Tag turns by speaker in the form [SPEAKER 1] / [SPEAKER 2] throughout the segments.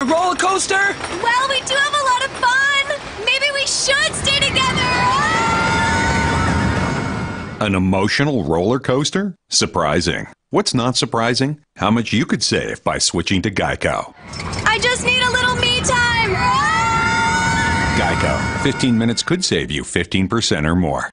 [SPEAKER 1] A roller coaster?
[SPEAKER 2] Well, we do have a lot of fun. Maybe we should stay together.
[SPEAKER 3] An emotional roller coaster? Surprising. What's not surprising? How much you could save by switching to Geico.
[SPEAKER 2] I just need a little me time.
[SPEAKER 3] Geico. 15 minutes could save you 15% or more.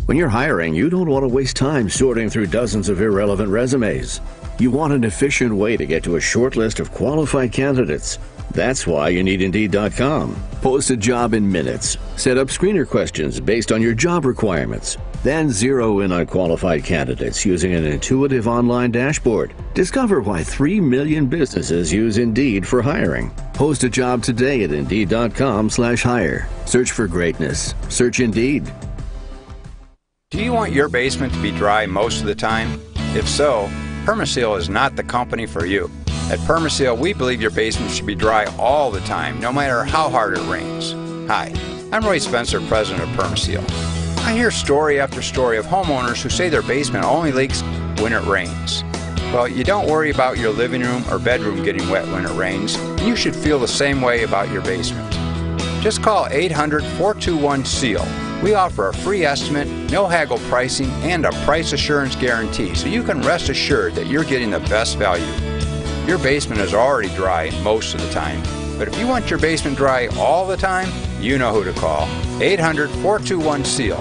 [SPEAKER 4] When you're hiring, you don't want to waste time sorting through dozens of irrelevant resumes. You want an efficient way to get to a short list of qualified candidates. That's why you need Indeed.com. Post a job in minutes. Set up screener questions based on your job requirements. Then zero in on qualified candidates using an intuitive online dashboard. Discover why 3 million businesses use Indeed for hiring. Post a job today at Indeed.com/hire. Search for greatness. Search Indeed.
[SPEAKER 5] Do you want your basement to be dry most of the time? If so, Permaseal is not the company for you. At Permaseal, we believe your basement should be dry all the time, no matter how hard it rains. Hi, I'm Roy Spencer, president of Permaseal. I hear story after story of homeowners who say their basement only leaks when it rains. Well, you don't worry about your living room or bedroom getting wet when it rains, and you should feel the same way about your basement. Just call 800-421-SEAL. We offer a free estimate, no haggle pricing, and a price assurance guarantee, so you can rest assured that you're getting the best value. Your basement is already dry most of the time, but if you want your basement dry all the time, you know who to call. 800-421-SEAL.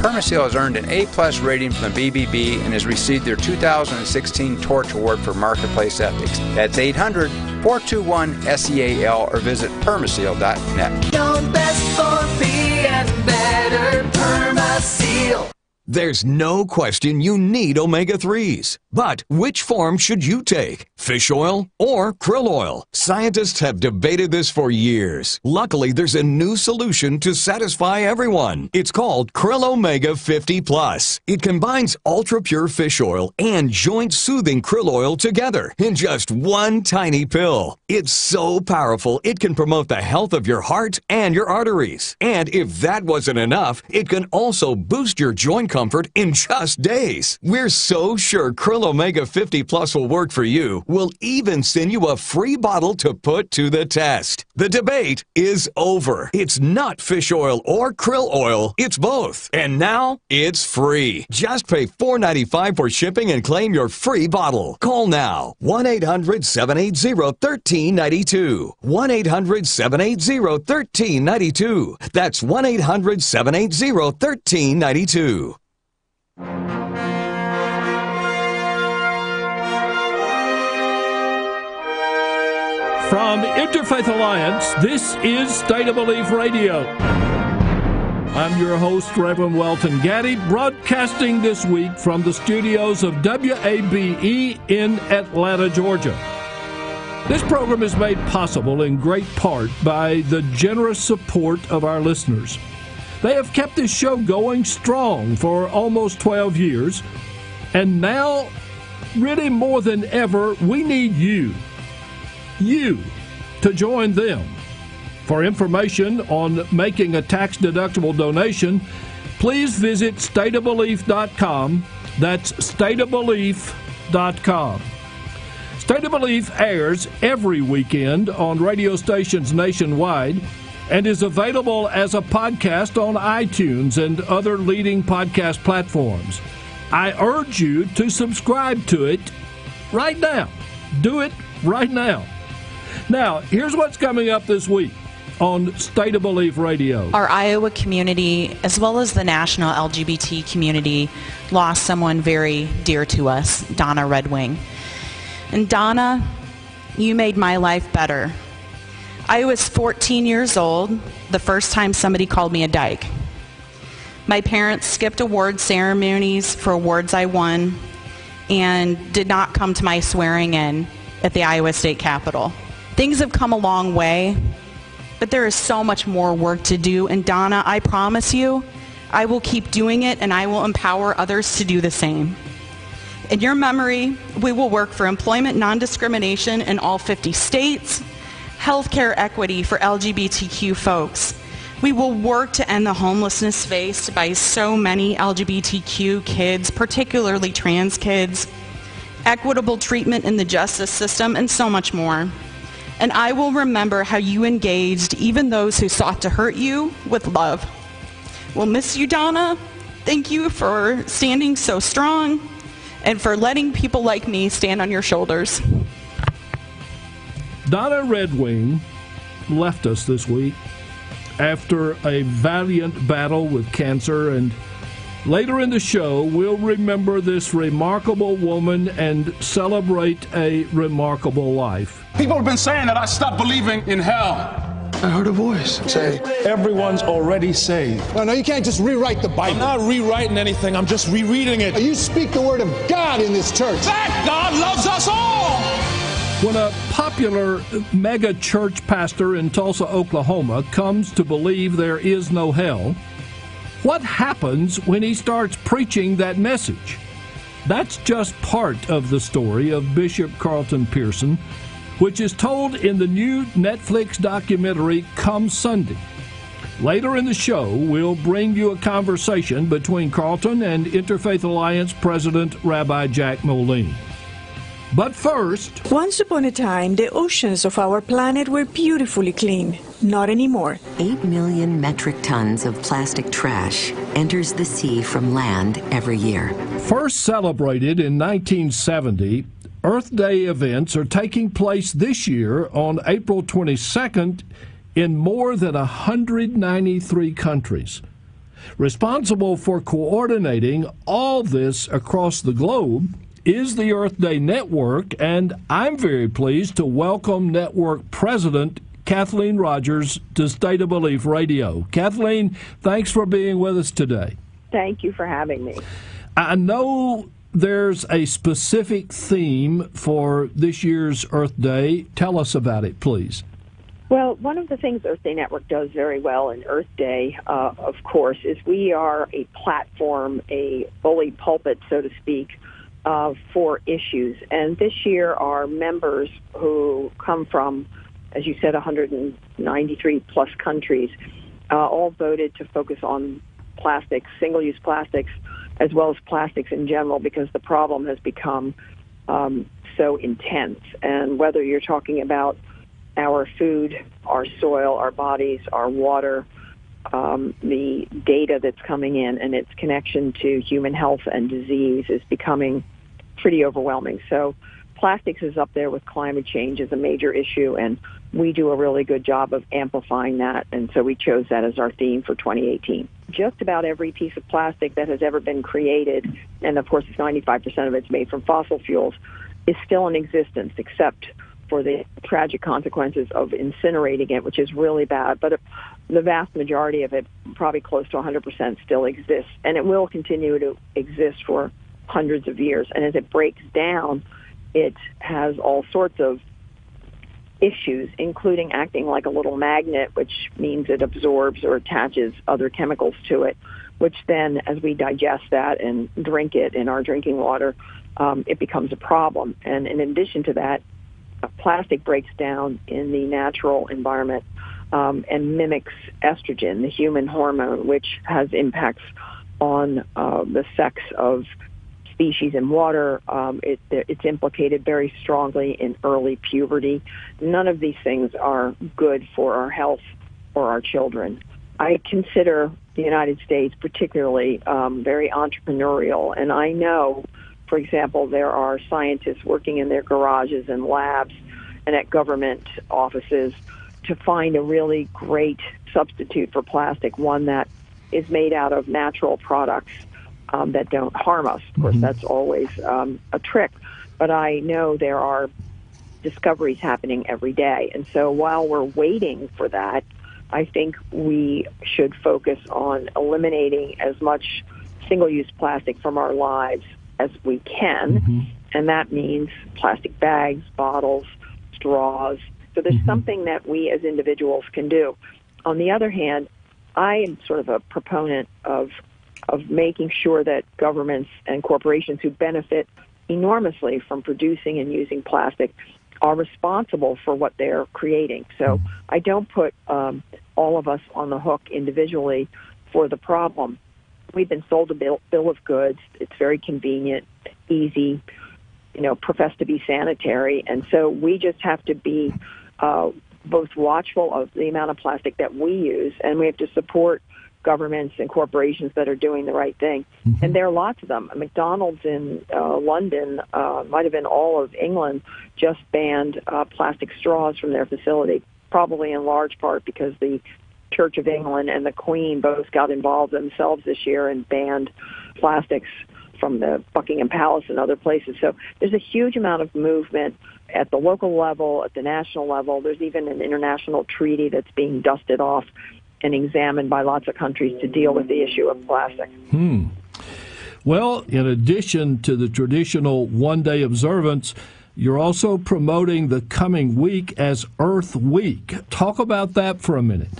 [SPEAKER 5] Permaseal has earned an A+ rating from the BBB and has received their 2016 Torch Award for Marketplace Ethics. That's 800-421-SEAL or visit Permaseal.net.
[SPEAKER 6] Known best for being better, Permaseal.
[SPEAKER 7] There's no question you need omega-3s. But which form should you take? Fish oil or krill oil? Scientists have debated this for years. Luckily, there's a new solution to satisfy everyone. It's called Krill Omega 50 Plus. It combines ultra-pure fish oil and joint-soothing krill oil together in just one tiny pill. It's so powerful, it can promote the health of your heart and your arteries. And if that wasn't enough, it can also boost your joint comfort in just days. We're so sure Krill Omega 50 Plus will work for you. We'll even send you a free bottle to put to the test. The debate is over. It's not fish oil or krill oil. It's both. And now it's free. Just pay $4.95 for shipping and claim your free bottle. Call now. 1-800-780-1392. 1-800-780-1392. That's 1-800-780-1392.
[SPEAKER 8] From Interfaith Alliance, this is State of Belief Radio. I'm your host, Reverend Welton Gaddy, broadcasting this week from the studios of WABE in Atlanta, Georgia. This program is made possible in great part by the generous support of our listeners. They have kept this show going strong for almost 12 years, and now, really more than ever, we need you to join them. For information on making a tax-deductible donation, please visit stateofbelief.com. That's stateofbelief.com. State of Belief airs every weekend on radio stations nationwide and is available as a podcast on iTunes and other leading podcast platforms. I urge you to subscribe to it right now. Do it right now. Now, here's what's coming up this week on State of Belief Radio.
[SPEAKER 9] Our Iowa community, as well as the national LGBT community, lost someone very dear to us, Donna Redwing. And Donna, you made my life better. I was 14 years old the first time somebody called me a dyke. My parents skipped award ceremonies for awards I won and did not come to my swearing in at the Iowa State Capitol. Things have come a long way, but there is so much more work to do. And Donna, I promise you, I will keep doing it and I will empower others to do the same. In your memory, we will work for employment non-discrimination in all 50 states, healthcare equity for LGBTQ folks. We will work to end the homelessness faced by so many LGBTQ kids, particularly trans kids, equitable treatment in the justice system, and so much more. and I will remember how you engaged even those who sought to hurt you with love. We'll miss you, Donna. Thank you for standing so strong and for letting people like me stand on your shoulders.
[SPEAKER 8] Donna Redwing left us this week after a valiant battle with cancer, and later in the show, we'll remember this remarkable woman and celebrate a remarkable life.
[SPEAKER 1] People have been saying that I stopped believing in hell. I heard a voice say, everyone's already saved.
[SPEAKER 10] No, you can't just rewrite the Bible.
[SPEAKER 1] I'm not rewriting anything, I'm just rereading it.
[SPEAKER 10] You speak the word of God in this church.
[SPEAKER 1] That God loves us all!
[SPEAKER 8] When a popular mega church pastor in Tulsa, Oklahoma, comes to believe there is no hell, what happens when he starts preaching that message? That's just part of the story of Bishop Carlton Pearson, which is told in the new Netflix documentary Come Sunday. Later in the show, we'll bring you a conversation between Carlton and Interfaith Alliance President Rabbi Jack Moline. But first...
[SPEAKER 11] Once upon a time, the oceans of our planet were beautifully clean. Not anymore.
[SPEAKER 12] 8 million metric tons of plastic trash enters the sea from land every year.
[SPEAKER 8] First celebrated in 1970, Earth Day events are taking place this year on April 22nd in more than 193 countries. Responsible for coordinating all this across the globe is the Earth Day Network, and I'm very pleased to welcome Network President Kathleen Rogers to State of Belief Radio. Kathleen, thanks for being with us today.
[SPEAKER 13] Thank you for having me.
[SPEAKER 8] I know there's a specific theme for this year's Earth Day. Tell us about it, please.
[SPEAKER 13] Well, one of the things Earth Day Network does very well in Earth Day, of course, is we are a platform, a bully pulpit, so to speak, for issues. And this year, our members who come from, as you said, 193-plus countries, all voted to focus on plastics, single-use plastics, as well as plastics in general, because the problem has become so intense. And whether you're talking about our food, our soil, our bodies, our water, the data that's coming in and its connection to human health and disease is becoming pretty overwhelming. So plastics is up there with climate change as a major issue, and we do a really good job of amplifying that, and so we chose that as our theme for 2018. Just about every piece of plastic that has ever been created, and of course 95% of it's made from fossil fuels, is still in existence, except for the tragic consequences of incinerating it, which is really bad. But the vast majority of it, probably close to 100%, still exists, and it will continue to exist for hundreds of years. And as it breaks down, it has all sorts of issues, including acting like a little magnet, which means it absorbs or attaches other chemicals to it, which then, as we digest that and drink it in our drinking water, it becomes a problem. And in addition to that, plastic breaks down in the natural environment and mimics estrogen, the human hormone, which has impacts on the sex of species in water. It's implicated very strongly in early puberty. None of these things are good for our health or our children. I consider the United States particularly very entrepreneurial, and I know, for example, there are scientists working in their garages and labs and at government offices to find a really great substitute for plastic, one that is made out of natural products that don't harm us. Of course, that's always a trick, but I know there are discoveries happening every day. And so while we're waiting for that, I think we should focus on eliminating as much single-use plastic from our lives as we can, and that means plastic bags, bottles, straws. So there's something that we as individuals can do. On the other hand, I am sort of a proponent of making sure that governments and corporations who benefit enormously from producing and using plastic are responsible for what they're creating. So I don't put all of us on the hook individually for the problem. We've been sold a bill of goods. It's very convenient, easy, profess to be sanitary. And so we just have to be both watchful of the amount of plastic that we use, and we have to support governments and corporations that are doing the right thing. Mm-hmm. And there are lots of them. McDonald's in London, might have been all of England, just banned plastic straws from their facility, probably in large part because the Church of England and the Queen both got involved themselves this year and banned plastics from the Buckingham Palace and other places. So there's a huge amount of movement at the local level, at the national level. There's even an international treaty that's being dusted off and examined by lots of countries to deal with the issue of plastic.
[SPEAKER 8] Well, in addition to the traditional one-day observance, you're also promoting the coming week as Earth Week. Talk about that for a minute.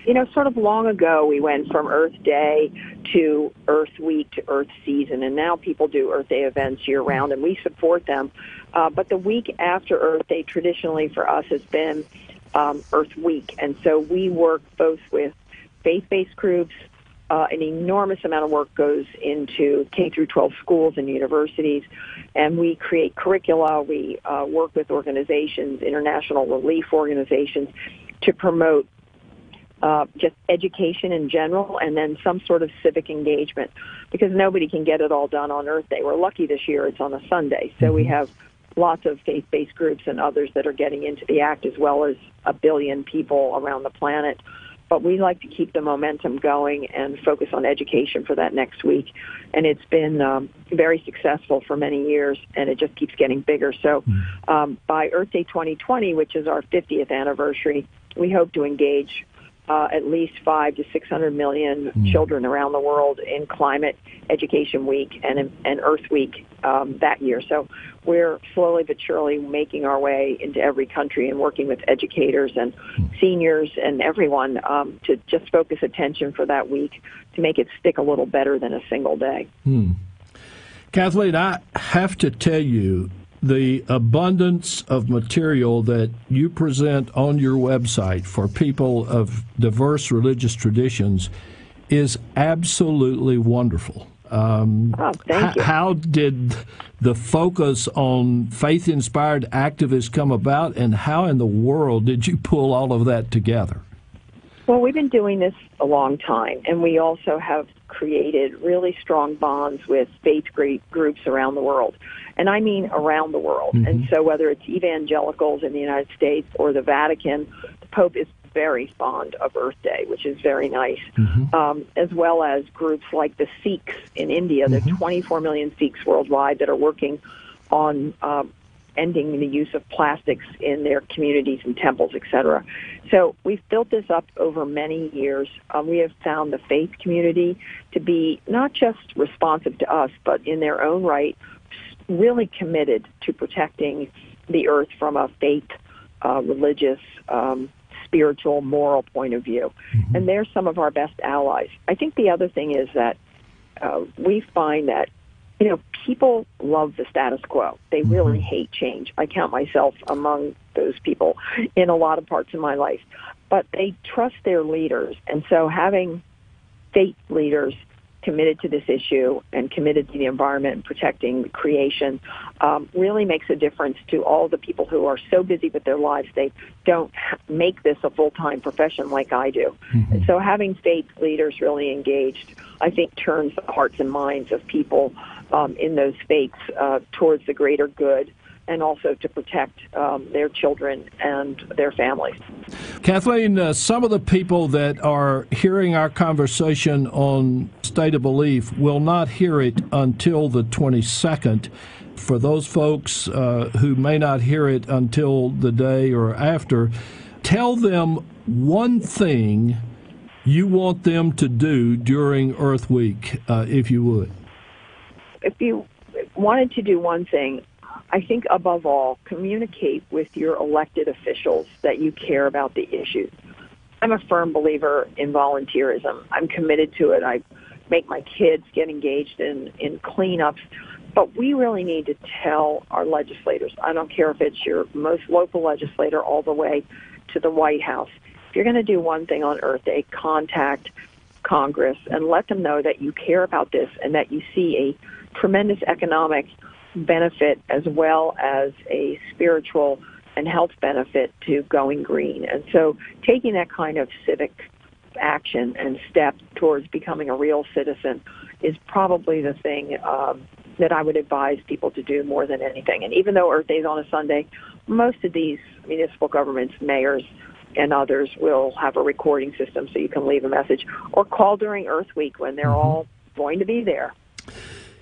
[SPEAKER 13] You know, sort of long ago, we went from Earth Day to Earth Week to Earth Season, and now people do Earth Day events year-round, and we support them. But the week after Earth Day, traditionally for us, has been Earth Week. And so we work both with faith-based groups. An enormous amount of work goes into K through 12 schools and universities, and we create curricula. We work with organizations, international relief organizations, to promote just education in general, and then some sort of civic engagement, because nobody can get it all done on Earth Day. We're lucky this year it's on a Sunday, so we have lots of faith-based groups and others that are getting into the act, as well as 1 billion people around the planet. But we like to keep the momentum going and focus on education for that next week. And it's been very successful for many years, and it just keeps getting bigger. So by Earth Day 2020, which is our 50th anniversary, we hope to engage at least 500 to 600 million children around the world in Climate Education Week and Earth Week that year. So we're slowly but surely making our way into every country and working with educators and seniors and everyone to just focus attention for that week to make it stick a little better than a single day.
[SPEAKER 8] Kathleen, I have to tell you, the abundance of material that you present on your website for people of diverse religious traditions is absolutely wonderful.
[SPEAKER 13] Thank you.
[SPEAKER 8] How did the focus on faith-inspired activists come about, and how in the world did you pull all of that together?
[SPEAKER 13] Well, we've been doing this a long time, and we also have created really strong bonds with faith groups around the world. And I mean around the world. And so whether it's evangelicals in the United States or the Vatican, the Pope is very fond of Earth Day, which is very nice, as well as groups like the Sikhs in India. There are 24 million Sikhs worldwide that are working on ending the use of plastics in their communities and temples, etc. So we've built this up over many years. We have found the faith community to be not just responsive to us, but in their own right, really committed to protecting the earth from a faith, religious, spiritual, moral point of view. And they're some of our best allies. I think the other thing is that we find that, you know, people love the status quo. They really hate change. I count myself among those people in a lot of parts of my life. But they trust their leaders. And so having faith leaders committed to this issue and committed to the environment and protecting creation really makes a difference to all the people who are so busy with their lives they don't make this a full-time profession like I do. And so having faith leaders really engaged, I think, turns the hearts and minds of people in those faiths towards the greater good, and also to protect their children and their families.
[SPEAKER 8] Kathleen, some of the people that are hearing our conversation on State of Belief will not hear it until the 22nd. For those folks who may not hear it until the day or after, tell them one thing you want them to do during Earth Week, if you would. If
[SPEAKER 13] you wanted to do one thing, I think above all, communicate with your elected officials that you care about the issues. I'm a firm believer in volunteerism. I'm committed to it. I make my kids get engaged in cleanups. But we really need to tell our legislators, I don't care if it's your most local legislator all the way to the White House, if you're going to do one thing on Earth Day, contact Congress and let them know that you care about this and that you see a tremendous economic benefit as well as a spiritual and health benefit to going green. And so taking that kind of civic action and step towards becoming a real citizen is probably the thing that I would advise people to do more than anything. And even though Earth Day is on a Sunday, most of these municipal governments, mayors, and others will have a recording system so you can leave a message or call during Earth Week when they're all going to be there.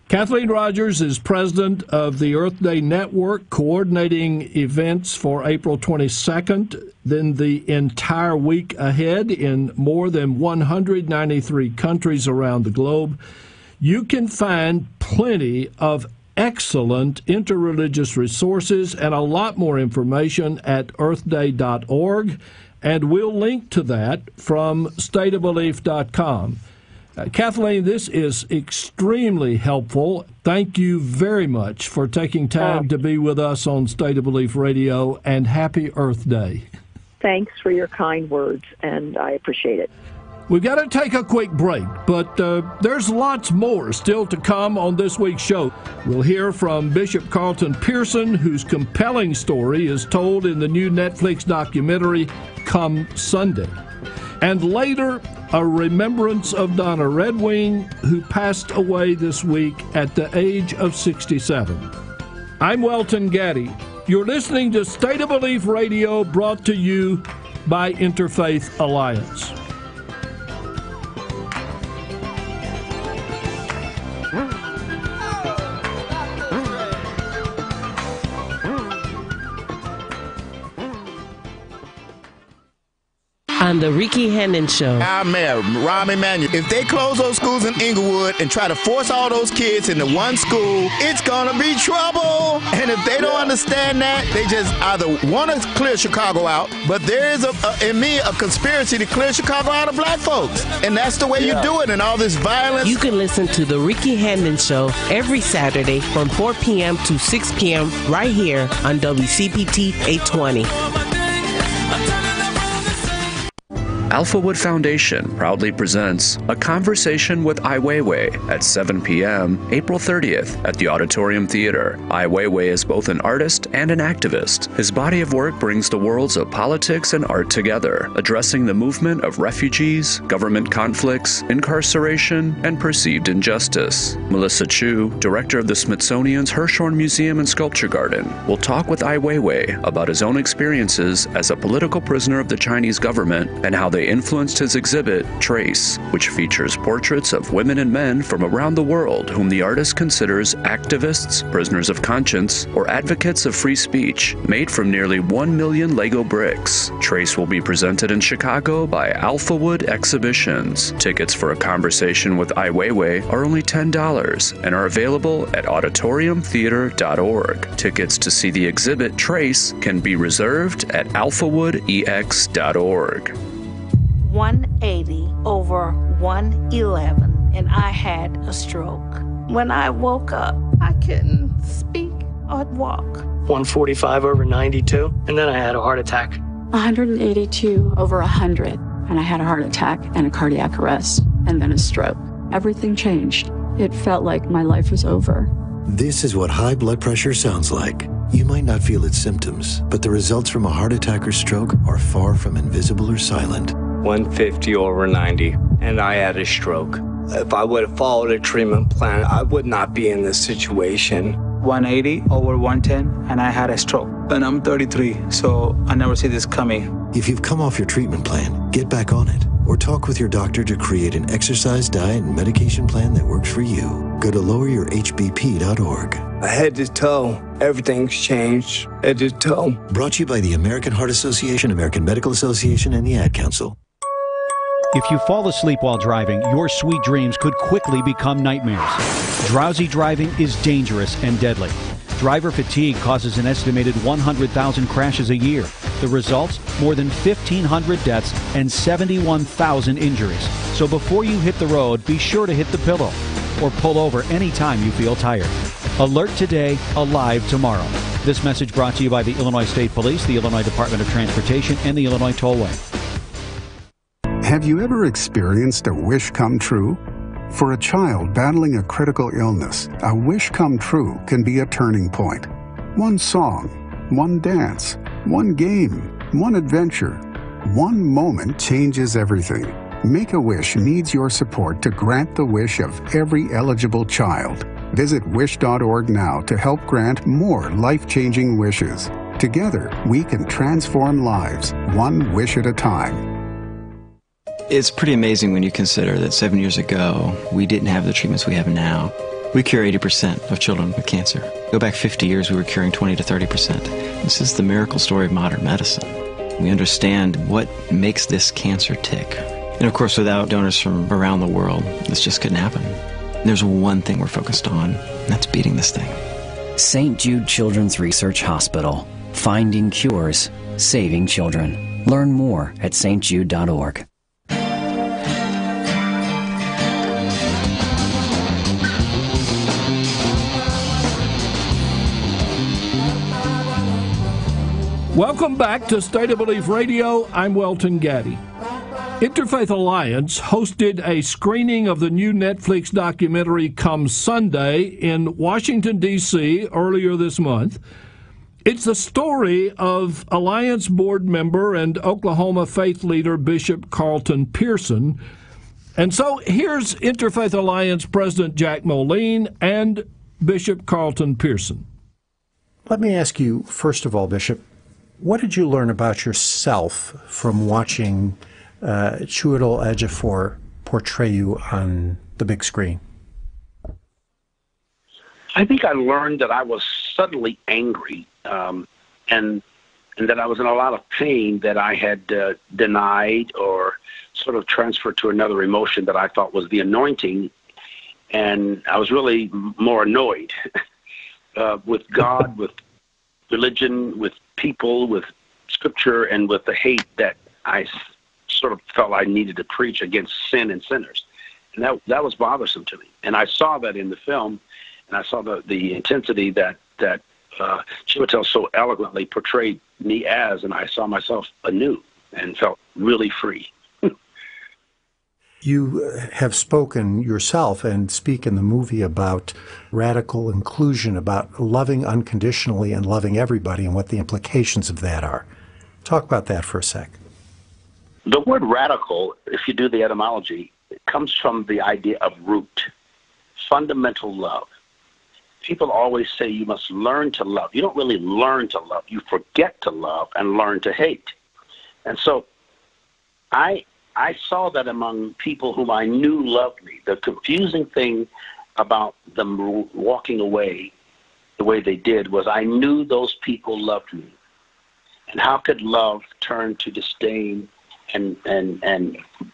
[SPEAKER 8] Kathleen Rogers is president of the Earth Day Network, coordinating events for April 22nd, then the entire week ahead in more than 193 countries around the globe. You can find plenty of excellent interreligious resources and a lot more information at earthday.org, and we'll link to that from stateofbelief.com. Kathleen, this is extremely helpful. Thank you very much for taking time to be with us on State of Belief Radio, and happy Earth Day.
[SPEAKER 13] Thanks for your kind words, and I appreciate it.
[SPEAKER 8] We've got to take a quick break, but there's lots more still to come on this week's show. We'll hear from Bishop Carlton Pearson, whose compelling story is told in the new Netflix documentary, Come Sunday. And later, a remembrance of Donna Redwing, who passed away this week at the age of 67. I'm Welton Gaddy. You're listening to State of Belief Radio, brought to you by Interfaith Alliance.
[SPEAKER 14] On the Ricky Hennon Show.
[SPEAKER 15] Our mayor, Rahm Emanuel, if they close those schools in Inglewood and try to force all those kids into one school, it's going to be trouble. And if they don't understand that, they just either want to clear Chicago out, but there is, in me, a conspiracy to clear Chicago out of black folks. And that's the way you do it, and all this violence.
[SPEAKER 14] You can listen to the Ricky Hennon Show every Saturday from 4 p.m. to 6 p.m. right here on WCPT 820.
[SPEAKER 16] Alphawood Foundation proudly presents A Conversation with Ai Weiwei at 7 p.m. April 30th at the Auditorium Theater. Ai Weiwei is both an artist and an activist. His body of work brings the worlds of politics and art together, addressing the movement of refugees, government conflicts, incarceration, and perceived injustice. Melissa Chu, director of the Smithsonian's Hirshhorn Museum and Sculpture Garden, will talk with Ai Weiwei about his own experiences as a political prisoner of the Chinese government and how they influenced his exhibit, Trace, which features portraits of women and men from around the world whom the artist considers activists, prisoners of conscience, or advocates of free speech, made from nearly 1 million Lego bricks. Trace will be presented in Chicago by Alphawood Exhibitions. Tickets for A Conversation with Ai Weiwei are only $10 and are available at auditoriumtheater.org. Tickets to see the exhibit Trace can be reserved at alphawoodex.org.
[SPEAKER 17] 180 over 111, and I had a stroke. When I woke up, I couldn't speak or walk.
[SPEAKER 18] 145 over 92, and then I had a heart attack.
[SPEAKER 19] 182 over 100, and I had a heart attack and a cardiac arrest, and then a stroke. Everything changed. It felt like my life was over.
[SPEAKER 20] This is what high blood pressure sounds like. You might not feel its symptoms, but the results from a heart attack or stroke are far from invisible or silent.
[SPEAKER 18] 150 over 90, and I had a stroke. If I would have followed a treatment plan, I would not be in this situation.
[SPEAKER 21] 180 over 110, and I had a stroke. And I'm 33, so I never see this coming.
[SPEAKER 20] If you've come off your treatment plan, get back on it, or talk with your doctor to create an exercise, diet, and medication plan that works for you. Go to loweryourhbp.org.
[SPEAKER 18] Head to toe, everything's changed. Head to toe.
[SPEAKER 20] Brought to you by the American Heart Association, American Medical Association, and the Ad Council.
[SPEAKER 22] If you fall asleep while driving, your sweet dreams could quickly become nightmares. Drowsy driving is dangerous and deadly. Driver fatigue causes an estimated 100,000 crashes a year. The results? More than 1,500 deaths and 71,000 injuries. So before you hit the road, be sure to hit the pillow or pull over anytime you feel tired. Alert today, alive tomorrow. This message brought to you by the Illinois State Police, the Illinois Department of Transportation, and the Illinois Tollway.
[SPEAKER 23] Have you ever experienced a wish come true? For a child battling a critical illness, a wish come true can be a turning point. One song, one dance, One game, one adventure, one moment changes everything. Make-A-Wish needs your support to grant the wish of every eligible child. Visit wish.org now to help grant more life-changing wishes. Together, we can transform lives, one wish at a time.
[SPEAKER 2] It's pretty amazing when you consider that 7 years ago, we didn't have the treatments we have now. We cure 80% of children with cancer. Go back 50 years, we were curing 20 to 30%. This is the miracle story of modern medicine. We understand what makes this cancer tick. And of course, without donors from around the world, this just couldn't happen. There's one thing we're focused on, and that's beating this thing.
[SPEAKER 3] St. Jude Children's Research Hospital. Finding cures, saving children. Learn more at stjude.org.
[SPEAKER 8] Welcome back to State of Belief Radio. I'm Welton Gaddy. Interfaith Alliance hosted a screening of the new Netflix documentary Come Sunday in Washington, D.C. earlier this month. It's the story of Alliance board member and Oklahoma faith leader Bishop Carlton Pearson. And so here's Interfaith Alliance President Jack Moline and Bishop Carlton Pearson.
[SPEAKER 4] Let me ask you, first of all, Bishop, what did you learn about yourself from watching Chiwetel Ejiofor portray you on the big screen?
[SPEAKER 24] I think I learned that I was suddenly angry and that I was in a lot of pain that I had denied or sort of transferred to another emotion that I thought was the anointing. And I was really more annoyed with God, with religion, with people, with scripture, and with the hate that I sort of felt I needed to preach against sin and sinners. And that was bothersome to me. And I saw that in the film, and I saw the intensity that Chiwetel so eloquently portrayed me as, and I saw myself anew and felt really free.
[SPEAKER 4] You have spoken yourself and speak in the movie about radical inclusion, about loving unconditionally and loving everybody and what the implications of that are. Talk about that for a sec.
[SPEAKER 24] The word radical, if you do the etymology, it comes from the idea of root, fundamental love. People always say you must learn to love. You don't really learn to love. You forget to love and learn to hate. And so I saw that among people whom I knew loved me. The confusing thing about them walking away the way they did was I knew those people loved me. And how could love turn to disdain and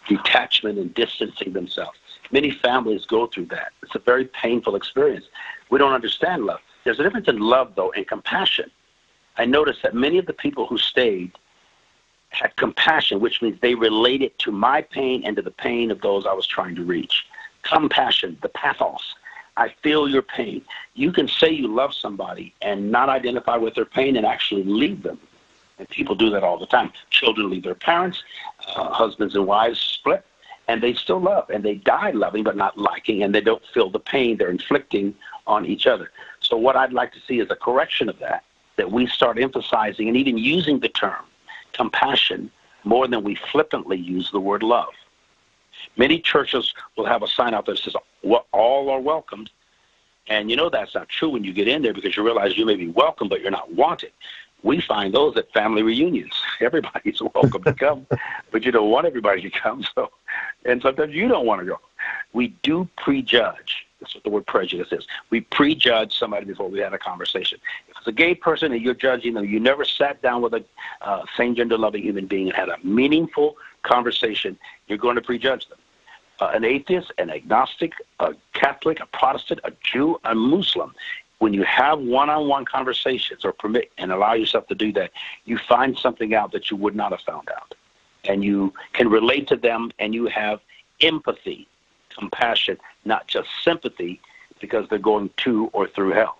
[SPEAKER 24] detachment and distancing themselves? Many families go through that. It's a very painful experience. We don't understand love. There's a difference in love, though, and compassion. I noticed that many of the people who stayed had compassion, which means they related to my pain and to the pain of those I was trying to reach. Compassion, the pathos. I feel your pain. You can say you love somebody and not identify with their pain and actually leave them. And people do that all the time. Children leave their parents, husbands and wives split, and they still love, and they die loving but not liking, and they don't feel the pain they're inflicting on each other. So what I'd like to see is a correction of that we start emphasizing and even using the term compassion more than we flippantly use the word love. Many churches will have a sign out there that says, all are welcomed. And you know that's not true when you get in there because you realize you may be welcome, but you're not wanted. We find those at family reunions. Everybody's welcome to come, but you don't want everybody to come. And sometimes you don't want to go. We do prejudge. That's what the word prejudice is. We prejudge somebody before we had a conversation. If it's a gay person and you're judging them, you never sat down with a same-gender loving human being and had a meaningful conversation, you're going to prejudge them. An atheist, an agnostic, a Catholic, a Protestant, a Jew, a Muslim, when you have one-on-one conversations or permit and allow yourself to do that, you find something out that you would not have found out. And you can relate to them and you have empathy, compassion, not just sympathy, because they're going to or through hell.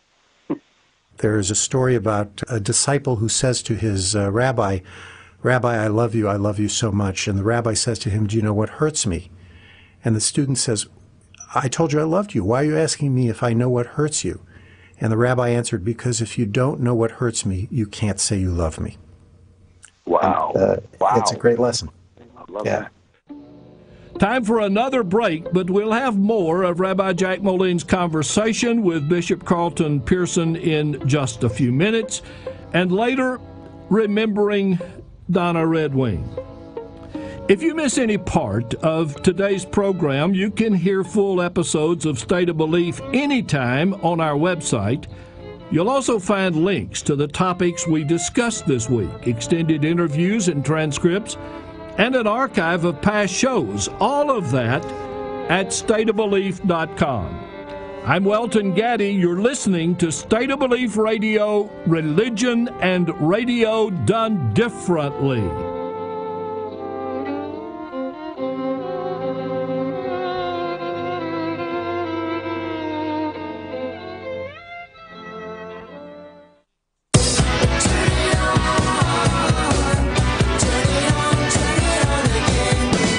[SPEAKER 4] There is a story about a disciple who says to his rabbi, "Rabbi, I love you so much." And the rabbi says to him, "Do you know what hurts me?" And the student says, "I told you I loved you. Why are you asking me if I know what hurts you?" And the rabbi answered, "Because if you don't know what hurts me, you can't say you love me."
[SPEAKER 24] Wow.
[SPEAKER 4] It's a great lesson.
[SPEAKER 24] I love that.
[SPEAKER 8] Time for another break, but we'll have more of Rabbi Jack Moline's conversation with Bishop Carlton Pearson in just a few minutes, and later, remembering Donna Red Wing. If you miss any part of today's program, you can hear full episodes of State of Belief anytime on our website. You'll also find links to the topics we discussed this week, extended interviews and transcripts, and an archive of past shows, all of that at stateofbelief.com. I'm Welton Gaddy. You're listening to State of Belief Radio, Religion and Radio Done Differently.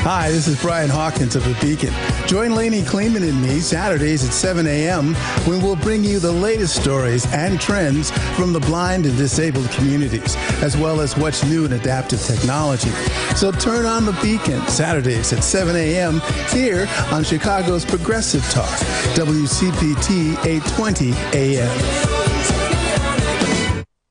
[SPEAKER 5] Hi, this is Brian Hawkins of The Beacon. Join Lainey Kleeman and me Saturdays at 7 a.m. when we'll bring you the latest stories and trends from the blind and disabled communities, as well as what's new in adaptive technology. So turn on The Beacon Saturdays at 7 a.m. here on Chicago's Progressive Talk, WCPT 820 AM.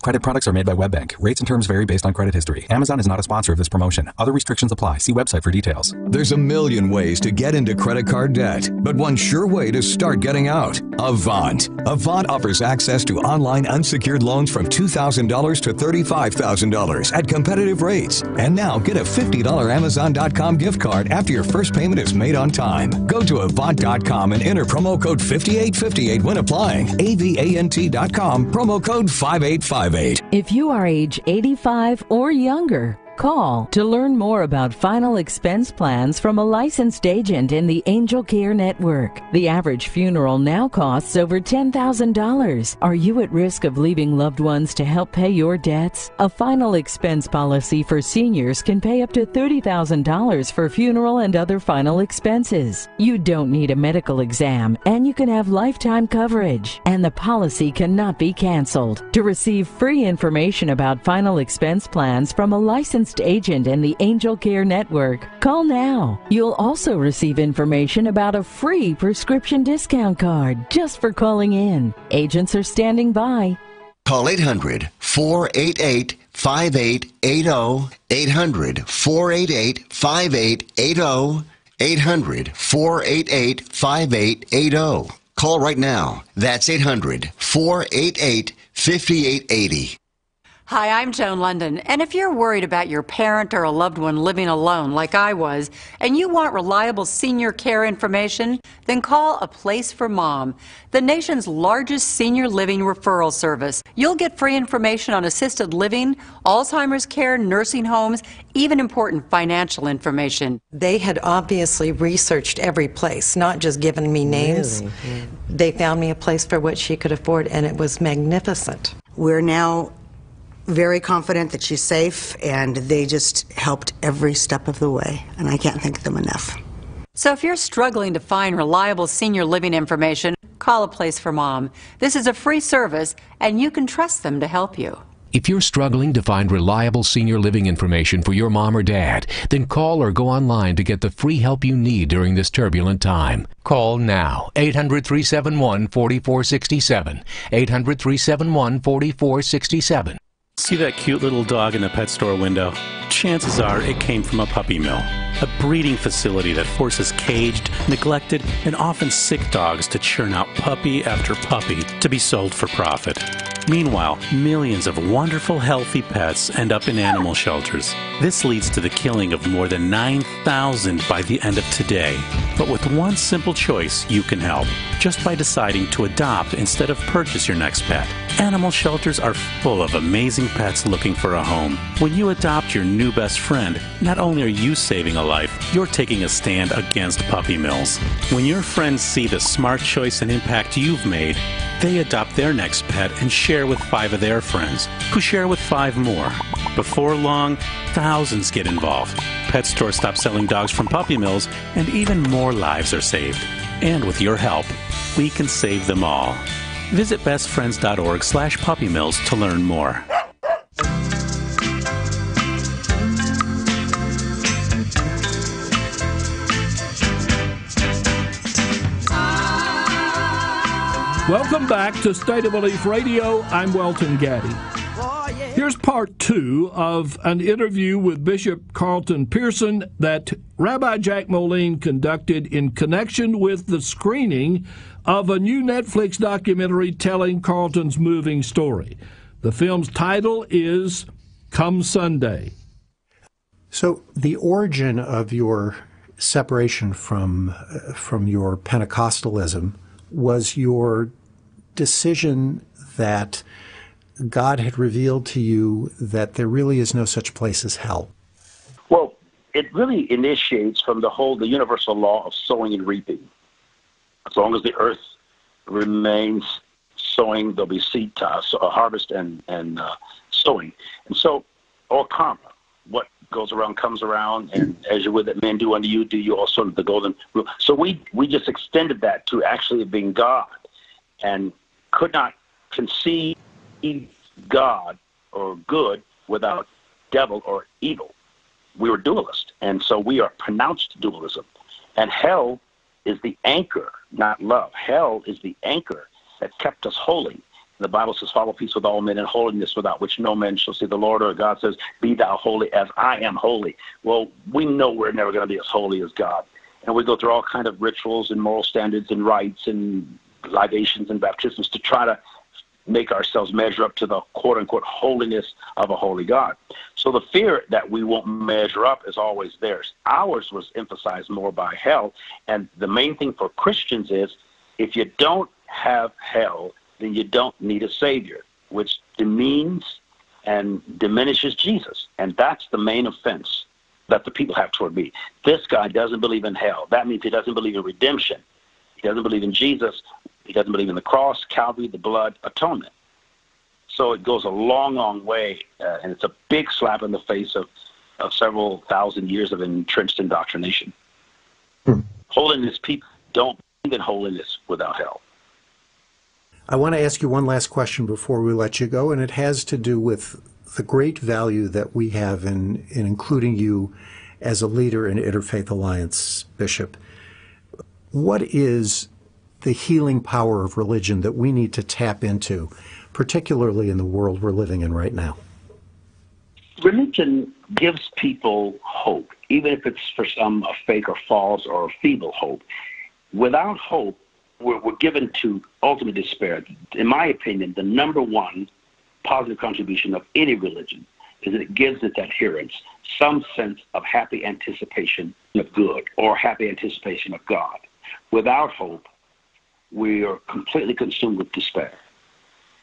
[SPEAKER 6] Credit products are made by WebBank. Rates and terms vary based on credit history. Amazon is not a sponsor of this promotion. Other restrictions apply. See website for details.
[SPEAKER 7] There's a million ways to get into credit card debt, but one sure way to start getting out: Avant. Avant offers access to online unsecured loans from $2,000 to $35,000 at competitive rates. And now get a $50 Amazon.com gift card after your first payment is made on time. Go to Avant.com and enter promo code 5858 when applying. AVANT.com, promo code 5858.
[SPEAKER 9] If you are age 85 or younger, call to learn more about final expense plans from a licensed agent in the Angel Care Network. The average funeral now costs over $10,000. Are you at risk of leaving loved ones to help pay your debts? A final expense policy for seniors can pay up to $30,000 for funeral and other final expenses. You don't need a medical exam, and you can have lifetime coverage, and the policy cannot be canceled. To receive free information about final expense plans from a licensed agent in the Angel Care Network, call now. You'll also receive information about a free prescription discount card just for calling in. Agents are standing by.
[SPEAKER 25] Call 800-488-5880, 800-488-5880, 800-488-5880. Call right now. That's 800-488-5880.
[SPEAKER 26] Hi, I'm Joan London, and if you're worried about your parent or a loved one living alone like I was, and you want reliable senior care information, then call A Place for Mom, the nation's largest senior living referral service. You'll get free information on assisted living, Alzheimer's care, nursing homes, even important financial information.
[SPEAKER 27] They had obviously researched every place, not just given me names.
[SPEAKER 28] Really? Yeah.
[SPEAKER 27] They found me a place for what she could afford, and it was magnificent.
[SPEAKER 28] We're now very confident that she's safe, and they just helped every step of the way, and I can't thank them enough.
[SPEAKER 26] So if you're struggling to find reliable senior living information, call A Place for Mom. This is a free service, and you can trust them to help you.
[SPEAKER 29] If you're struggling to find reliable senior living information for your mom or dad, then call or go online to get the free help you need during this turbulent time. Call now, 800-371-4467, 800-371-4467.
[SPEAKER 30] See that cute little dog in the pet store window? Chances are it came from a puppy mill, a breeding facility that forces caged, neglected, and often sick dogs to churn out puppy after puppy to be sold for profit. Meanwhile, millions of wonderful, healthy pets end up in animal shelters. This leads to the killing of more than 9,000 by the end of today. But with one simple choice, you can help, just by deciding to adopt instead of purchase your next pet. Animal shelters are full of amazing pets looking for a home. When you adopt your new best friend, not only are you saving a life, you're taking a stand against puppy mills. When your friends see the smart choice and impact you've made, they adopt their next pet and share with 5 of their friends, who share with 5 more. Before long, thousands get involved. Pet stores stop selling dogs from puppy mills, and even more lives are saved. And with your help, we can save them all. Visit bestfriends.org/puppymills to learn more.
[SPEAKER 8] Welcome back to State of Belief Radio. I'm Welton Gaddy. Here's part 2 of an interview with Bishop Carlton Pearson that Rabbi Jack Moline conducted in connection with the screening of a new Netflix documentary telling Carlton's moving story. The film's title is Come Sunday.
[SPEAKER 4] So the origin of your separation from your Pentecostalism was your decision that God had revealed to you that there really is no such place as hell.
[SPEAKER 24] Well, it really initiates from the universal law of sowing and reaping. As long as the earth remains sowing, there'll be seed to harvest and sowing. And so, or karma, what goes around comes around, and as you would that men do unto you, do you also unto the golden rule. So we just extended that to actually being God, and could not conceive God or good without devil or evil. We were dualist, and so we are pronounced dualism. And hell is the anchor, not love. Hell is the anchor that kept us holy. The Bible says, follow peace with all men and holiness, without which no man shall see the Lord. Or God says, be thou holy as I am holy. Well, we know we're never going to be as holy as God. And we go through all kinds of rituals and moral standards and rites and libations and baptisms to try to make ourselves measure up to the quote-unquote holiness of a holy God. So the fear that we won't measure up is always theirs. Ours was emphasized more by hell. And the main thing for Christians is, if you don't have hell, then you don't need a Savior, which demeans and diminishes Jesus. And that's the main offense that the people have toward me. This guy doesn't believe in hell. That means he doesn't believe in redemption. He doesn't believe in Jesus. He doesn't believe in the cross, Calvary, the blood, atonement. So it goes a long, long way, and it's a big slap in the face of several thousand years of entrenched indoctrination. Holiness, people don't believe in holiness without hell.
[SPEAKER 4] I want to ask you one last question before we let you go, and it has to do with the great value that we have in including you as a leader in Interfaith Alliance, Bishop. What is the healing power of religion that we need to tap into, particularly in the world we're living in right now?
[SPEAKER 24] Religion gives people hope, even if it's for some a fake or false or a feeble hope. Without hope, we're given to ultimate despair. In my opinion, the number one positive contribution of any religion is that it gives its adherents some sense of happy anticipation of good or happy anticipation of God. Without hope, we are completely consumed with despair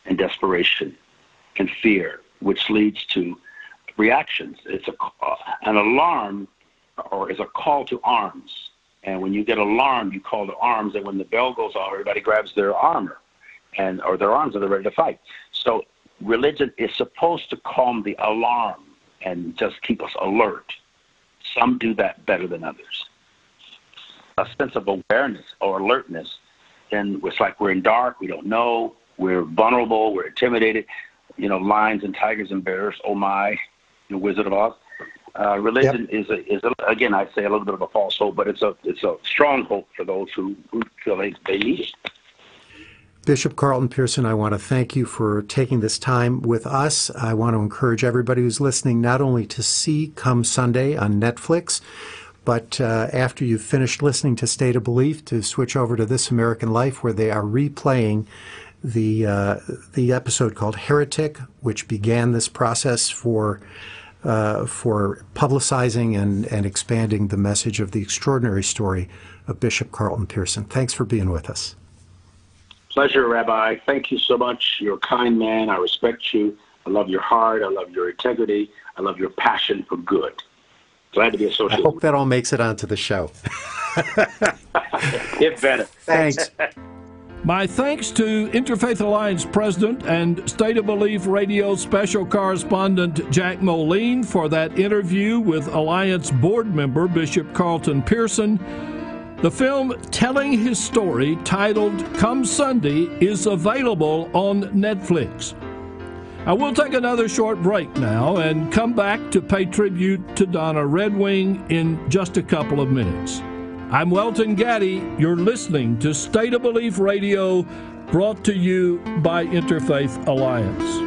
[SPEAKER 24] and desperation and fear, which leads to reactions. It's an alarm, or is a call to arms. And when you get alarmed, you call to arms, and when the bell goes off, everybody grabs their armor or their arms, and they're ready to fight. So religion is supposed to calm the alarm and just keep us alert. Some do that better than others. A sense of awareness or alertness, then it's like we're in dark, we don't know, we're vulnerable, we're intimidated. You know, lions and tigers and bears, oh my, the Wizard of Oz. Religion is again, I'd say a little bit of a false hope, but it's a strong hope for those who feel they need it.
[SPEAKER 4] Bishop Carlton Pearson, I want to thank you for taking this time with us. I want to encourage everybody who's listening not only to see Come Sunday on Netflix, but after you've finished listening to State of Belief, to switch over to This American Life, where they are replaying the episode called Heretic, which began this process for publicizing and expanding the message of the extraordinary story of Bishop Carlton Pearson. Thanks for being with us.
[SPEAKER 24] Pleasure, Rabbi. Thank you so much. You're a kind man. I respect you. I love your heart. I love your integrity. I love your passion for good. Glad to be associated.
[SPEAKER 4] I hope that all makes it onto the show.
[SPEAKER 24] Get better.
[SPEAKER 4] Thanks.
[SPEAKER 8] My thanks to Interfaith Alliance President and State of Belief Radio Special Correspondent Jack Moline for that interview with Alliance board member Bishop Carlton Pearson. The film telling his story, titled Come Sunday, is available on Netflix. I will take another short break now and come back to pay tribute to Donna Redwing in just a couple of minutes. I'm Welton Gaddy. You're listening to State of Belief Radio, brought to you by Interfaith Alliance.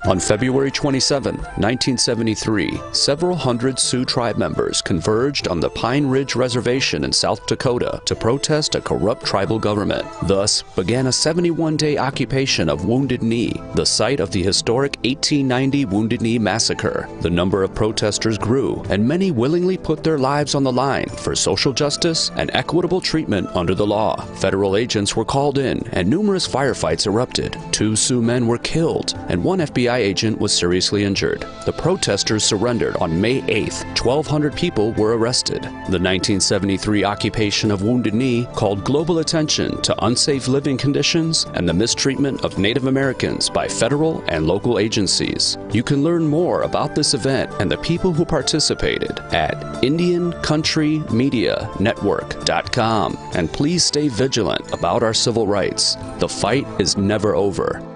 [SPEAKER 1] On February 27, 1973, several hundred Sioux tribe members converged on the Pine Ridge Reservation in South Dakota to protest a corrupt tribal government. Thus began a 71-day occupation of Wounded Knee, the site of the historic 1890 Wounded Knee Massacre. The number of protesters grew, and many willingly put their lives on the line for social justice and equitable treatment under the law. Federal agents were called in, and numerous firefights erupted. 2 Sioux men were killed, and 1 FBI agent was seriously injured. The protesters surrendered on May 8th. 1,200 people were arrested. The 1973 occupation of Wounded Knee called global attention to unsafe living conditions and the mistreatment of Native Americans by federal and local agencies. You can learn more about this event and the people who participated at IndianCountryMediaNetwork.com. And please stay vigilant about our civil rights. The fight is never over.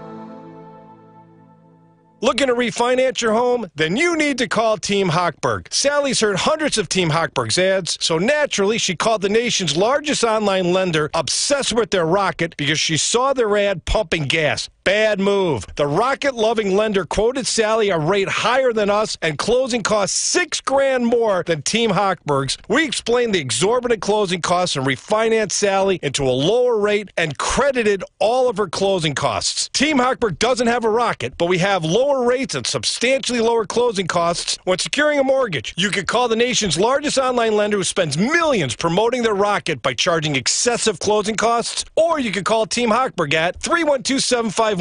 [SPEAKER 10] Looking to refinance your home? Then you need to call Team Hochberg. Sally's heard hundreds of Team Hochberg's ads, so naturally she called the nation's largest online lender obsessed with their Rocket because she saw their ad pumping gas. Bad move. The Rocket-loving lender quoted Sally a rate higher than us and closing costs $6,000 more than Team Hochberg's. We explained the exorbitant closing costs and refinanced Sally into a lower rate and credited all of her closing costs. Team Hochberg doesn't have a Rocket, but we have lower rates and substantially lower closing costs when securing a mortgage. You can call the nation's largest online lender who spends millions promoting their Rocket by charging excessive closing costs, or you can call Team Hochberg at 312-751-1333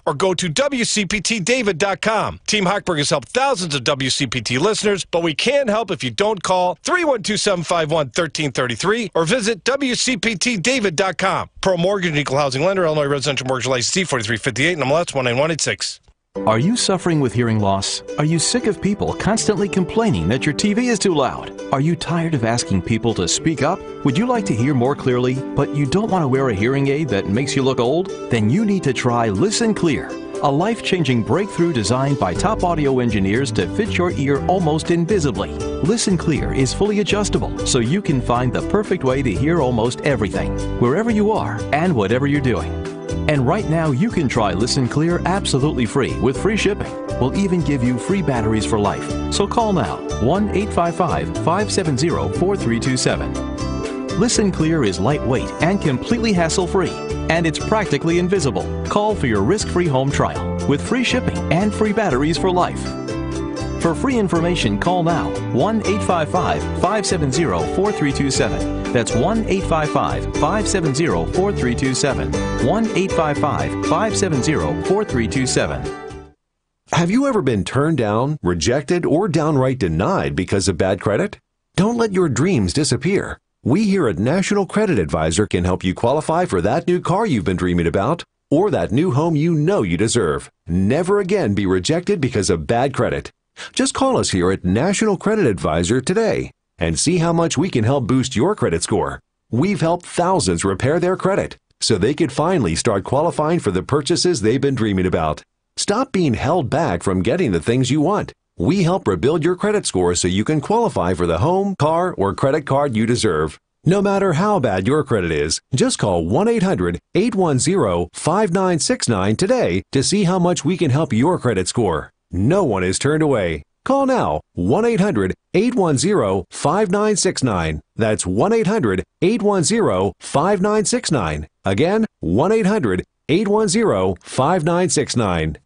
[SPEAKER 10] or go to WCPTDavid.com. Team Hochberg has helped thousands of WCPT listeners, but we can't help if you don't call 312-751-1333 or visit WCPTDavid.com. Pro Mortgage and Equal Housing Lender, Illinois Residential Mortgage License 4358, NMLS 19186.
[SPEAKER 11] Are you suffering with hearing loss? Are you sick of people constantly complaining that your TV is too loud? Are you tired of asking people to speak up? Would you like to hear more clearly, but you don't want to wear a hearing aid that makes you look old? Then you need to try Listen Clear, a life-changing breakthrough designed by top audio engineers to fit your ear almost invisibly. Listen Clear is fully adjustable, so you can find the perfect way to hear almost everything, wherever you are and whatever you're doing. And right now, you can try Listen Clear absolutely free with free shipping. We'll even give you free batteries for life. So call now, 1-855-570-4327. Listen Clear is lightweight and completely hassle-free, and it's practically invisible. Call for your risk-free home trial with free shipping and free batteries for life. For free information, call now, 1-855-570-4327. That's 1-855-570-4327. 1-855-570-4327.
[SPEAKER 12] Have you ever been turned down, rejected, or downright denied because of bad credit? Don't let your dreams disappear. We here at National Credit Advisor can help you qualify for that new car you've been dreaming about or that new home you know you deserve. Never again be rejected because of bad credit. Just call us here at National Credit Advisor today and see how much we can help boost your credit score. We've helped thousands repair their credit so they could finally start qualifying for the purchases they've been dreaming about. Stop being held back from getting the things you want. We help rebuild your credit score so you can qualify for the home, car, or credit card you deserve. No matter how bad your credit is, just call 1-800-810-5969 today to see how much we can help your credit score. No one is turned away. Call now, 1-800-810-5969. That's 1-800-810-5969. Again, 1-800-810-5969.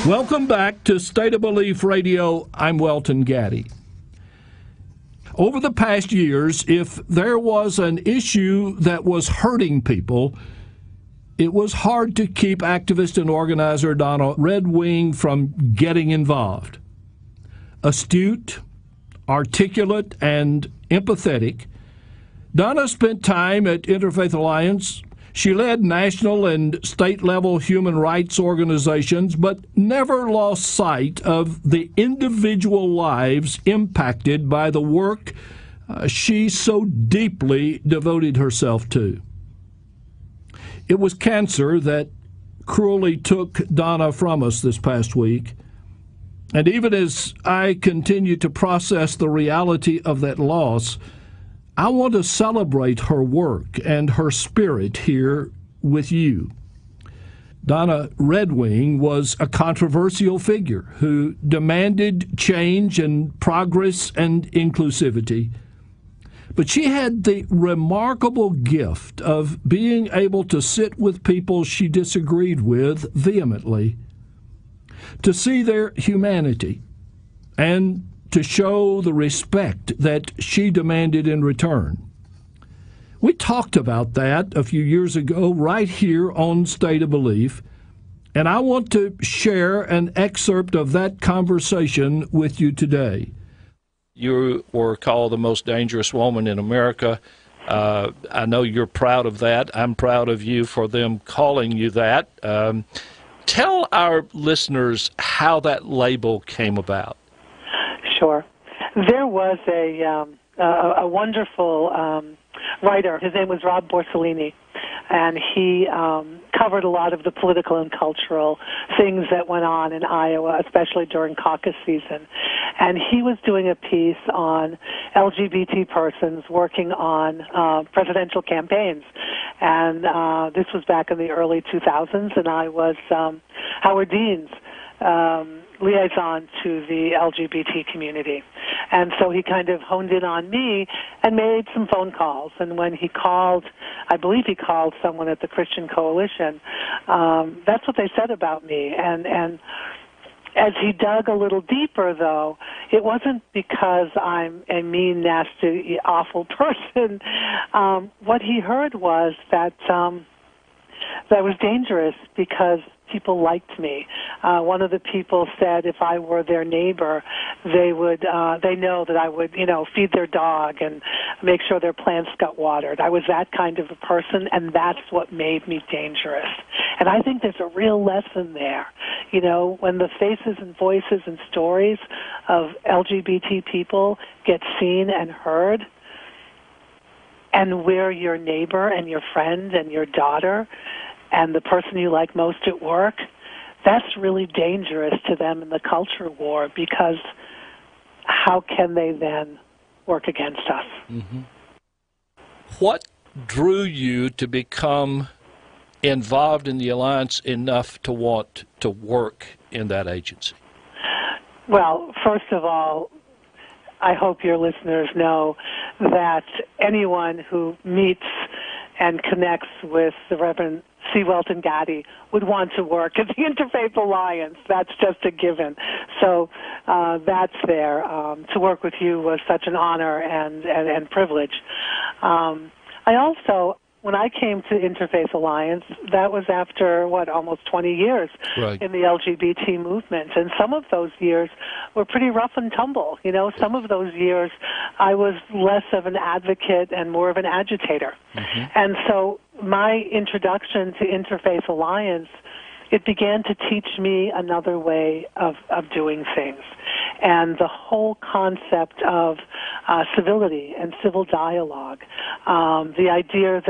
[SPEAKER 8] Welcome back to State of Belief Radio. I'm Welton Gaddy. Over the past years, if there was an issue that was hurting people, it was hard to keep activist and organizer Donna Red Wing from getting involved. Astute, articulate, and empathetic, Donna spent time at Interfaith Alliance She led national and state-level human rights organizations, but never lost sight of the individual lives impacted by the work she so deeply devoted herself to. It was cancer that cruelly took Donna from us this past week. And even as I continue to process the reality of that loss, I want to celebrate her work and her spirit here with you. Donna Redwing was a controversial figure who demanded change and progress and inclusivity. But she had the remarkable gift of being able to sit with people she disagreed with vehemently, to see their humanity, and to show the respect that she demanded in return. We talked about that a few years ago right here on State of Belief, and I want to share an excerpt of that conversation with you today. You were called the most dangerous woman in America. I know you're proud of that. I'm proud of you for them calling you that. Tell our listeners how that label came about.
[SPEAKER 13] Sure. There was a wonderful writer. His name was Rob Borsellino, and he covered a lot of the political and cultural things that went on in Iowa, especially during caucus season. And he was doing a piece on LGBT persons working on presidential campaigns. And this was back in the early 2000s, and I was Howard Dean's liaison to the LGBT community. And so he kind of honed in on me and made some phone calls. And when he called, I believe he called someone at the Christian Coalition, that's what they said about me. And as he dug a little deeper, though, it wasn't because I'm a mean, nasty, awful person. What he heard was that that was dangerous because people liked me. One of the people said if I were their neighbor, they know that I would, feed their dog and make sure their plants got watered. I was that kind of a person, and that's what made me dangerous. And I think there's a real lesson there. When the faces and voices and stories of LGBT people get seen and heard, and we're your neighbor and your friend and your daughter and the person you like most at work, that's really dangerous to them in the culture war, because how can they then work against us?
[SPEAKER 8] Mm-hmm. What drew you to become involved in the Alliance enough to want to work in that agency?
[SPEAKER 13] Well, first of all, I hope your listeners know that anyone who meets and connects with the Reverend C. Welton Gaddy would want to work at the Interfaith Alliance. That's just a given. So that's there. To work with you was such an honor and privilege. I also, when I came to Interfaith Alliance, that was after, almost 20 years in the LGBT movement. And some of those years were pretty rough and tumble. Some of those years I was less of an advocate and more of an agitator. Mm-hmm. And so my introduction to Interfaith Alliance, it began to teach me another way of doing things. And the whole concept of civility and civil dialogue, the idea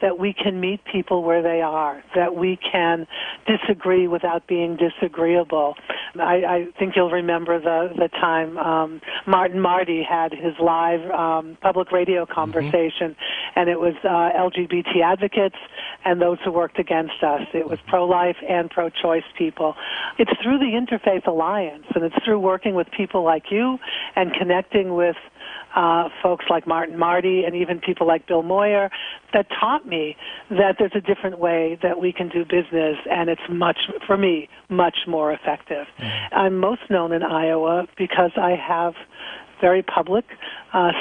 [SPEAKER 13] that we can meet people where they are, that we can disagree without being disagreeable. I think you'll remember the time Martin Marty had his live public radio conversation, mm-hmm. and it was LGBT advocates and those who worked against us. It was pro-life and pro-choice people. It's through the Interfaith Alliance, and it's through working with people like you and connecting with folks like Martin Marty and even people like Bill Moyer that taught me that there's a different way that we can do business, and it's for me, much more effective. Mm-hmm. I'm most known in Iowa because I have very public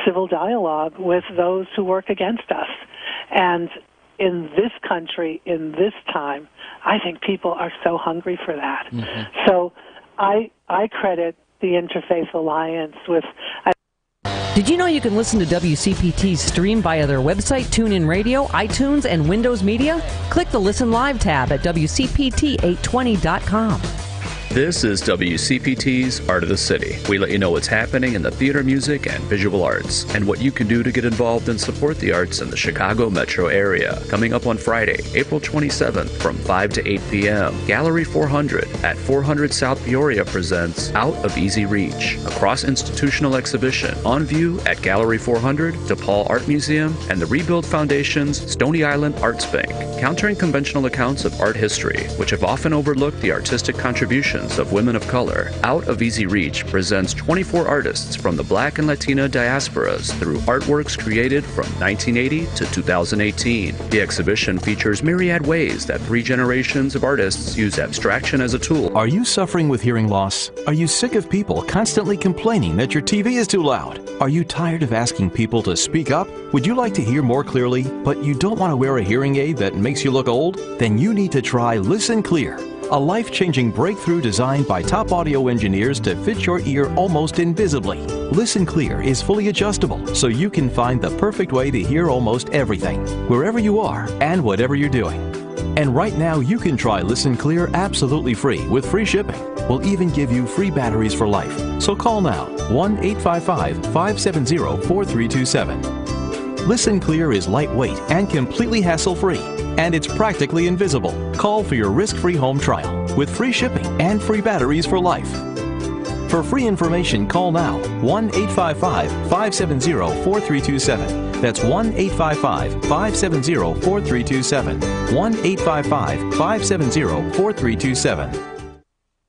[SPEAKER 13] civil dialogue with those who work against us. And in this country, in this time, I think people are so hungry for that. Mm-hmm. So I credit the Interfaith Alliance with
[SPEAKER 14] Did you know you can listen to WCPT stream via their website, TuneIn Radio, iTunes, and Windows Media? Click the Listen Live tab at WCPT820.com.
[SPEAKER 1] This is WCPT's Art of the City. We let you know what's happening in the theater, music, and visual arts, and what you can do to get involved and support the arts in the Chicago metro area. Coming up on Friday, April 27th from 5 to 8 p.m., Gallery 400 at 400 South Peoria presents Out of Easy Reach, a cross-institutional exhibition on view at Gallery 400, DePaul Art Museum, and the Rebuild Foundation's Stony Island Arts Bank, countering conventional accounts of art history, which have often overlooked the artistic contributions of women of color. Out of Easy Reach presents 24 artists from the Black and Latina diasporas through artworks created from 1980 to 2018. The exhibition features myriad ways that 3 generations of artists use abstraction as a tool.
[SPEAKER 11] Are you suffering with hearing loss? Are you sick of people constantly complaining that your TV is too loud? Are you tired of asking people to speak up? Would you like to hear more clearly, but you don't want to wear a hearing aid that makes you look old? Then you need to try Listen Clear, a life-changing breakthrough designed by top audio engineers to fit your ear almost invisibly. Listen Clear is fully adjustable, so you can find the perfect way to hear almost everything, wherever you are and whatever you're doing. And right now, you can try Listen Clear absolutely free with free shipping. We'll even give you free batteries for life. So call now, 1-855-570-4327. Listen Clear is lightweight and completely hassle-free, and it's practically invisible. Call for your risk-free home trial with free shipping and free batteries for life. For free information, call now, 1-855-570-4327. That's 1-855-570-4327. 1-855-570-4327.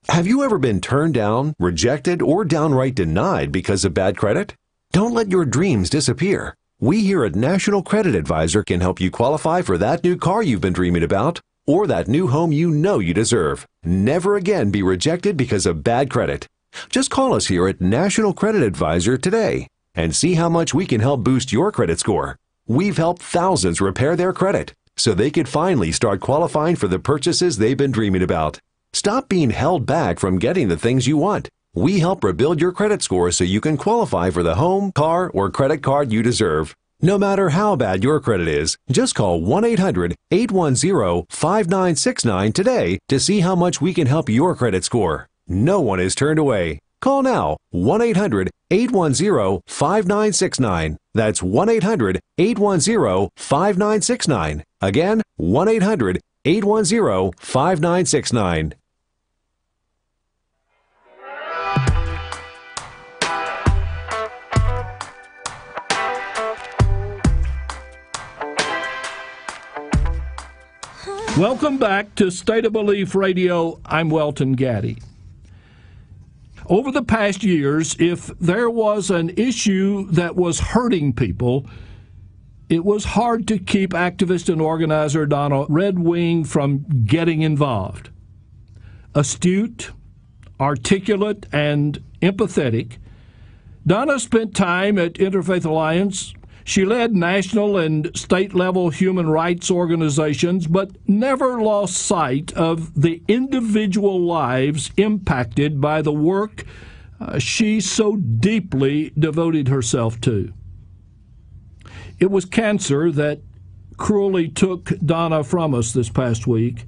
[SPEAKER 12] Have you ever been turned down, rejected, or downright denied because of bad credit? Don't let your dreams disappear. We here at National Credit Advisor can help you qualify for that new car you've been dreaming about or that new home you know you deserve. Never again be rejected because of bad credit. Just call us here at National Credit Advisor today and see how much we can help boost your credit score. We've helped thousands repair their credit so they could finally start qualifying for the purchases they've been dreaming about. Stop being held back from getting the things you want. We help rebuild your credit score so you can qualify for the home, car, or credit card you deserve. No matter how bad your credit is, just call 1-800-810-5969 today to see how much we can help your credit score. No one is turned away. Call now, 1-800-810-5969. That's 1-800-810-5969. Again, 1-800-810-5969.
[SPEAKER 8] Welcome back to State of Belief Radio. I'm Welton Gaddy. Over the past years, if there was an issue that was hurting people, it was hard to keep activist and organizer Donna Red Wing from getting involved. Astute, articulate, and empathetic, Donna spent time at Interfaith Alliance. She led national and state-level human rights organizations, but never lost sight of the individual lives impacted by the work she so deeply devoted herself to. It was cancer that cruelly took Donna from us this past week.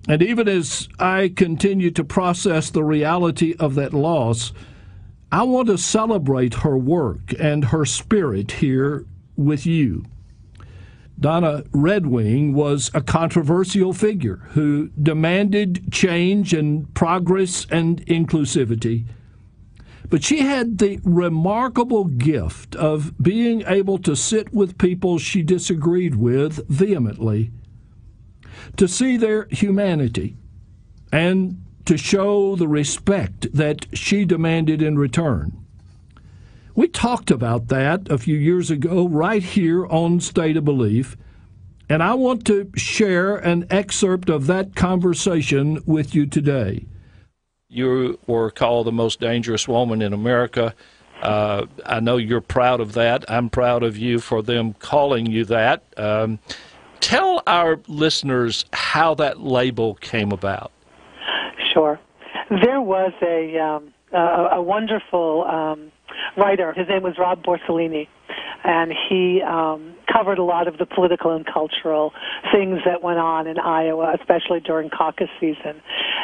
[SPEAKER 8] And even as I continue to process the reality of that loss, I want to celebrate her work and her spirit here with you. Donna Red Wing was a controversial figure who demanded change and progress and inclusivity. But she had the remarkable gift of being able to sit with people she disagreed with vehemently, to see their humanity, and to show the respect that she demanded in return. We talked about that a few years ago right here on State of Belief, and I want to share an excerpt of that conversation with you today. You were called the most dangerous woman in America. I know you're proud of that. I'm proud of you for them calling you that. Tell our listeners how that label came about.
[SPEAKER 13] Sure. There was a wonderful writer. His name was Rob Borsellini, and he covered a lot of the political and cultural things that went on in Iowa, especially during caucus season.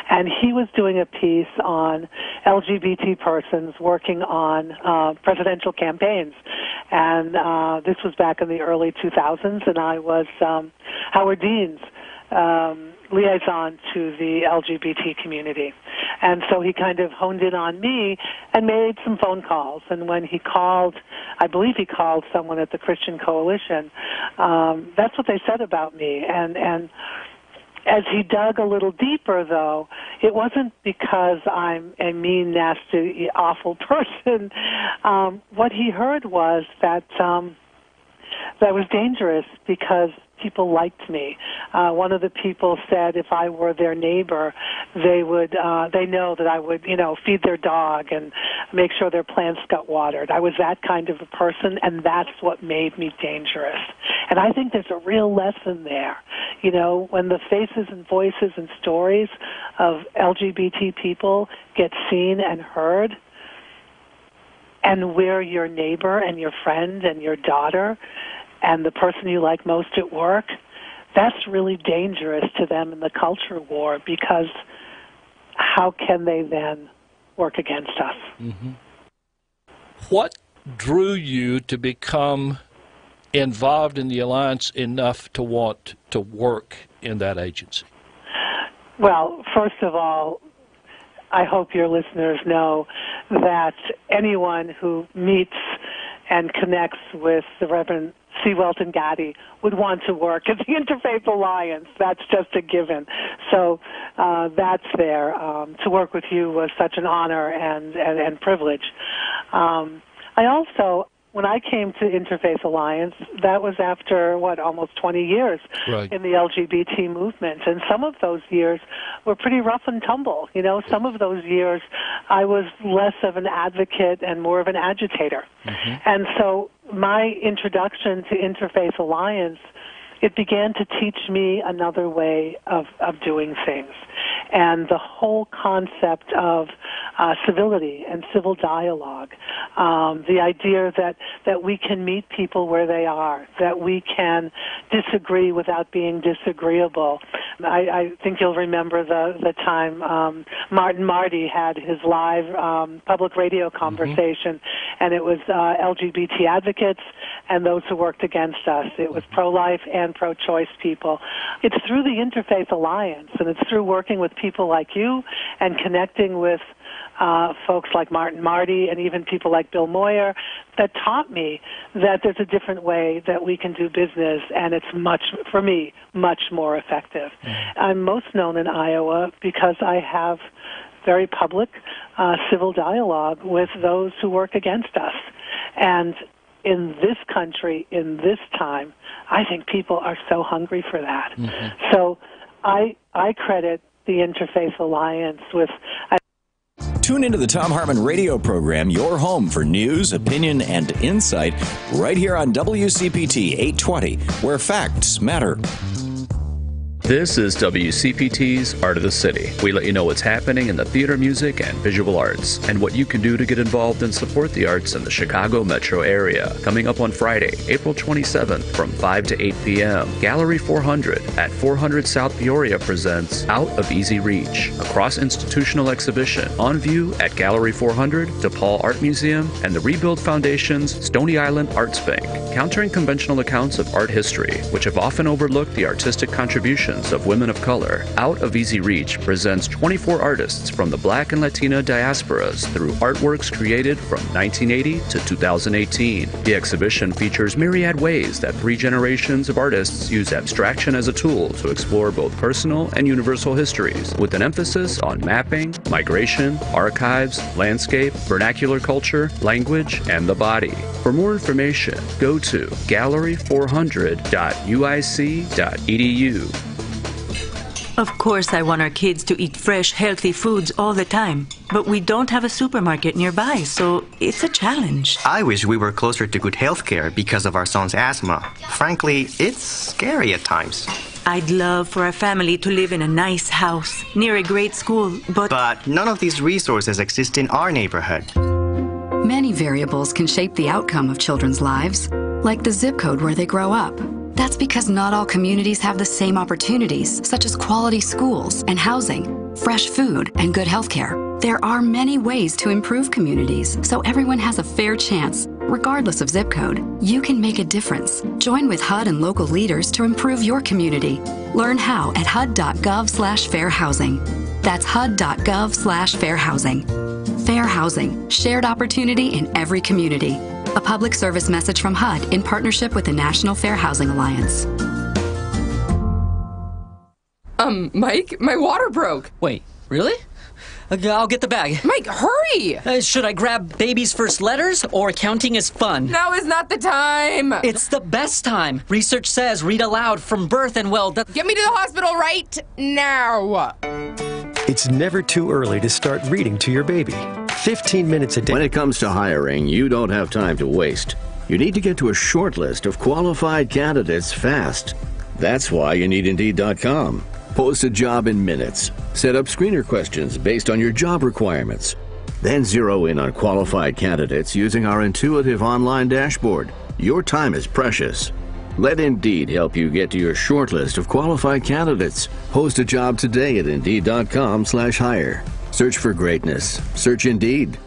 [SPEAKER 13] And he was doing a piece on LGBT persons working on presidential campaigns. And this was back in the early 2000s, and I was Howard Dean's liaison to the LGBT community. And so he kind of honed in on me and made some phone calls. And when he called, I believe he called someone at the Christian Coalition, that's what they said about me. And as he dug a little deeper, though, it wasn't because I'm a mean, nasty, awful person. What he heard was that that was dangerous because people liked me. One of the people said if I were their neighbor, they know that I would, feed their dog and make sure their plants got watered. I was that kind of a person, and that's what made me dangerous. And I think there's a real lesson there. When the faces and voices and stories of LGBT people get seen and heard, and we're your neighbor and your friend and your daughter and the person you like most at work, that's really dangerous to them in the culture war, because how can they then work against us?
[SPEAKER 8] Mm-hmm. What drew you to become involved in the Alliance enough to want to work in that agency?
[SPEAKER 13] Well, first of all, I hope your listeners know that anyone who meets and connects with the Reverend C. Welton Gaddy would want to work at the Interfaith Alliance. That's just a given. So that's there. To work with you was such an honor and privilege. I also, when I came to Interfaith Alliance, that was after, almost 20 years in the LGBT movement. And some of those years were pretty rough and tumble. Some of those years I was less of an advocate and more of an agitator. Mm-hmm. And so my introduction to Interfaith Alliance, it began to teach me another way of doing things. And the whole concept of civility and civil dialogue, the idea that we can meet people where they are, that we can disagree without being disagreeable. I think you'll remember the time Martin Marty had his live public radio conversation, and it was LGBT advocates and those who worked against us. It was pro-life and pro-choice people. It's through the Interfaith Alliance, and it's through working with people like you and connecting with folks like Martin Marty and even people like Bill Moyer that taught me that there's a different way that we can do business, and it's for me, much more effective. Mm-hmm. I'm most known in Iowa because I have very public civil dialogue with those who work against us. And in this country, in this time, I think people are so hungry for that. Mm-hmm. So I credit the Interfaith Alliance with...
[SPEAKER 2] Tune into the Thom Hartmann radio program, your home for news, opinion, and insight, right here on WCPT 820, where facts matter.
[SPEAKER 1] This is WCPT's Art of the City. We let you know what's happening in the theater, music, and visual arts, and what you can do to get involved and support the arts in the Chicago metro area. Coming up on Friday, April 27th from 5 to 8 p.m., Gallery 400 at 400 South Peoria presents Out of Easy Reach, a cross-institutional exhibition on view at Gallery 400, DePaul Art Museum, and the Rebuild Foundation's Stony Island Arts Bank, countering conventional accounts of art history, which have often overlooked the artistic contributions of women of color. Out of Easy Reach presents 24 artists from the Black and Latina diasporas through artworks created from 1980 to 2018. The exhibition features myriad ways that 3 generations of artists use abstraction as a tool to explore both personal and universal histories, with an emphasis on mapping, migration, archives, landscape, vernacular culture, language, and the body. For more information, go to gallery400.uic.edu.
[SPEAKER 15] Of course, I want our kids to eat fresh, healthy foods all the time. But we don't have a supermarket nearby, so it's a challenge.
[SPEAKER 16] I wish we were closer to good health care because of our son's asthma. Frankly, it's scary at times.
[SPEAKER 15] I'd love for our family to live in a nice house, near a great school, but...
[SPEAKER 16] But none of these resources exist in our neighborhood.
[SPEAKER 3] Many variables can shape the outcome of children's lives, like the zip code where they grow up. That's because not all communities have the same opportunities, such as quality schools and housing, fresh food, and good health care. There are many ways to improve communities, so everyone has a fair chance. Regardless of zip code, you can make a difference. Join with HUD and local leaders to improve your community. Learn how at hud.gov/fairhousing. That's hud.gov/fairhousing. Fair housing, shared opportunity in every community. A public service message from HUD in partnership with the National Fair Housing Alliance.
[SPEAKER 5] Mike, my water broke.
[SPEAKER 6] Wait, really? I'll get the bag.
[SPEAKER 5] Mike, hurry!
[SPEAKER 6] Should I grab baby's first letters or counting is fun?
[SPEAKER 5] Now is not the time.
[SPEAKER 6] It's the best time. Research says read aloud from birth and well...
[SPEAKER 5] Get me to the hospital right now.
[SPEAKER 17] It's never too early to start reading to your baby. 15 minutes a day.
[SPEAKER 18] When it comes to hiring, you don't have time to waste. You need to get to a short list of qualified candidates fast. That's why you need Indeed.com. Post a job in minutes. Set up screener questions based on your job requirements. Then zero in on qualified candidates using our intuitive online dashboard. Your time is precious. Let Indeed help you get to your short list of qualified candidates. Post a job today at Indeed.com/hire. Search for greatness. Search Indeed.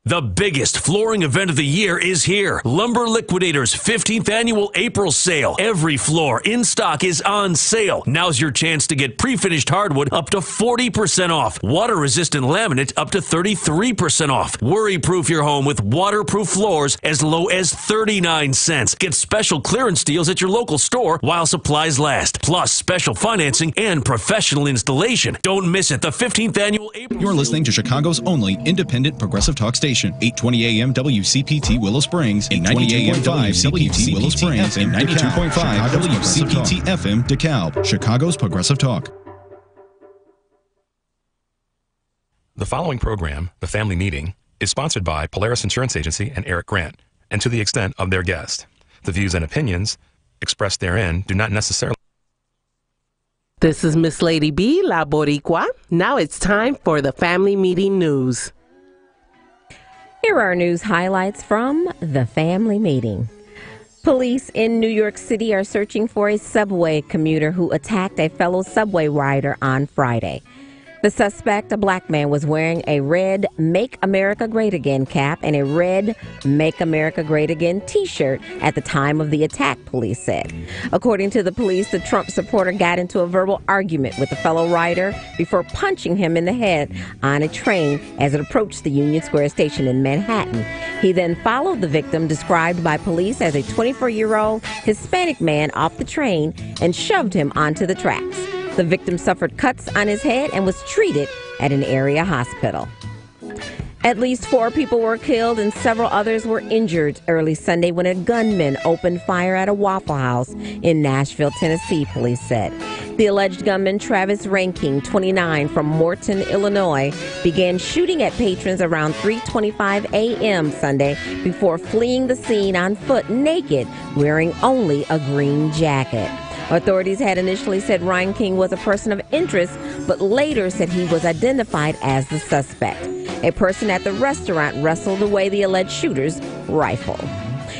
[SPEAKER 19] The biggest flooring event of the year is here. Lumber Liquidators' 15th annual April sale. Every floor in stock is on sale. Now's your chance to get pre-finished hardwood up to 40% off. Water-resistant laminate up to 33% off. Worry-proof your home with waterproof floors as low as 39 cents. Get special clearance deals at your local store while supplies last. Plus special financing and professional installation. Don't miss it. The 15th annual April.
[SPEAKER 20] You're listening to Chicago's only independent progressive talk station. 820 AM WCPT Willow Springs and 92.5 WCPT Willow Springs and 92.5 WCPT FM DeKalb, Chicago's Progressive Talk.
[SPEAKER 21] The following program, The Family Meeting, is sponsored by Polaris Insurance Agency and Eric Grant, and to the extent of their guest. The views and opinions expressed therein do not necessarily...
[SPEAKER 22] This is Miss Lady B, La Boricua. Now it's time for the Family Meeting News.
[SPEAKER 23] Here are news highlights from the family meeting. Police in New York City are searching for a subway commuter who attacked a fellow subway rider on Friday. The suspect, a black man, was wearing a red Make America Great Again cap and a red Make America Great Again t-shirt at the time of the attack, police said. According to the police, the Trump supporter got into a verbal argument with a fellow rider before punching him in the head on a train as it approached the Union Square station in Manhattan. He then followed the victim, described by police as a 24-year-old Hispanic man, off the train and shoved him onto the tracks. The victim suffered cuts on his head and was treated at an area hospital. At least 4 people were killed and several others were injured early Sunday when a gunman opened fire at a Waffle House in Nashville, Tennessee, police said. The alleged gunman, Travis Ranking, 29, from Morton, Illinois, began shooting at patrons around 3:25 a.m. Sunday before fleeing the scene on foot naked, wearing only a green jacket. Authorities had initially said Ryan King was a person of interest, but later said he was identified as the suspect. A person at the restaurant wrestled away the alleged shooter's rifle.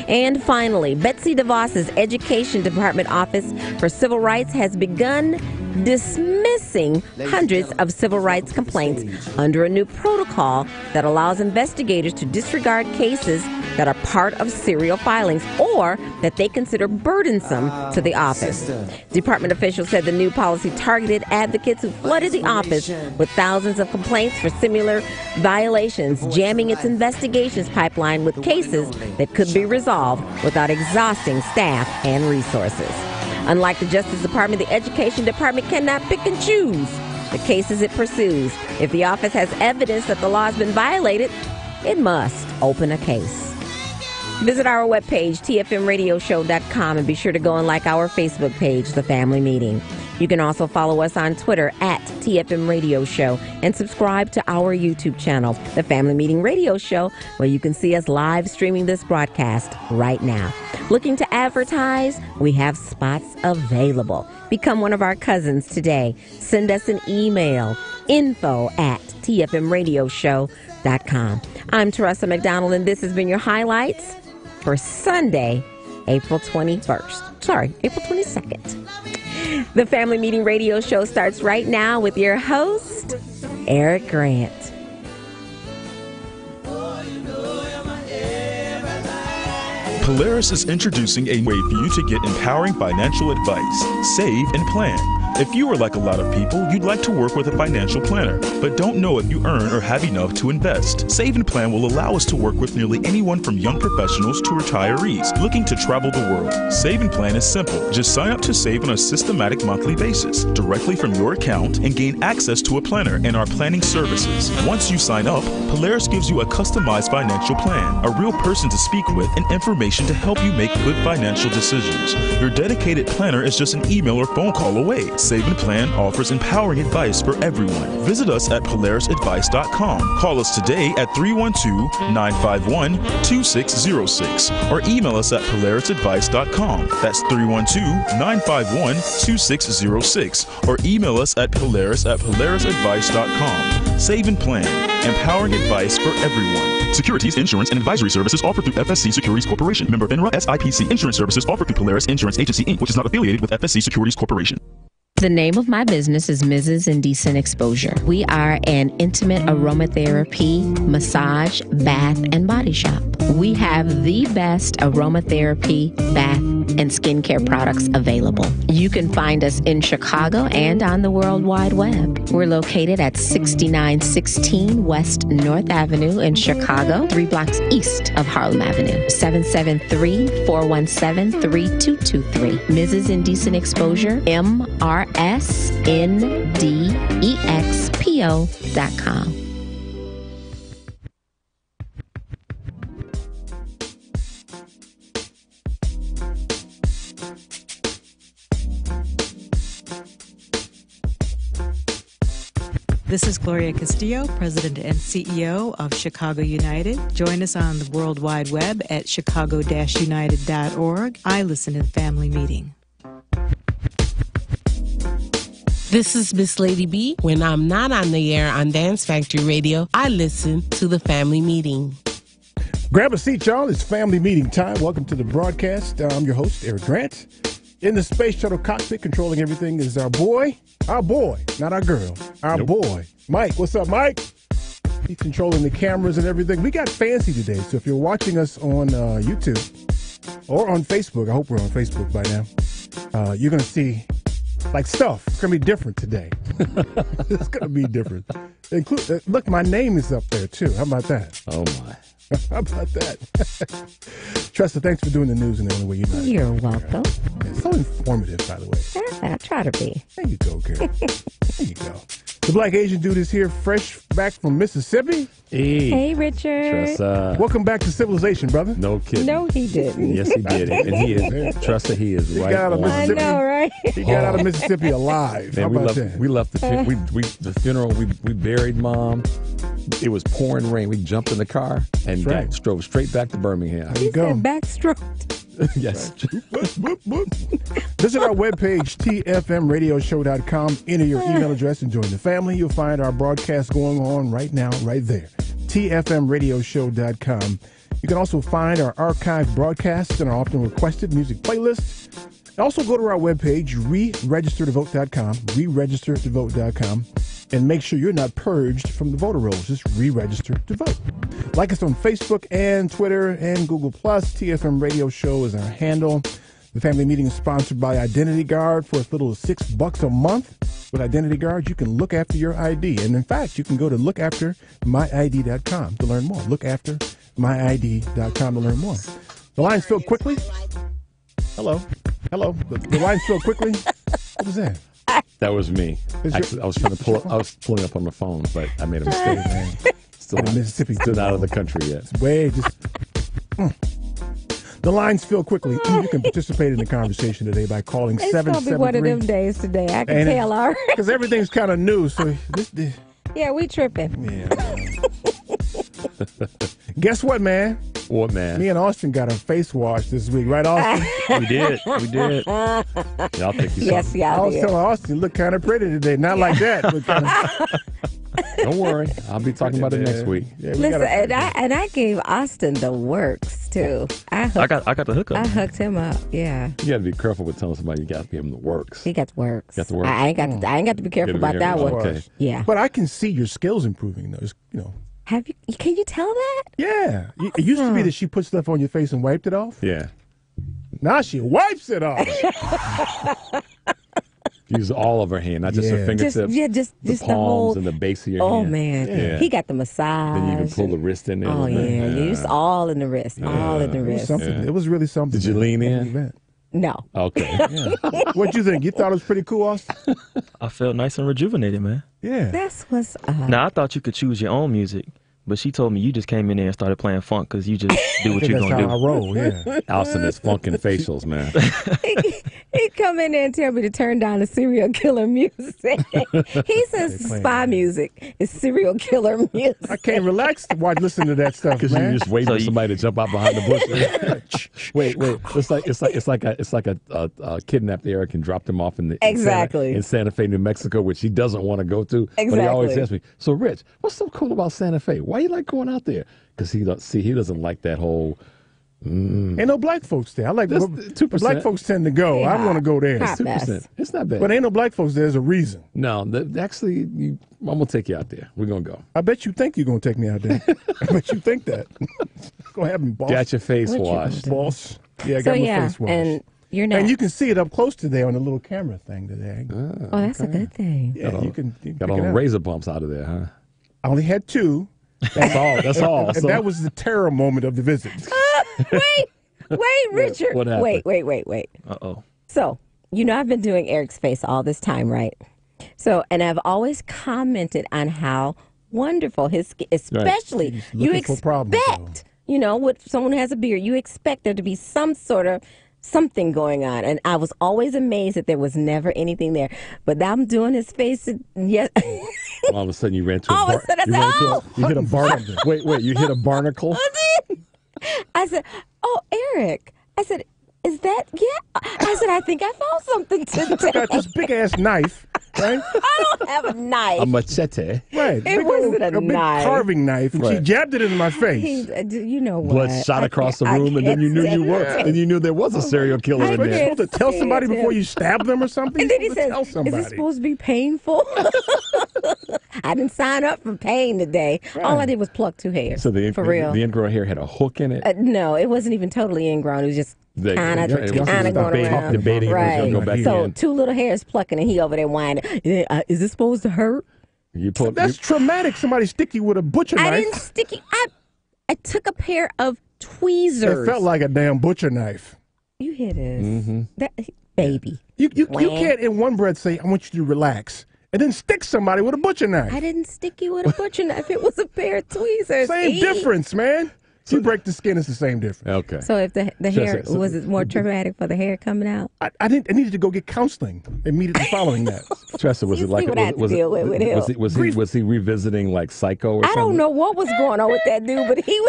[SPEAKER 23] And finally, Betsy DeVos's Education Department Office for Civil Rights has begun dismissing hundreds of civil rights complaints under a new protocol that allows investigators to disregard cases that are part of serial filings or that they consider burdensome to the office. Department officials said the new policy targeted advocates who flooded the office with thousands of complaints for similar violations, jamming its investigations pipeline with cases that could be resolved without exhausting staff and resources. Unlike the Justice Department, the Education Department cannot pick and choose the cases it pursues. If the office has evidence that the law has been violated, it must open a case. Visit our webpage, tfmradioshow.com, and be sure to go and like our Facebook page, The Family Meeting. You can also follow us on Twitter at TFM Radio Show and subscribe to our YouTube channel, The Family Meeting Radio Show, where you can see us live streaming this broadcast right now. Looking to advertise? We have spots available. Become one of our cousins today. Send us an email, info@tfmradioshow.com. www.polarisinternetwork.com. I'm Teresa McDonald, and this has been your highlights for Sunday, April 21st. Sorry, April 22nd. The Family Meeting Radio Show starts right now with your host, Eric Grant.
[SPEAKER 4] Polaris is introducing a way for you to get empowering financial advice. Save and plan. If you are like a lot of people, you'd like to work with a financial planner, but don't know if you earn or have enough to invest. Save and Plan will allow us to work with nearly anyone from young professionals to retirees looking to travel the world. Save and Plan is simple. Just sign up to save on a systematic monthly basis, directly from your account, and gain access to a planner and our planning services. Once you sign up, Polaris gives you a customized financial plan, a real person to speak with, and information to help you make good financial decisions. Your dedicated planner is just an email or phone call away. Save and Plan offers empowering advice for everyone. Visit us at polarisadvice.com. Call us today at 312-951-2606 or email us at polarisadvice.com. That's 312-951-2606 or email us at polarisadvice.com. Save and Plan, empowering advice for everyone. Securities, insurance, and advisory services offered through FSC Securities Corporation. Member FINRA. SIPC. Insurance services offered through Polaris Insurance Agency, Inc., which is not affiliated with FSC Securities Corporation.
[SPEAKER 23] The name of my business is Mrs. Indecent Exposure. We are an intimate aromatherapy, massage, bath, and body shop. We have the best aromatherapy, bath, and skincare products available. You can find us in Chicago and on the World Wide Web. We're located at 6916 West North Avenue in Chicago, 3 blocks east of Harlem Avenue. 773-417-3223. Mrs. Indecent Exposure, MRSNDEXPO.com.
[SPEAKER 7] This is Gloria Castillo, President and CEO of Chicago United. Join us on the World Wide Web at chicago-united.org. I listen to the Family Meeting.
[SPEAKER 22] This is Miss Lady B. When I'm not on the air on Dance Factory Radio, I listen to the Family Meeting.
[SPEAKER 8] Grab a seat, y'all. It's Family Meeting time. Welcome to the broadcast. I'm your host, Eric Grant. In the Space Shuttle cockpit, controlling everything is our boy, not our girl, our boy, Mike. What's up, Mike? He's controlling the cameras and everything. We got fancy today, so if you're watching us on YouTube or on Facebook, I hope we're on Facebook by now, you're going to see, like, stuff. It's going to be different today. It's going to be different. Look, my name is up there, too. How about that?
[SPEAKER 9] Oh, my.
[SPEAKER 8] How about that? Tressa, thanks for doing the news in the only way you know.
[SPEAKER 23] You're welcome.
[SPEAKER 8] It's so informative, by the way.
[SPEAKER 23] I try to be.
[SPEAKER 8] There you go, girl. There you go. The Black Asian dude is here, fresh back from Mississippi.
[SPEAKER 23] Hey, Richard.
[SPEAKER 9] Tressa.
[SPEAKER 8] Welcome back to civilization, brother.
[SPEAKER 9] No kidding.
[SPEAKER 23] No, he didn't.
[SPEAKER 9] Yes, he did. And he is, Tressa, he is right
[SPEAKER 8] got out of
[SPEAKER 9] on.
[SPEAKER 8] Mississippi.
[SPEAKER 23] I know, right?
[SPEAKER 8] He got out of Mississippi alive.
[SPEAKER 9] Man,
[SPEAKER 8] How about that?
[SPEAKER 9] we left the funeral. We buried Mom. It was pouring rain. We jumped in the car and drove straight back to Birmingham.
[SPEAKER 8] There you go.
[SPEAKER 23] Backstroke.
[SPEAKER 9] Yes.
[SPEAKER 8] Visit our webpage, tfmradioshow.com. Enter your email address and join the family. You'll find our broadcast going on right now, right there. tfmradioshow.com. You can also find our archived broadcasts and our often requested music playlists. Also go to our webpage, reregistertovote.com, and make sure you're not purged from the voter rolls. Just re-register to vote. Like us on Facebook and Twitter and Google+. TFM Radio Show is our handle. The Family Meeting is sponsored by Identity Guard. For as little as $6 a month with Identity Guard, you can look after your ID. And in fact, you can go to lookaftermyid.com to learn more. Lookaftermyid.com to learn more. The lines fill quickly. Hello. The lines fill quickly. What was that?
[SPEAKER 9] That was me. Actually, I was trying to pull up. I was pulling up on the phone, but I made a mistake. Still in
[SPEAKER 8] Mississippi.
[SPEAKER 9] Still out of the country yet.
[SPEAKER 8] It's way just. The lines fill quickly. You can participate in the conversation today by calling 773.
[SPEAKER 23] It's going to be one of them days today. I can tell already.
[SPEAKER 8] Because everything's kind of new. So
[SPEAKER 23] yeah, we tripping.
[SPEAKER 8] Yeah. Guess what, man?
[SPEAKER 9] What, man?
[SPEAKER 8] Me and Austin got our face washed this week, right, Austin?
[SPEAKER 9] We did. Yeah, I'll take you.
[SPEAKER 23] Yes,
[SPEAKER 9] something.
[SPEAKER 23] yeah.
[SPEAKER 8] I was telling Austin, you look kind of pretty today. Not like that. But
[SPEAKER 9] Don't worry. I'll be talking about it next week.
[SPEAKER 10] Yeah,
[SPEAKER 23] Listen, and I gave Austin the works too. I got
[SPEAKER 10] the hookup.
[SPEAKER 23] I hooked him up. Yeah.
[SPEAKER 9] You got to be careful with telling somebody you got to give them the works.
[SPEAKER 23] He got the works.
[SPEAKER 9] Got the works.
[SPEAKER 23] I ain't got to be careful about that one.
[SPEAKER 9] Okay.
[SPEAKER 23] Yeah.
[SPEAKER 10] But I can see your skills improving, though.
[SPEAKER 23] Have you? Can you tell that?
[SPEAKER 10] Yeah. It used to be that she put stuff on your face and wiped it off.
[SPEAKER 9] Yeah.
[SPEAKER 10] Now she wipes it off.
[SPEAKER 9] Use all of her hand, not just her fingertips.
[SPEAKER 23] Just
[SPEAKER 9] the
[SPEAKER 23] the
[SPEAKER 9] palms
[SPEAKER 23] whole,
[SPEAKER 9] and the base of your
[SPEAKER 23] oh
[SPEAKER 9] hand.
[SPEAKER 23] man,
[SPEAKER 9] Yeah.
[SPEAKER 23] he got the massage.
[SPEAKER 9] Then you can pull the wrist in there.
[SPEAKER 23] Oh yeah, it's all in the wrist, all in the
[SPEAKER 10] It was
[SPEAKER 23] wrist.
[SPEAKER 10] something. It was really something.
[SPEAKER 9] Did you lean in?
[SPEAKER 23] No.
[SPEAKER 9] Okay.
[SPEAKER 10] What'd you think? You thought it was pretty cool, Austin?
[SPEAKER 11] I felt nice and rejuvenated, man.
[SPEAKER 10] Yeah.
[SPEAKER 23] That's what's up.
[SPEAKER 11] Now, I thought you could choose your own music, but she told me you just came in there and started playing funk because you just do what you're going to do.
[SPEAKER 10] That's how I roll, yeah.
[SPEAKER 9] Allison is funkin' facials, man.
[SPEAKER 23] He come in there and tell me to turn down the serial killer music. He says spy music is serial killer music.
[SPEAKER 10] I can't relax while listening to that stuff,
[SPEAKER 9] Because
[SPEAKER 10] man.
[SPEAKER 9] you just wait for somebody to jump out behind the bush. Wait. It's like a kidnapped Eric and dropped him off in
[SPEAKER 23] Exactly.
[SPEAKER 9] Santa Fe, New Mexico, which he doesn't want to go to. But he always asks me, "So, Rich, what's so cool about Santa Fe? Why you like going out there?" Because he doesn't like that whole.
[SPEAKER 10] Ain't no black folks there. I like
[SPEAKER 9] 2%.
[SPEAKER 10] Black folks tend to go. I want to go there.
[SPEAKER 23] Hot
[SPEAKER 9] 2%. It's not bad.
[SPEAKER 10] But ain't no black folks. There's a reason.
[SPEAKER 9] No, actually, I'm gonna take you out there. We're gonna go.
[SPEAKER 10] I bet you think you're gonna take me out there. I bet you think that. Go ahead and boss.
[SPEAKER 9] Got your face
[SPEAKER 23] What you
[SPEAKER 9] washed,
[SPEAKER 10] boss. Yeah, I
[SPEAKER 23] So
[SPEAKER 10] got my
[SPEAKER 23] yeah,
[SPEAKER 10] face washed.
[SPEAKER 23] and you're not.
[SPEAKER 10] And you can see it up close today on the little camera thing today.
[SPEAKER 23] Oh, that's a good thing.
[SPEAKER 10] Yeah, you can
[SPEAKER 9] got
[SPEAKER 10] pick
[SPEAKER 9] all
[SPEAKER 10] it
[SPEAKER 9] the
[SPEAKER 10] up.
[SPEAKER 9] razor bumps out of there, huh?
[SPEAKER 10] I only had 2.
[SPEAKER 9] That's all. That's all.
[SPEAKER 10] And
[SPEAKER 9] So-
[SPEAKER 10] that was the terror moment of the visit.
[SPEAKER 23] Wait, Richard.
[SPEAKER 9] What happened?
[SPEAKER 23] Wait.
[SPEAKER 11] Uh-oh.
[SPEAKER 23] So, I've been doing Eric's face all this time, right? So, and I've always commented on how wonderful his skin, especially
[SPEAKER 10] He's
[SPEAKER 23] you
[SPEAKER 10] looking for problems,
[SPEAKER 23] expect, with someone who has a beard, you expect there to be some sort of something going on. And I was always amazed that there was never anything there. But now I'm doing his face. Yes.
[SPEAKER 9] All of a sudden, you ran to
[SPEAKER 23] All of a sudden, I said,
[SPEAKER 9] you hit a barnacle. Wait, you hit a barnacle?
[SPEAKER 23] I said, "Oh, Eric." I said, "Is that?" Yeah. I said, "I think I found something today."
[SPEAKER 10] Got this big ass knife, right?
[SPEAKER 23] I don't have a knife.
[SPEAKER 9] A machete.
[SPEAKER 10] Right.
[SPEAKER 23] It wasn't a
[SPEAKER 10] big
[SPEAKER 23] knife.
[SPEAKER 10] carving knife, and she
[SPEAKER 9] Right.
[SPEAKER 10] jabbed it into my face.
[SPEAKER 23] You know what?
[SPEAKER 9] Blood shot across the room, and then you knew you were. And you knew there was a serial killer in
[SPEAKER 10] You're
[SPEAKER 9] there.
[SPEAKER 10] supposed to tell somebody before you stab them or something.
[SPEAKER 23] And then he
[SPEAKER 10] You're supposed
[SPEAKER 23] says,
[SPEAKER 10] to tell
[SPEAKER 23] "Is
[SPEAKER 10] somebody.
[SPEAKER 23] this supposed to be painful?" I didn't sign up for pain today. All I did was pluck 2 hairs.
[SPEAKER 9] So the
[SPEAKER 23] for real.
[SPEAKER 9] the ingrown hair had a hook in it.
[SPEAKER 23] No, it wasn't even totally ingrown. It was just kind of
[SPEAKER 9] it was
[SPEAKER 23] going around.
[SPEAKER 9] debating if it was gonna go back
[SPEAKER 23] So
[SPEAKER 9] in.
[SPEAKER 23] 2 little hairs plucking, and he over there whining. Is this supposed to hurt?
[SPEAKER 10] That's traumatic. Somebody stick you with a butcher knife.
[SPEAKER 23] I didn't stick it. I took a pair of tweezers.
[SPEAKER 10] It felt like a damn butcher knife.
[SPEAKER 23] You hear this?
[SPEAKER 9] Mm-hmm.
[SPEAKER 23] That, baby.
[SPEAKER 10] You can't in one breath say, "I want you to relax," and then stick somebody with a butcher knife.
[SPEAKER 23] I didn't stick you with a butcher knife. It was a pair of tweezers.
[SPEAKER 10] Same difference, man. You break the skin, it's the same difference.
[SPEAKER 9] Okay.
[SPEAKER 23] So if the hair, was it more traumatic for the hair coming out?
[SPEAKER 10] I needed to go get counseling immediately following that.
[SPEAKER 9] Tressa, was
[SPEAKER 23] You
[SPEAKER 9] it like
[SPEAKER 23] see what I had to deal with him.
[SPEAKER 9] was he revisiting like Psycho or
[SPEAKER 23] I
[SPEAKER 9] something?
[SPEAKER 23] don't know what was going on with that dude, but he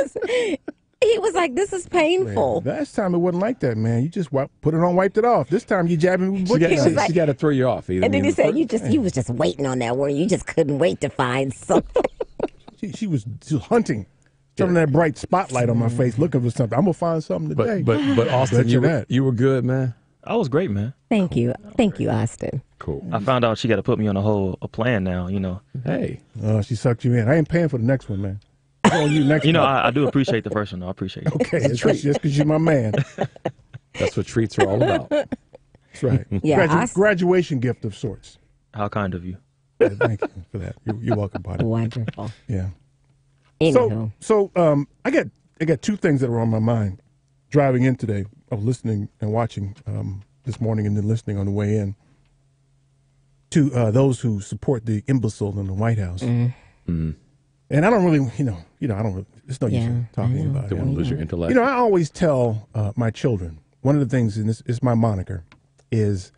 [SPEAKER 23] was like, "This is painful."
[SPEAKER 10] Last time it wasn't like that, man. You just put it on, wiped it off. This time you jabbing with butcher knife.
[SPEAKER 9] She got to throw you off.
[SPEAKER 23] And then he said, "You was just waiting on that word. You just couldn't wait to find something."
[SPEAKER 10] She was hunting. Turning that bright spotlight on my face, looking for something. I'm gonna find something today.
[SPEAKER 9] But Austin, you were good, man.
[SPEAKER 11] I was great, man.
[SPEAKER 23] Thank you, Austin.
[SPEAKER 9] Cool.
[SPEAKER 11] I found out she got to put me on a plan now.
[SPEAKER 9] Hey.
[SPEAKER 10] She sucked you in. I ain't paying for the next one, man. On you next.
[SPEAKER 11] I do appreciate the first one, though. I appreciate it.
[SPEAKER 10] Okay, it's just because you're my man.
[SPEAKER 9] That's what treats are all about.
[SPEAKER 10] That's right.
[SPEAKER 23] Yeah,
[SPEAKER 10] graduation gift of sorts.
[SPEAKER 11] How kind of you.
[SPEAKER 10] Yeah, thank you for that. You're welcome, buddy.
[SPEAKER 23] Wonderful.
[SPEAKER 10] Yeah.
[SPEAKER 23] Anywho.
[SPEAKER 10] So I got 2 things that are on my mind driving in today. I was listening and watching this morning, and then listening on the way in to those who support the imbecile in the White House.
[SPEAKER 9] Mm-hmm.
[SPEAKER 10] And I don't really, I don't really. It's no use in talking about it.
[SPEAKER 9] Don't want to lose your intellect.
[SPEAKER 10] I always tell my children, one of the things, and this is my moniker, is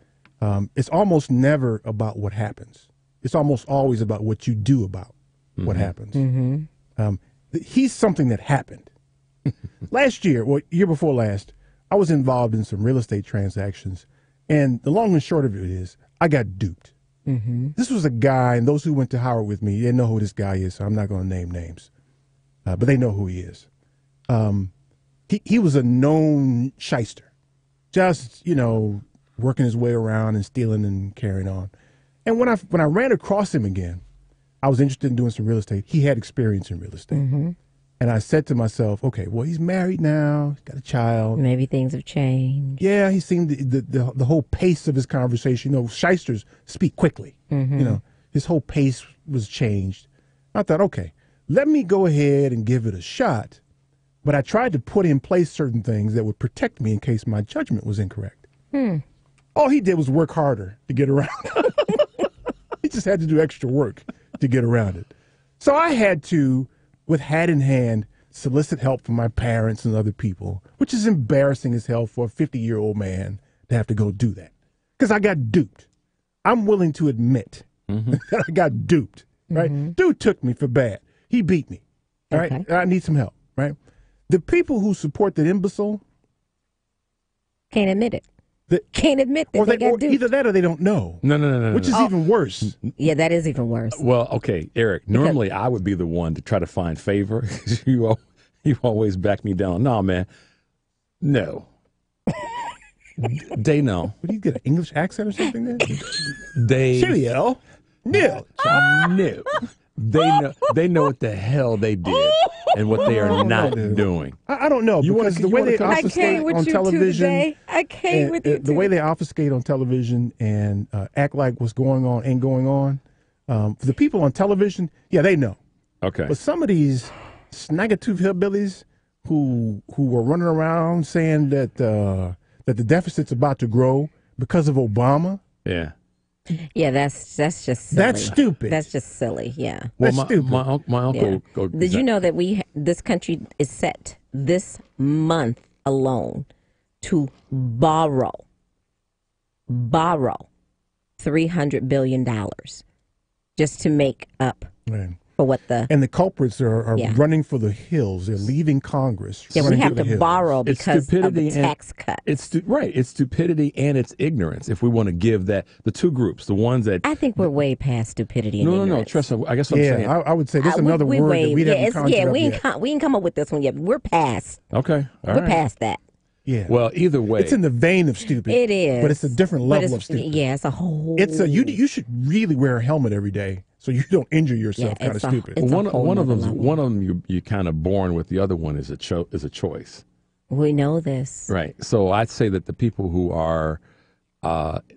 [SPEAKER 10] it's almost never about what happens. It's almost always about what you do about what happens.
[SPEAKER 23] Mm-hmm.
[SPEAKER 10] He's something that happened. Last year, year before last, I was involved in some real estate transactions, and the long and short of it is I got duped. This was a guy, and those who went to Howard with me, they know who this guy is, so I'm not going to name names. But they know who he is. He was a known shyster. Just, working his way around and stealing and carrying on. And when I ran across him again, I was interested in doing some real estate. He had experience in real estate. And I said to myself, okay, well, he's married now. He's got a child.
[SPEAKER 23] Maybe things have changed.
[SPEAKER 10] Yeah, he seemed the whole pace of his conversation. Shysters speak quickly. His whole pace was changed. I thought, okay, let me go ahead and give it a shot. But I tried to put in place certain things that would protect me in case my judgment was incorrect. All he did was work harder to get around it. He just had to do extra work to get around it. So I had to, with hat in hand, solicit help from my parents and other people, which is embarrassing as hell for a 50-year-old man to have to go do that. Because I got duped. I'm willing to admit that I got duped, right? Dude took me for bad. He beat me, all right? I need some help, right? The people who support that imbecile
[SPEAKER 23] can't admit it. Can't admit that they got duped.
[SPEAKER 10] Either that or they don't know.
[SPEAKER 9] No.
[SPEAKER 10] Which is even worse.
[SPEAKER 23] Yeah, that is even worse.
[SPEAKER 9] Well, okay, Eric, normally I would be the one to try to find favor. You always back me down. No, man. No. They know.
[SPEAKER 10] What do you get, an English accent or something there?
[SPEAKER 9] They.
[SPEAKER 10] Cheerio. No.
[SPEAKER 9] No. They know what the hell they did and what they are not doing.
[SPEAKER 10] I don't know, because the way they obfuscate on television,
[SPEAKER 23] I came with you.
[SPEAKER 10] The way they obfuscate on television and act like what's going on ain't going on. For the people on television, yeah, they know.
[SPEAKER 9] Okay.
[SPEAKER 10] But some of these snagger-tooth hillbillies who were running around saying that the deficit's about to grow because of Obama.
[SPEAKER 9] Yeah.
[SPEAKER 23] Yeah, that's just silly.
[SPEAKER 10] That's stupid.
[SPEAKER 23] That's just silly. Yeah.
[SPEAKER 9] Well, my uncle.
[SPEAKER 23] Yeah. Did you know that this country is set this month alone to borrow $300 billion just to make up for what
[SPEAKER 10] and the culprits are running for the hills. They're leaving Congress.
[SPEAKER 23] Yeah, we have to borrow because of the tax cut.
[SPEAKER 9] It's stupidity and it's ignorance. If we want to give that the two groups, the ones that
[SPEAKER 23] I think we're way past stupidity. And ignorance.
[SPEAKER 9] No, trust me. I guess what I'm saying.
[SPEAKER 10] I would say there's another word that we haven't conjured up yet.
[SPEAKER 23] We ain't come up with this one yet. We're past.
[SPEAKER 9] Okay,
[SPEAKER 23] we're past that.
[SPEAKER 10] Yeah.
[SPEAKER 9] Well, either way,
[SPEAKER 10] it's in the vein of stupid.
[SPEAKER 23] It is,
[SPEAKER 10] but it's a different level of stupid.
[SPEAKER 23] Yeah, it's a whole.
[SPEAKER 10] You should really wear a helmet every day so you don't injure yourself. Kind of stupid.
[SPEAKER 9] One of them you kind of born with. The other one is a choice.
[SPEAKER 23] We know this,
[SPEAKER 9] right? So I'd say that the people who are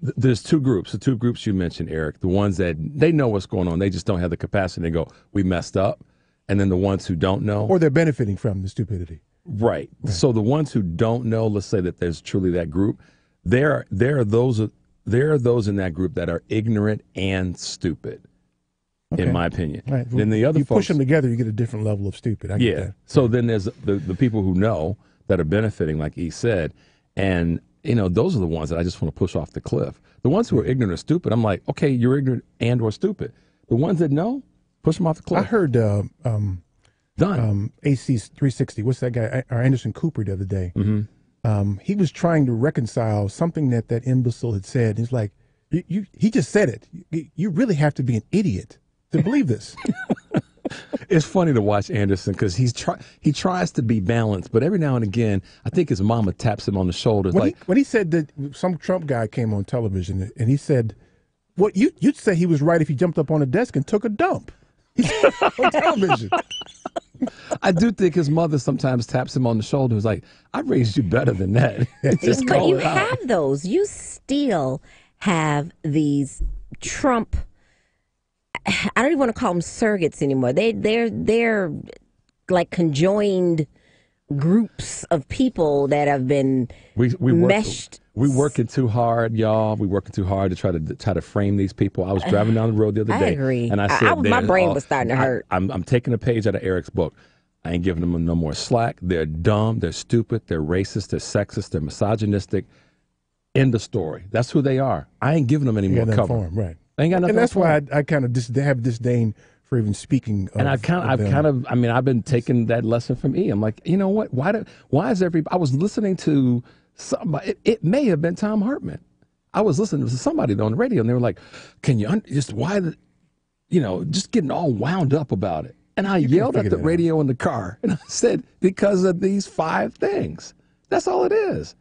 [SPEAKER 9] there's two groups. The two groups you mentioned, Eric. The ones that they know what's going on, they just don't have the capacity to go, we messed up, and then the ones who don't know,
[SPEAKER 10] or they're benefiting from the stupidity.
[SPEAKER 9] Right. So the ones who don't know, let's say that there's truly that group. There are those in that group that are ignorant and stupid, in my opinion.
[SPEAKER 10] Right.
[SPEAKER 9] Then the other
[SPEAKER 10] you
[SPEAKER 9] folks,
[SPEAKER 10] push them together, you get a different level of stupid. I get that.
[SPEAKER 9] So then there's the people who know that are benefiting, like E said, and those are the ones that I just want to push off the cliff. The ones who are ignorant or stupid, I'm like, okay, you're ignorant and or stupid. The ones that know, push them off the cliff.
[SPEAKER 10] I heard. AC 360. What's that guy? Anderson Cooper the other day. He was trying to reconcile something that imbecile had said. He's like, he just said it. You really have to be an idiot to believe this.
[SPEAKER 9] It's funny to watch Anderson because he tries to be balanced, but every now and again, I think his mama taps him on the shoulder.
[SPEAKER 10] When he said that some Trump guy came on television and he said, "Well, you'd say he was right if he jumped up on a desk and took a dump." On television.
[SPEAKER 9] I do think his mother sometimes taps him on the shoulder. It's like, I raised you better than that.
[SPEAKER 23] But you have those. You still have these Trump. I don't even want to call them surrogates anymore. They're like conjoined groups of people that have been meshed.
[SPEAKER 9] We're working too hard, y'all. We're working too hard to try to frame these people. I was driving down the road the other day.
[SPEAKER 23] I agree.
[SPEAKER 9] And I said,
[SPEAKER 23] my brain was starting to hurt.
[SPEAKER 9] I'm taking a page out of Eric's book. I ain't giving them no more slack. They're dumb. They're stupid. They're racist. They're sexist. They're misogynistic. End of story. That's who they are. I ain't giving them any more cover.
[SPEAKER 10] For 'em, right.
[SPEAKER 9] I ain't got nothing.
[SPEAKER 10] And that's why I kind of have disdain for even speaking.
[SPEAKER 9] And I've been taking that lesson from E. I'm like, you know what? Why is everybody? I was listening to somebody. It may have been Tom Hartman. I was listening to somebody on the radio, and they were like, "Can you just just getting all wound up about it?" And I yelled at the radio in the car, and I said, "Because of these 5 things. That's all it is.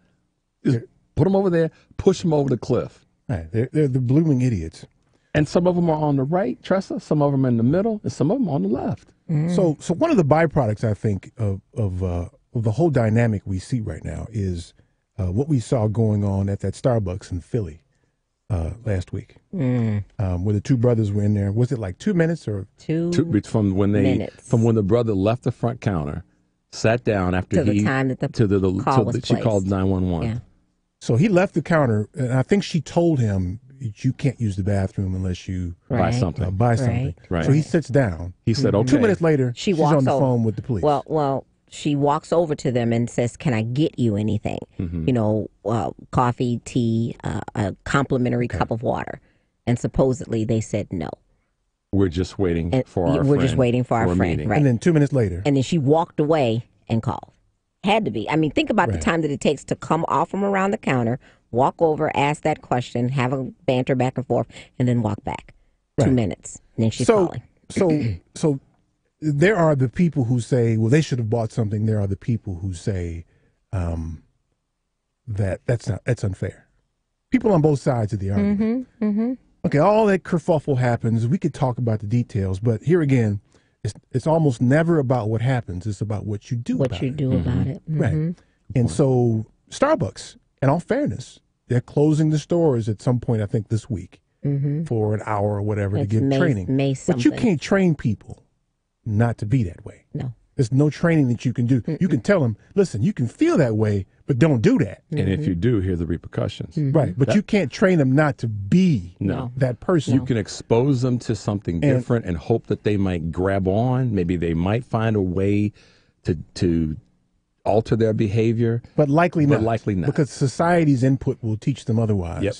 [SPEAKER 9] Just put them over there, push them over the cliff."
[SPEAKER 10] Right, they're the blooming idiots.
[SPEAKER 9] And some of them are on the right, Tressa. Some of them in the middle, and some of them on the left.
[SPEAKER 10] So one of the byproducts, I think, of the whole dynamic we see right now is what we saw going on at that Starbucks in Philly last week, where the 2 brothers were in there. Was it like 2 minutes or
[SPEAKER 9] from when the brother left the front counter, sat down after
[SPEAKER 23] the time that the call was
[SPEAKER 9] she called 911.
[SPEAKER 23] Yeah.
[SPEAKER 10] So he left the counter, and I think she told him, "You can't use the bathroom unless you
[SPEAKER 9] buy something."
[SPEAKER 10] Right. So he sits down.
[SPEAKER 9] He said, "Okay."
[SPEAKER 10] 2 minutes later, she's
[SPEAKER 23] walks
[SPEAKER 10] on the
[SPEAKER 23] over.
[SPEAKER 10] phone with the police.
[SPEAKER 23] Well, she walks over to them and says, "Can I get you anything? Coffee, tea, a complimentary cup of water?" And supposedly they said no.
[SPEAKER 9] We're just waiting for our
[SPEAKER 23] friend. We're just waiting for our friend.
[SPEAKER 9] Meeting.
[SPEAKER 23] Right.
[SPEAKER 10] And then 2 minutes later.
[SPEAKER 23] And then she walked away and called. Had to be. I mean, think about the time that it takes to come off from around the counter, walk over, ask that question, have a banter back and forth, and then walk back. 2 minutes. And then she's calling.
[SPEAKER 10] So there are the people who say, well, they should have bought something. There are the people who say that's unfair. People on both sides of the argument. Okay, all that kerfuffle happens. We could talk about the details, but here again, it's almost never about what happens. It's about what you do about it. Right. And so Starbucks, in all fairness, they're closing the stores at some point, I think this week, for an hour or whatever to give training. But you can't train people not to be that way.
[SPEAKER 23] No.
[SPEAKER 10] There's no training that you can do. You can tell them, listen, you can feel that way, but don't do that.
[SPEAKER 9] And if you do, here's the repercussions.
[SPEAKER 10] Right. But you can't train them not to be that person.
[SPEAKER 9] You can expose them to something different and hope that they might grab on. Maybe they might find a way to alter their behavior.
[SPEAKER 10] But likely not. Because society's input will teach them otherwise.
[SPEAKER 9] Yep.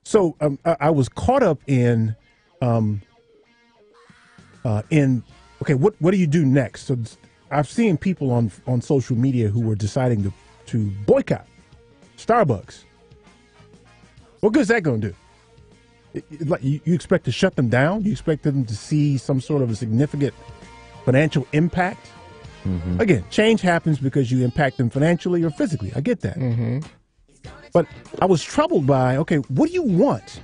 [SPEAKER 10] So I was caught up in okay, what do you do next? So I've seen people on social media who were deciding to boycott Starbucks. What good is that going to do? Like you expect to shut them down? You expect them to see some sort of a significant financial impact? Again, change happens because you impact them financially or physically. I get that. But I was troubled by, okay, what do you want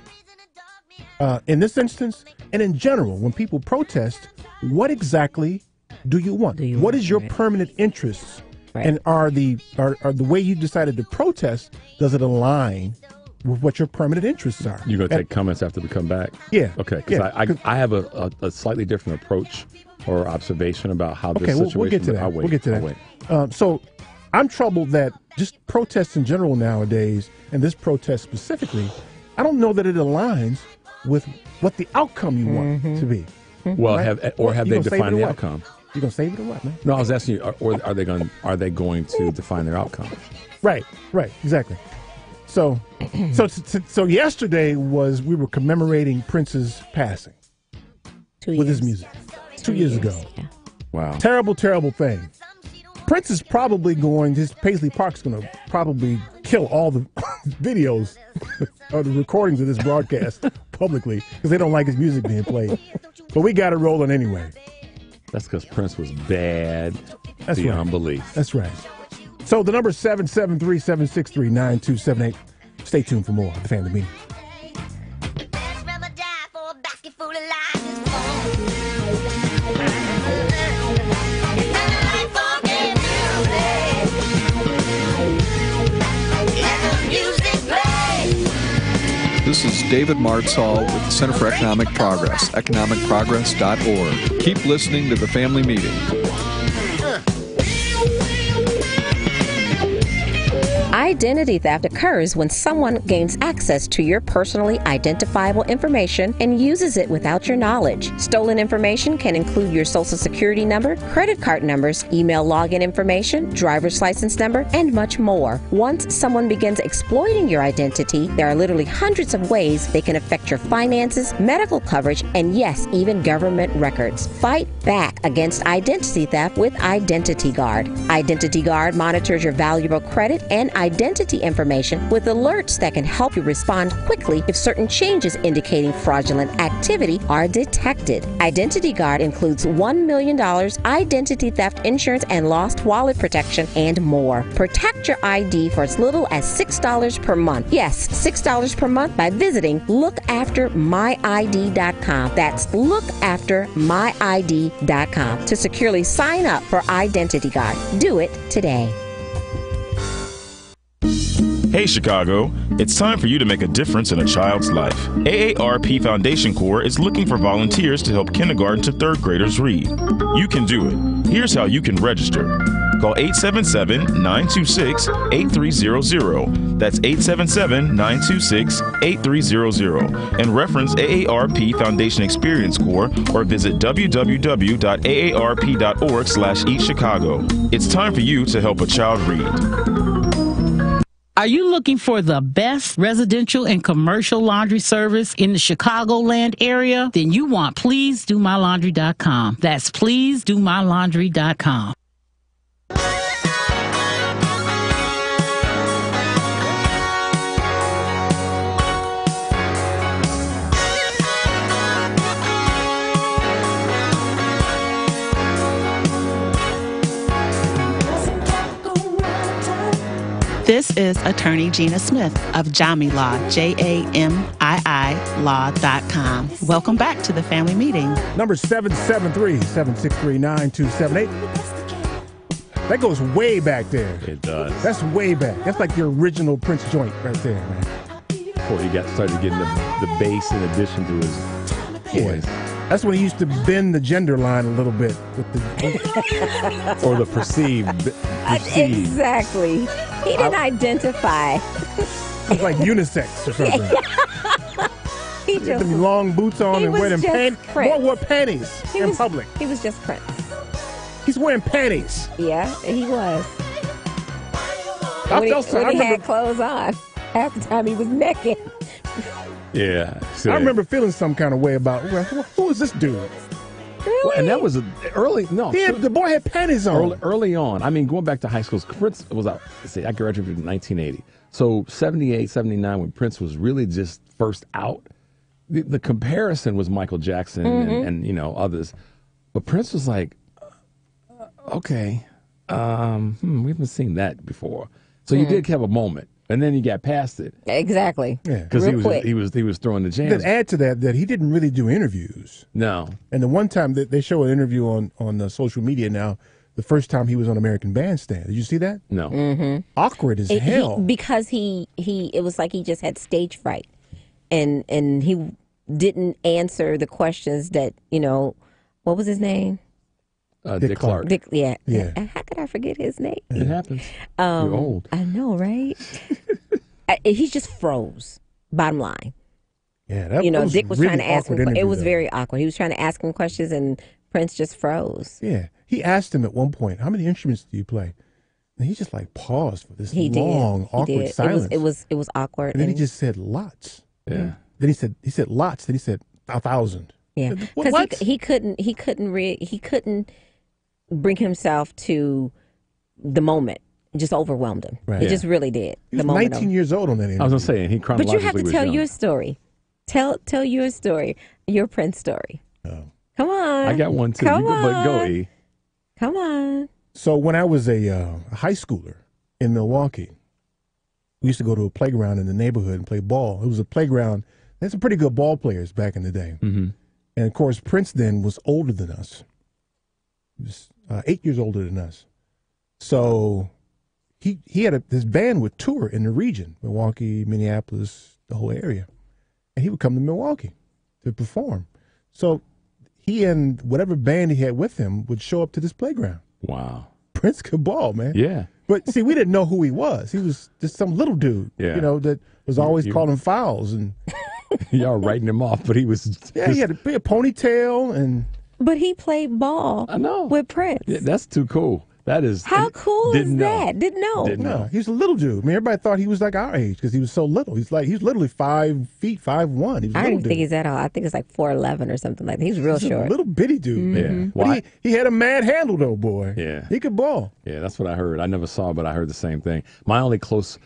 [SPEAKER 10] in this instance and in general when people protest? What exactly do you want? What is your permanent interests? And are the way you decided to protest, does it align with what your permanent interests are?
[SPEAKER 9] You're going to take comments after we come back?
[SPEAKER 10] Yeah.
[SPEAKER 9] Okay, because I have a slightly different approach or observation about how this situation...
[SPEAKER 10] we'll get to that. We'll get to that. So I'm troubled that just protests in general nowadays, and this protest specifically, I don't know that it aligns with what the outcome you want to be.
[SPEAKER 9] Well, have they defined the outcome?
[SPEAKER 10] You gonna save it or what, man?
[SPEAKER 9] No, I was asking you, or are they going to define their outcome?
[SPEAKER 10] Right, exactly. So yesterday we were commemorating Prince's passing with his music 2 years ago.
[SPEAKER 23] Yeah.
[SPEAKER 9] Wow,
[SPEAKER 10] terrible thing. Prince is probably Paisley Park's going to probably kill all the videos or the recordings of this broadcast publicly because they don't like his music being played. But we got it rolling anyway.
[SPEAKER 9] That's because Prince was bad beyond belief.
[SPEAKER 10] That's right. So the number is 773-763-9278. Stay tuned for more of the Family Meeting.
[SPEAKER 12] This is David Martzall with the Center for Economic Progress, economicprogress.org. Keep listening to the Family Meeting.
[SPEAKER 23] Identity theft occurs when someone gains access to your personally identifiable information and uses it without your knowledge. Stolen information can include your social security number, credit card numbers, email login information, driver's license number, and much more. Once someone begins exploiting your identity, there are literally hundreds of ways they can affect your finances, medical coverage, and yes, even government records. Fight back against identity theft with Identity Guard. Identity Guard monitors your valuable credit and identity identity information with alerts that can help you respond quickly if certain changes indicating fraudulent activity are detected. Identity Guard includes $1 million, identity theft insurance, and lost wallet protection, and more. Protect your ID for as little as $6 per month. Yes, $6 per month by visiting lookaftermyid.com. That's lookaftermyid.com to securely sign up for Identity Guard. Do it today.
[SPEAKER 4] Hey Chicago, it's time for you to make a difference in a child's life. AARP Foundation Corps is looking for volunteers to help kindergarten to third graders read. You can do it. Here's how you can register. Call 877-926-8300. That's 877-926-8300. And reference AARP Foundation Experience Corps or visit www.aarp.org/eatchicago. It's time for you to help a child read.
[SPEAKER 2] Are you looking for the best residential and commercial laundry service in the Chicagoland area? Then you want PleaseDoMyLaundry.com. That's PleaseDoMyLaundry.com.
[SPEAKER 13] This is Attorney Gina Smith of Jami Law, JAMII Law.com. Welcome back to the family meeting.
[SPEAKER 10] Number 773-763-9278. That goes way back there.
[SPEAKER 9] It does.
[SPEAKER 10] That's way back. That's like your original Prince joint right there, man.
[SPEAKER 9] Before he started getting the bass in addition to his voice.
[SPEAKER 10] That's when he used to bend the gender line a little bit with the
[SPEAKER 9] or the perceived.
[SPEAKER 23] Exactly. He didn't identify.
[SPEAKER 10] It's like unisex or something.
[SPEAKER 23] He
[SPEAKER 10] had them long boots on and wear them panties. Boy wore panties in public.
[SPEAKER 23] He was just Prince.
[SPEAKER 10] He's wearing panties.
[SPEAKER 23] Yeah, he was.
[SPEAKER 10] I
[SPEAKER 23] When
[SPEAKER 10] remember,
[SPEAKER 23] he had clothes on. Half the time he was naked.
[SPEAKER 9] Yeah.
[SPEAKER 10] I remember feeling some kind of way about who is this dude?
[SPEAKER 23] Really?
[SPEAKER 9] Well, and that was early. No,
[SPEAKER 10] the boy had panties on.
[SPEAKER 9] Early on. I mean, going back to high school, Prince was out. Let's see, I graduated in 1980. So 78, 79, when Prince was really just first out, the comparison was Michael Jackson and others. But Prince was like, okay, we haven't seen that before. So you did have a moment. And then he got past it.
[SPEAKER 23] Exactly.
[SPEAKER 10] Yeah,
[SPEAKER 9] because he was throwing the jams.
[SPEAKER 10] Then add to that he didn't really do interviews.
[SPEAKER 9] No.
[SPEAKER 10] And the one time that they show an interview on social media now, the first time he was on American Bandstand. Did you see that?
[SPEAKER 9] No.
[SPEAKER 23] Mm-hmm.
[SPEAKER 10] Awkward as hell.
[SPEAKER 23] Because it was like he just had stage fright, and he didn't answer the questions that what was his name?
[SPEAKER 9] Dick Clark.
[SPEAKER 23] Yeah. How could I forget his name?
[SPEAKER 9] It happens. You're old.
[SPEAKER 23] I know, right? He just froze. Bottom line.
[SPEAKER 10] Yeah, that was
[SPEAKER 23] Dick was
[SPEAKER 10] really
[SPEAKER 23] trying to ask him.
[SPEAKER 10] interview,
[SPEAKER 23] It was
[SPEAKER 10] though.
[SPEAKER 23] very awkward. He was trying to ask him questions, and Prince just froze.
[SPEAKER 10] Yeah, he asked him at one point, "How many instruments do you play?" And he just like paused for this awkward silence.
[SPEAKER 23] It was awkward.
[SPEAKER 10] And then he just said lots.
[SPEAKER 9] Yeah.
[SPEAKER 10] Then he said lots. Then he said 1,000.
[SPEAKER 23] Yeah, because he couldn't bring himself to the moment. It just overwhelmed him.
[SPEAKER 10] Right.
[SPEAKER 23] It just really did.
[SPEAKER 10] He was 19 years old on that interview.
[SPEAKER 9] I was going to say, he chronologically
[SPEAKER 23] But you have to tell
[SPEAKER 9] was
[SPEAKER 23] your
[SPEAKER 9] young.
[SPEAKER 23] story. Tell your story, your Prince story.
[SPEAKER 10] Oh.
[SPEAKER 23] Come on.
[SPEAKER 9] I got one too.
[SPEAKER 23] Come
[SPEAKER 9] But go,
[SPEAKER 23] on.
[SPEAKER 9] E.
[SPEAKER 23] Come on.
[SPEAKER 10] So when I was a high schooler in Milwaukee, we used to go to a playground in the neighborhood and play ball. It was a playground. There's some pretty good ball players back in the day.
[SPEAKER 9] Mm-hmm.
[SPEAKER 10] And of course, Prince then was older than us. He was 8 years older than us. So he had this band would tour in the region, Milwaukee, Minneapolis, the whole area. And he would come to Milwaukee to perform. So he and whatever band he had with him would show up to this playground.
[SPEAKER 9] Wow.
[SPEAKER 10] Prince could ball, man.
[SPEAKER 9] Yeah.
[SPEAKER 10] But see, we didn't know who he was. He was just some little dude, that was always calling fouls. And
[SPEAKER 9] y'all writing him off, but he was.
[SPEAKER 10] he had a ponytail and.
[SPEAKER 23] But he played ball.
[SPEAKER 9] I know.
[SPEAKER 23] With Prince.
[SPEAKER 9] Yeah, that's too cool. That is
[SPEAKER 23] How cool is that? Didn't know.
[SPEAKER 10] No, he's a little dude. I mean, everybody thought he was like our age because he was so little. He's literally 5 feet, 5'1". He's a
[SPEAKER 23] I don't
[SPEAKER 10] little
[SPEAKER 23] even think
[SPEAKER 10] dude.
[SPEAKER 23] he's that tall. I think it's like 4'11" or something like that. He's real
[SPEAKER 10] He's
[SPEAKER 23] short.
[SPEAKER 10] a little bitty dude, man.
[SPEAKER 9] Yeah.
[SPEAKER 10] But he had a mad handle, though, boy.
[SPEAKER 9] Yeah.
[SPEAKER 10] He could ball.
[SPEAKER 9] Yeah, that's what I heard. I never saw, but I heard the same thing. My only close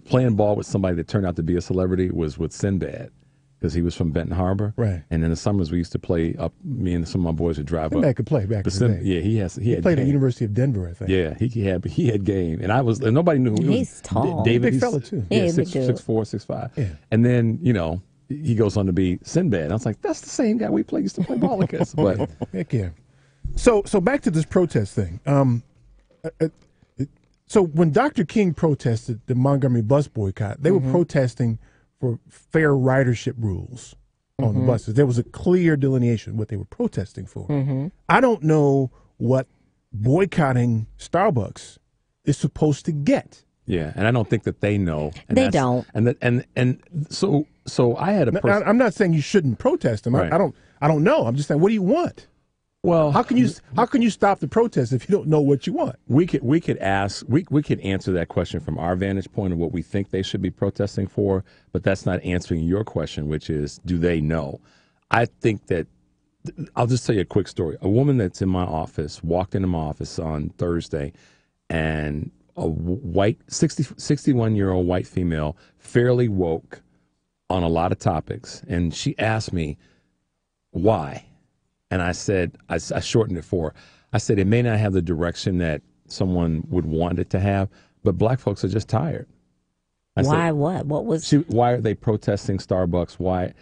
[SPEAKER 9] playing ball with somebody that turned out to be a celebrity was with Sinbad, because he was from Benton Harbor.
[SPEAKER 10] Right.
[SPEAKER 9] And in the summers, we used to play up. Me and some of my boys would drive
[SPEAKER 10] Sinbad
[SPEAKER 9] up.
[SPEAKER 10] could play back in the day.
[SPEAKER 9] Yeah, he had
[SPEAKER 10] played at
[SPEAKER 9] game.
[SPEAKER 10] University of Denver, I think.
[SPEAKER 9] Yeah, he had game, and nobody knew who he was.
[SPEAKER 23] He's tall.
[SPEAKER 9] David,
[SPEAKER 10] Big fella, too.
[SPEAKER 9] Yeah,
[SPEAKER 23] Yeah, big dude.
[SPEAKER 9] 6'4", 6'5".
[SPEAKER 10] Yeah.
[SPEAKER 9] And then he goes on to be Sinbad. I was like, that's the same guy we used to play ball against. But
[SPEAKER 10] Heck yeah. So back to this protest thing. So when Dr. King protested the Montgomery bus boycott, they were protesting for fair ridership rules on the buses. There was a clear delineation of what they were protesting for. I don't know what boycotting Starbucks is supposed to get.
[SPEAKER 9] yeah, and I don't think that they know. And
[SPEAKER 23] They
[SPEAKER 9] that's-
[SPEAKER 23] don't.
[SPEAKER 9] And so I had a person.
[SPEAKER 10] I'm not saying you shouldn't protest them.
[SPEAKER 9] Right.
[SPEAKER 10] I don't know. I'm just saying, what do you want?
[SPEAKER 9] Well,
[SPEAKER 10] How can you stop the protest if you don't know what you want?
[SPEAKER 9] We could answer that question from our vantage point of what we think they should be protesting for, but that's not answering your question, which is, do they know? I think that I'll just tell you a quick story. A woman that's in my office walked into my office on Thursday, and a white 61-year-old white female, fairly woke on a lot of topics, and she asked me why. And I said, I shortened it for her. I said, it may not have the direction that someone would want it to have, but black folks are just tired. I
[SPEAKER 23] Why?
[SPEAKER 9] said,
[SPEAKER 23] What? What was?
[SPEAKER 9] why are they protesting Starbucks? Why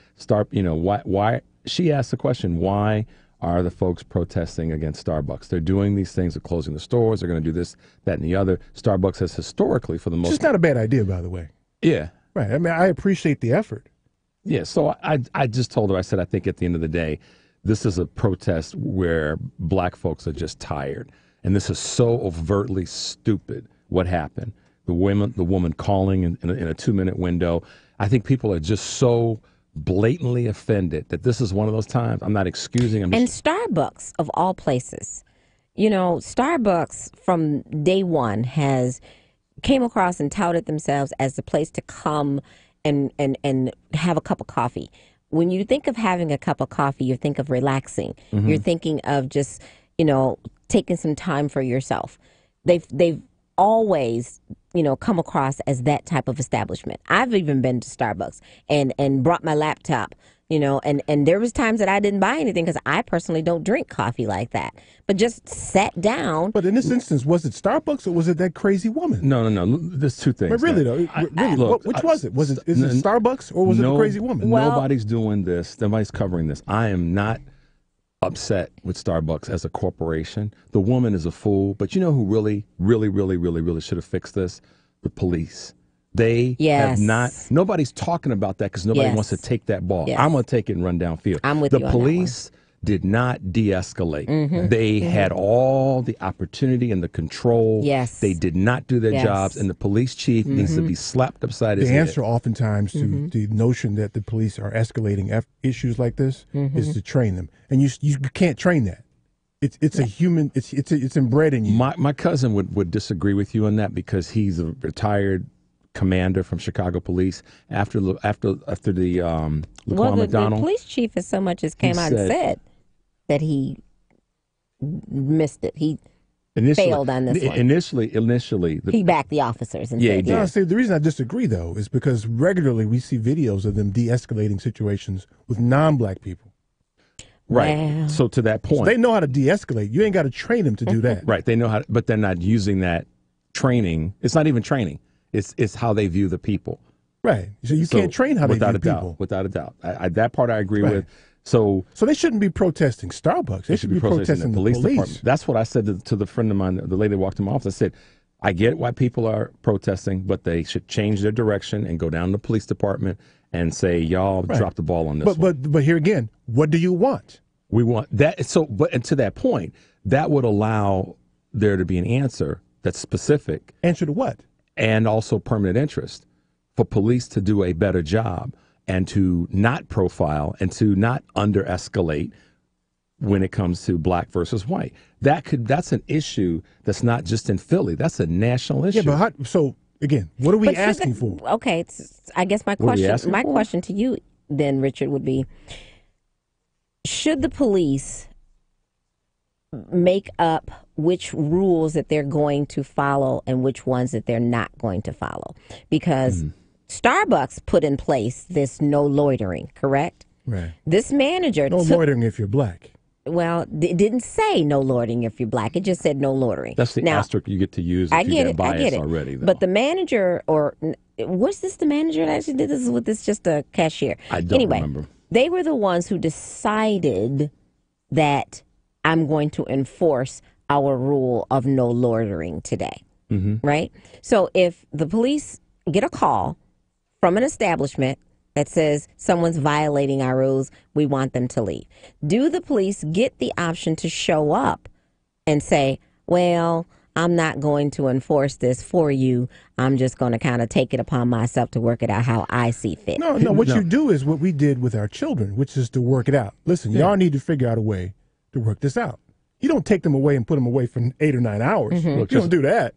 [SPEAKER 9] why? She asked the question, why are the folks protesting against Starbucks? They're doing these things, they're closing the stores, they're going to do this, that, and the other. Starbucks has historically, for the most
[SPEAKER 10] It's just not a bad idea, by the way.
[SPEAKER 9] Yeah.
[SPEAKER 10] Right. I mean, I appreciate the effort.
[SPEAKER 9] Yeah, so I just told her, I said, I think at the end of the day, this is a protest where black folks are just tired. And this is so overtly stupid, what happened. The woman calling in a 2-minute window. I think people are just so blatantly offended that this is one of those times. I'm not excusing them.
[SPEAKER 23] And Starbucks, of all places, Starbucks from day one came across and touted themselves as the place to come and have a cup of coffee. When you think of having a cup of coffee, you think of relaxing.
[SPEAKER 9] Mm-hmm.
[SPEAKER 23] You're thinking of just, taking some time for yourself. They've always, come across as that type of establishment. I've even been to Starbucks and brought my laptop, and there was times that I didn't buy anything because I personally don't drink coffee like that, but just sat down.
[SPEAKER 10] But in this instance, was it Starbucks or was it that crazy woman?
[SPEAKER 9] No. There's two things.
[SPEAKER 10] But really,
[SPEAKER 9] man.
[SPEAKER 10] though, which was it? Is it Starbucks or was it the crazy woman?
[SPEAKER 9] Nobody's doing this. Nobody's covering this. I am not upset with Starbucks as a corporation. The woman is a fool. But you know who really, really, really, really, really should have fixed this? The police. They have not. Nobody's talking about that because nobody wants to take that ball.
[SPEAKER 23] Yes.
[SPEAKER 9] I'm going to take it and run downfield.
[SPEAKER 23] I'm with
[SPEAKER 9] the
[SPEAKER 23] you on that
[SPEAKER 9] police did not de-escalate.
[SPEAKER 23] Mhm.
[SPEAKER 9] They had all the opportunity and the control.
[SPEAKER 23] Yes.
[SPEAKER 9] They did not do their
[SPEAKER 23] Yes.
[SPEAKER 9] jobs, and the police chief needs to be slapped upside his
[SPEAKER 10] The
[SPEAKER 9] head.
[SPEAKER 10] answer oftentimes to the notion that the police are escalating issues like this is to train them, and you can't train that. It's a human. It's inbred in you.
[SPEAKER 9] My cousin would disagree with you on that because he's a retired commander from Chicago Police. After the Laquan McDonald,
[SPEAKER 23] the police chief as so much as came out and said that he missed it. He failed on this one.
[SPEAKER 9] Initially,
[SPEAKER 23] He backed the officers and said,
[SPEAKER 10] No, see, the reason I disagree though is because regularly we see videos of them de-escalating situations with non-black people.
[SPEAKER 9] Right.
[SPEAKER 23] Wow.
[SPEAKER 9] So to that point,
[SPEAKER 10] So they know how to de-escalate. You ain't got to train them to do that.
[SPEAKER 9] right? They know how, but they're not using that training. It's not even training. It's how they view the people.
[SPEAKER 10] Right. So you can't train how they view people.
[SPEAKER 9] Without a doubt. That part I agree
[SPEAKER 10] Right.
[SPEAKER 9] with. So
[SPEAKER 10] they shouldn't be protesting Starbucks. They should be protesting the police.
[SPEAKER 9] department. That's what I said to the friend of mine, the lady that walked in my office. I said, I get why people are protesting, but they should change their direction and go down to the police department and say, y'all dropped the ball on this.
[SPEAKER 10] But here again, what do you want?
[SPEAKER 9] We want that. So, and to that point, that would allow there to be an answer that's specific.
[SPEAKER 10] Answer to what?
[SPEAKER 9] And also permanent interest for police to do a better job and to not profile and to not under-escalate when it comes to black versus white. That's an issue that's not just in Philly. That's a national issue.
[SPEAKER 10] Yeah, but so again, what are we asking for?
[SPEAKER 23] Okay, I guess my question to you then, Richard, would be: should the police make up which rules that they're going to follow and which ones that they're not going to follow? Because Starbucks put in place this no loitering, correct?
[SPEAKER 10] Right.
[SPEAKER 23] This manager
[SPEAKER 10] no loitering if you're black.
[SPEAKER 23] Well, it didn't say no loitering if you're black. It just said no loitering.
[SPEAKER 9] That's the asterisk you get to use if you get bias already. Though.
[SPEAKER 23] But the manager, or was this the manager that actually did this? Was this just a cashier?
[SPEAKER 9] I don't remember.
[SPEAKER 23] They were the ones who decided that I'm going to enforce our rule of no loitering today, right? So if the police get a call from an establishment that says someone's violating our rules, we want them to leave, do the police get the option to show up and say, well, I'm not going to enforce this for you. I'm just going to kind of take it upon myself to work it out how I see fit?
[SPEAKER 10] No. What you do is what we did with our children, which is to work it out. Listen, y'all need to figure out a way to work this out. You don't take them away and put them away for 8 or 9 hours. Look, you don't do that.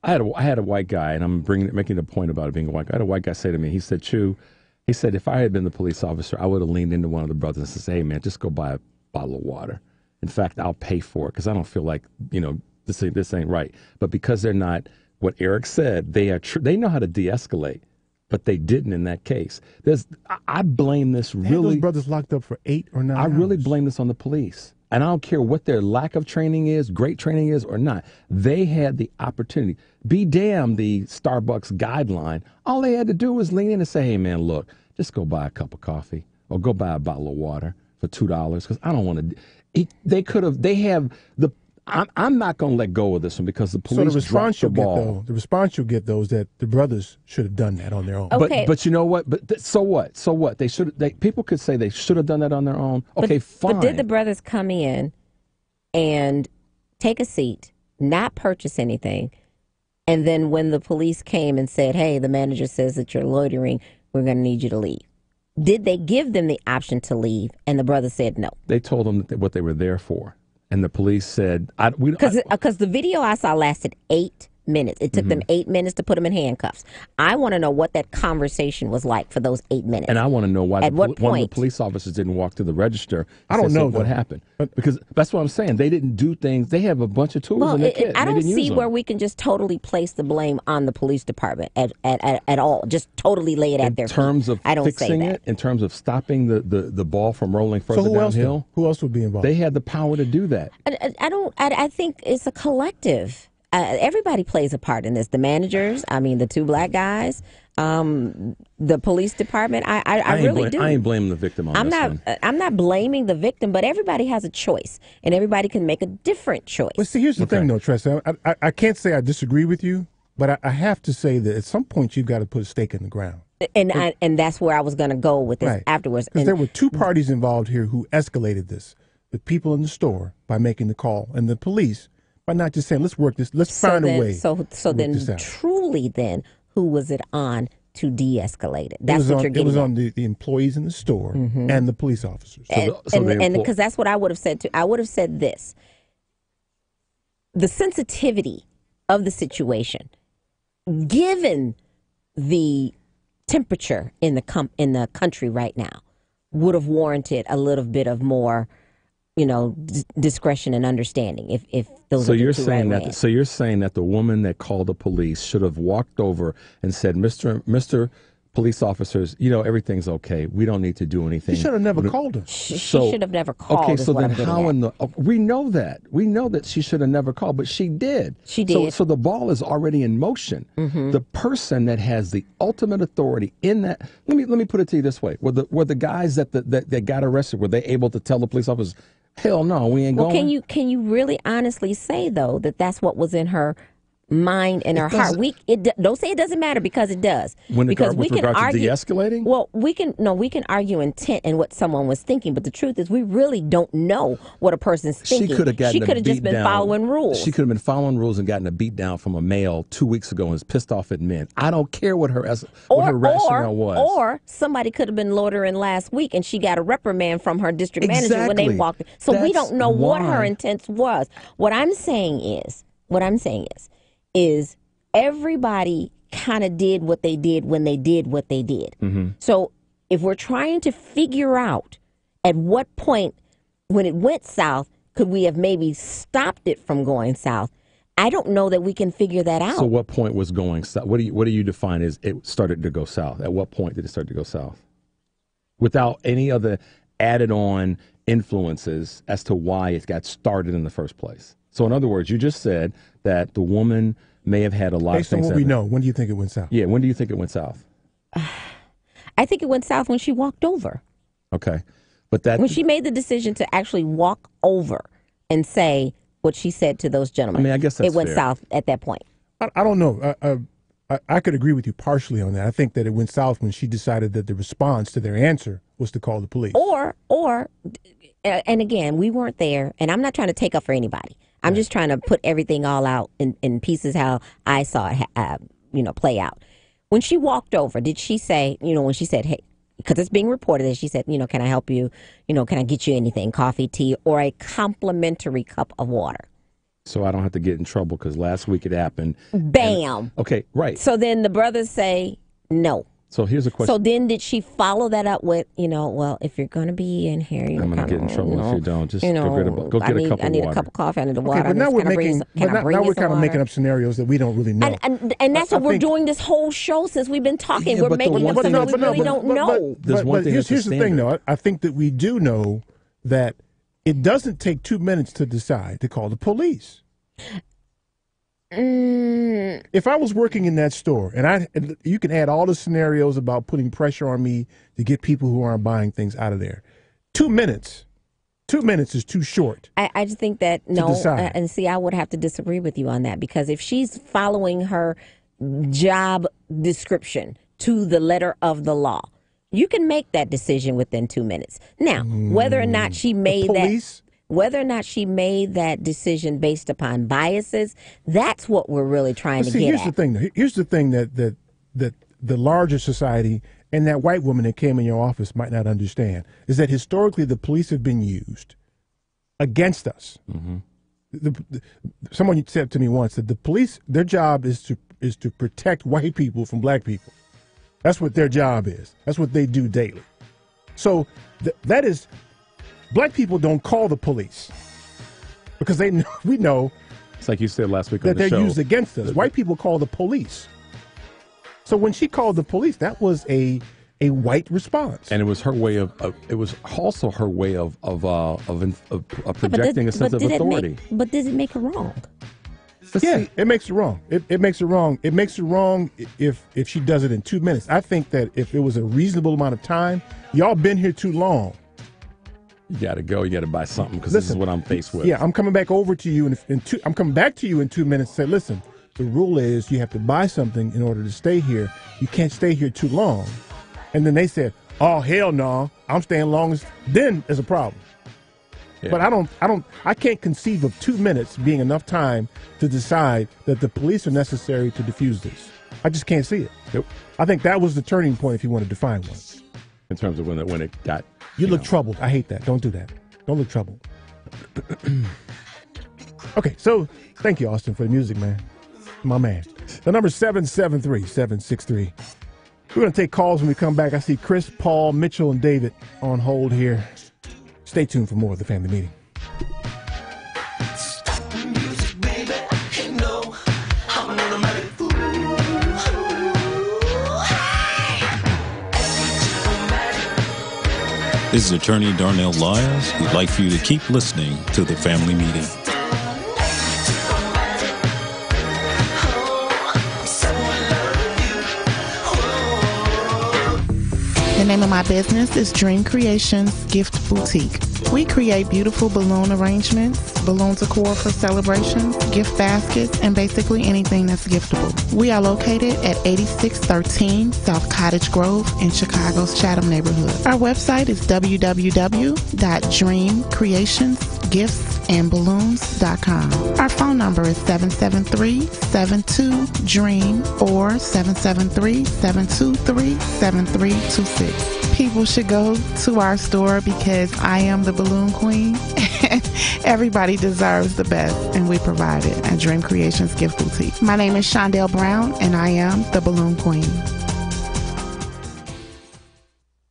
[SPEAKER 9] I had a white guy, and I'm making a point about it being a white guy. I had a white guy say to me, he said, Chew, he said, if I had been the police officer, I would have leaned into one of the brothers and said, hey, man, just go buy a bottle of water. In fact, I'll pay for it because I don't feel like, this ain't right. But because they're not, what Eric said, they know how to de-escalate, but they didn't in that case. I blame this really.
[SPEAKER 10] Those brothers locked up for 8 or 9
[SPEAKER 9] I really blame this on the police. And I don't care what their lack of training is, great training is or not. They had the opportunity. Be damned the Starbucks guideline. All they had to do was lean in and say, hey, man, look, just go buy a cup of coffee or go buy a bottle of water for $2 because I don't want to. I'm not going to let go of this one because the police dropped the ball.
[SPEAKER 10] The response you'll get, though, is that the brothers should have done that on their own.
[SPEAKER 23] Okay.
[SPEAKER 9] But you know what? So what? So what? People could say they should have done that on their own. Okay, fine.
[SPEAKER 23] But did the brothers come in and take a seat, not purchase anything, and then when the police came and said, hey, the manager says that you're loitering, we're going to need you to leave? Did they give them the option to leave, and the brothers said no?
[SPEAKER 9] They told them what they were there for. And the police said,
[SPEAKER 23] because the video I saw lasted 8 minutes. It took them 8 minutes to put them in handcuffs. I want to know what that conversation was like for those 8 minutes.
[SPEAKER 9] And I want to know why
[SPEAKER 23] one of
[SPEAKER 9] the police officers didn't walk to the register.
[SPEAKER 10] I don't know
[SPEAKER 9] what happened. Because that's what I'm saying. They didn't do things. They have a bunch of tools in their kit.
[SPEAKER 23] I don't see where we can just totally place the blame on the police department at all. Just totally lay it at their feet.
[SPEAKER 9] In terms of fixing it, in terms of stopping the ball from rolling further downhill.
[SPEAKER 10] Who else would be involved?
[SPEAKER 9] They had the power to do that.
[SPEAKER 23] I think it's a collective. Everybody plays a part in this. The managers, the 2 black guys, the police department. I really do.
[SPEAKER 9] I ain't blaming the victim on this one.
[SPEAKER 23] I'm not blaming the victim, but everybody has a choice, and everybody can make a different choice.
[SPEAKER 10] Well, see, here's the thing, though, Tressa. I can't say I disagree with you, but I have to say that at some point you've got to put a stake in the ground.
[SPEAKER 23] And that's where I was going to go with this afterwards.
[SPEAKER 10] Because there were 2 parties involved here who escalated this. The people in the store by making the call, and the police by not just saying, let's work this, let's find a way.
[SPEAKER 23] So then truly then, who was it on to de-escalate it? That's what you're getting at.
[SPEAKER 10] It was on the employees in the store and the police officers.
[SPEAKER 23] And because that's what I would have said too. I would have said this. The sensitivity of the situation, given the temperature in the country right now, would have warranted a little bit of more discretion and understanding if those
[SPEAKER 9] so
[SPEAKER 23] are
[SPEAKER 9] you're saying that so you're saying that the woman that called the police should have walked over and said, Mr. Police officers, everything's okay. We don't need to do anything.
[SPEAKER 10] She should have never called her.
[SPEAKER 23] She should have never called.
[SPEAKER 10] Okay,
[SPEAKER 23] so
[SPEAKER 10] then
[SPEAKER 23] how
[SPEAKER 9] we know that she should have never called, but she did.
[SPEAKER 23] She did.
[SPEAKER 9] So the ball is already in motion. The person that has the ultimate authority in that. Let me put it to you this way: were the guys that got arrested, were they able to tell the police officers, hell no, we ain't going?
[SPEAKER 23] Can you really honestly say though that that's what was in her mind and her heart. Don't say it doesn't matter, because it does.
[SPEAKER 9] Because we can argue de-escalating.
[SPEAKER 23] Well, we can argue intent and what someone was thinking, but the truth is we really don't know what a person's thinking.
[SPEAKER 9] She could have
[SPEAKER 23] just been following rules.
[SPEAKER 9] She could have been following rules and gotten a beat down from a male 2 weeks ago and was pissed off at men. I don't care what her rationale was.
[SPEAKER 23] Or somebody could have been loitering last week and she got a reprimand from her district manager when they walked in. So we don't know what her intent was. What I'm saying is everybody kind of did what they did when they did what they did.
[SPEAKER 9] Mm-hmm.
[SPEAKER 23] So if we're trying to figure out at what point when it went south, could we have maybe stopped it from going south? I don't know that we can figure that out.
[SPEAKER 9] So what point was going south? What do you define as it started to go south? At what point did it start to go south? Without any other added on influences as to why it got started in the first place. So in other words, you just said that the woman may have had a lot of things.
[SPEAKER 10] Based on what we know, when do you think it went south?
[SPEAKER 9] Yeah, when do you think it went south?
[SPEAKER 23] I think it went south when she walked over.
[SPEAKER 9] Okay. But when
[SPEAKER 23] she made the decision to actually walk over and say what she said to those gentlemen.
[SPEAKER 9] I mean, I guess that's
[SPEAKER 23] it went
[SPEAKER 9] fair.
[SPEAKER 23] south at that point.
[SPEAKER 10] I don't know. I could agree with you partially on that. I think that it went south when she decided that the response to their answer was to call the police.
[SPEAKER 23] Or, and again, we weren't there, and I'm not trying to take up for anybody. I'm just trying to put everything all out in pieces how I saw it, play out. When she walked over, did she say, when she said, hey, because it's being reported that she said, can I help you? Can I get you anything, coffee, tea, or a complimentary cup of water?
[SPEAKER 9] So I don't have to get in trouble because last week it happened.
[SPEAKER 23] Bam.
[SPEAKER 9] Okay, right.
[SPEAKER 23] So then the brothers say no.
[SPEAKER 9] So here's a question.
[SPEAKER 23] So then did she follow that up with, well, if you're going to be in here,
[SPEAKER 9] I'm going to get in trouble if you don't. Just go get a cup of water.
[SPEAKER 23] I need a cup of coffee. I need the water.
[SPEAKER 10] But now we're kind of making up scenarios that we don't really know.
[SPEAKER 23] And that's what we're doing this whole show since we've been talking. We're making up something we really don't know.
[SPEAKER 10] But here's the thing, though. I think that we do know that it doesn't take 2 minutes to decide to call the police. If I was working in that store, and you can add all the scenarios about putting pressure on me to get people who aren't buying things out of there. 2 minutes. 2 minutes is too short.
[SPEAKER 23] I just think that and see, I would have to disagree with you on that, because if she's following her job description to the letter of the law, you can make that decision within 2 minutes. Now, whether or not she made that decision based upon biases, that's what we're really trying to get
[SPEAKER 10] here's
[SPEAKER 23] at.
[SPEAKER 10] The thing. Here's the thing that the larger society and that white woman that came in your office might not understand is that historically the police have been used against us. Mm-hmm. Someone said to me once that the police, their job is to protect white people from black people. That's what their job is. That's what they do daily. So that is. Black people don't call the police because we know.
[SPEAKER 9] It's like you said last week
[SPEAKER 10] that they're used against us. White people call the police. So when she called the police, that was a white response,
[SPEAKER 9] and it was her way of. It was also her way of projecting a sense of authority.
[SPEAKER 23] But does it make her wrong?
[SPEAKER 10] Yeah, it makes her wrong. It makes her wrong. It makes her wrong if she does it in 2 minutes. I think that if it was a reasonable amount of time, y'all been here too long.
[SPEAKER 9] You got to go. You got to buy something because this is what I'm faced with.
[SPEAKER 10] Yeah, I'm coming back over to you I'm coming back to you in 2 minutes. And say, listen, the rule is you have to buy something in order to stay here. You can't stay here too long. And then they said, oh hell no, I'm staying longest. Then there's a problem. Yeah. But I can't conceive of 2 minutes being enough time to decide that the police are necessary to defuse this. I just can't see it.
[SPEAKER 9] Yep.
[SPEAKER 10] I think that was the turning point if you want to define one.
[SPEAKER 9] In terms of when it got.
[SPEAKER 10] You look troubled. I hate that. Don't do that. Don't look troubled. Okay, so thank you, Austin, for the music, man. My man. The number's 773-763. We're going to take calls when we come back. I see Chris, Paul, Mitchell, and David on hold here. Stay tuned for more of the Family Meeting.
[SPEAKER 1] This is Attorney Darnell Lyles. We'd like for you to keep listening to the Family Meeting.
[SPEAKER 13] The name of my business is Dream Creations Gift Boutique.
[SPEAKER 14] We create beautiful balloon arrangements, balloon decor for celebrations, gift baskets, and basically anything that's giftable. We are located at 8613 South Cottage Grove in Chicago's Chatham neighborhood. Our website is www.dreamcreationsgiftsandballoons.com. Our phone number is 773-72-DREAM or 773-723-7326. People should go to our store because I am the balloon queen. Everybody deserves the best, and we provide it at Dream Creations Gift Boutique. My name is Shondell Brown, and I am the balloon queen.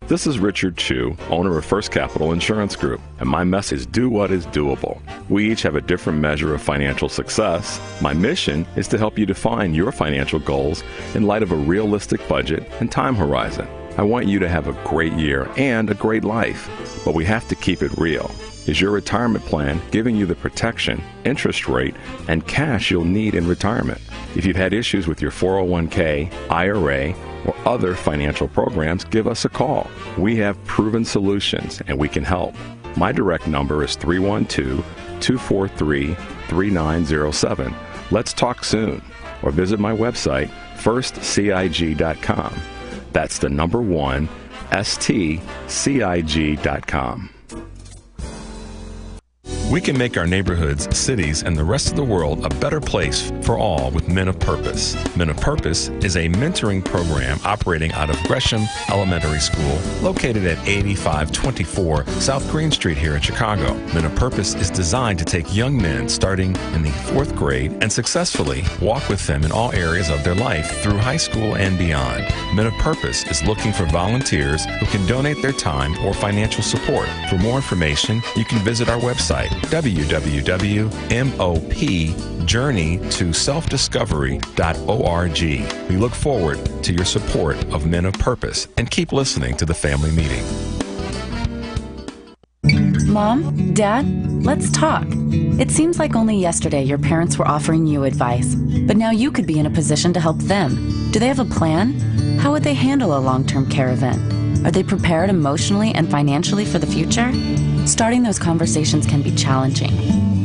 [SPEAKER 9] This is Richard Chu, owner of First Capital Insurance Group, and my message is do what is doable. We each have a different measure of financial success. My mission is to help you define your financial goals in light of a realistic budget and time horizon. I want you to have a great year and a great life, but we have to keep it real. Is your retirement plan giving you the protection, interest rate, and cash you'll need in retirement? If you've had issues with your 401k, IRA, or other financial programs, give us a call. We have proven solutions, and we can help. My direct number is 312-243-3907. Let's talk soon, or visit my website, firstcig.com. That's the number 1, stcig.com.
[SPEAKER 21] We can make our neighborhoods, cities, and the rest of the world a better place for all with Men of Purpose. Men of Purpose is a mentoring program operating out of Gresham Elementary School, located at 8524 South Green Street here in Chicago. Men of Purpose is designed to take young men starting in the 4th grade and successfully walk with them in all areas of their life through high school and beyond. Men of Purpose is looking for volunteers who can donate their time or financial support. For more information, you can visit our website, www.mopjourneytoselfdiscovery.org. We look forward to your support of Men of Purpose and keep listening to the Family Meeting.
[SPEAKER 15] Mom, Dad, let's talk. It seems like only yesterday your parents were offering you advice, but now you could be in a position to help them. Do they have a plan? How would they handle a long-term care event? Are they prepared emotionally and financially for the future? Starting those conversations can be challenging.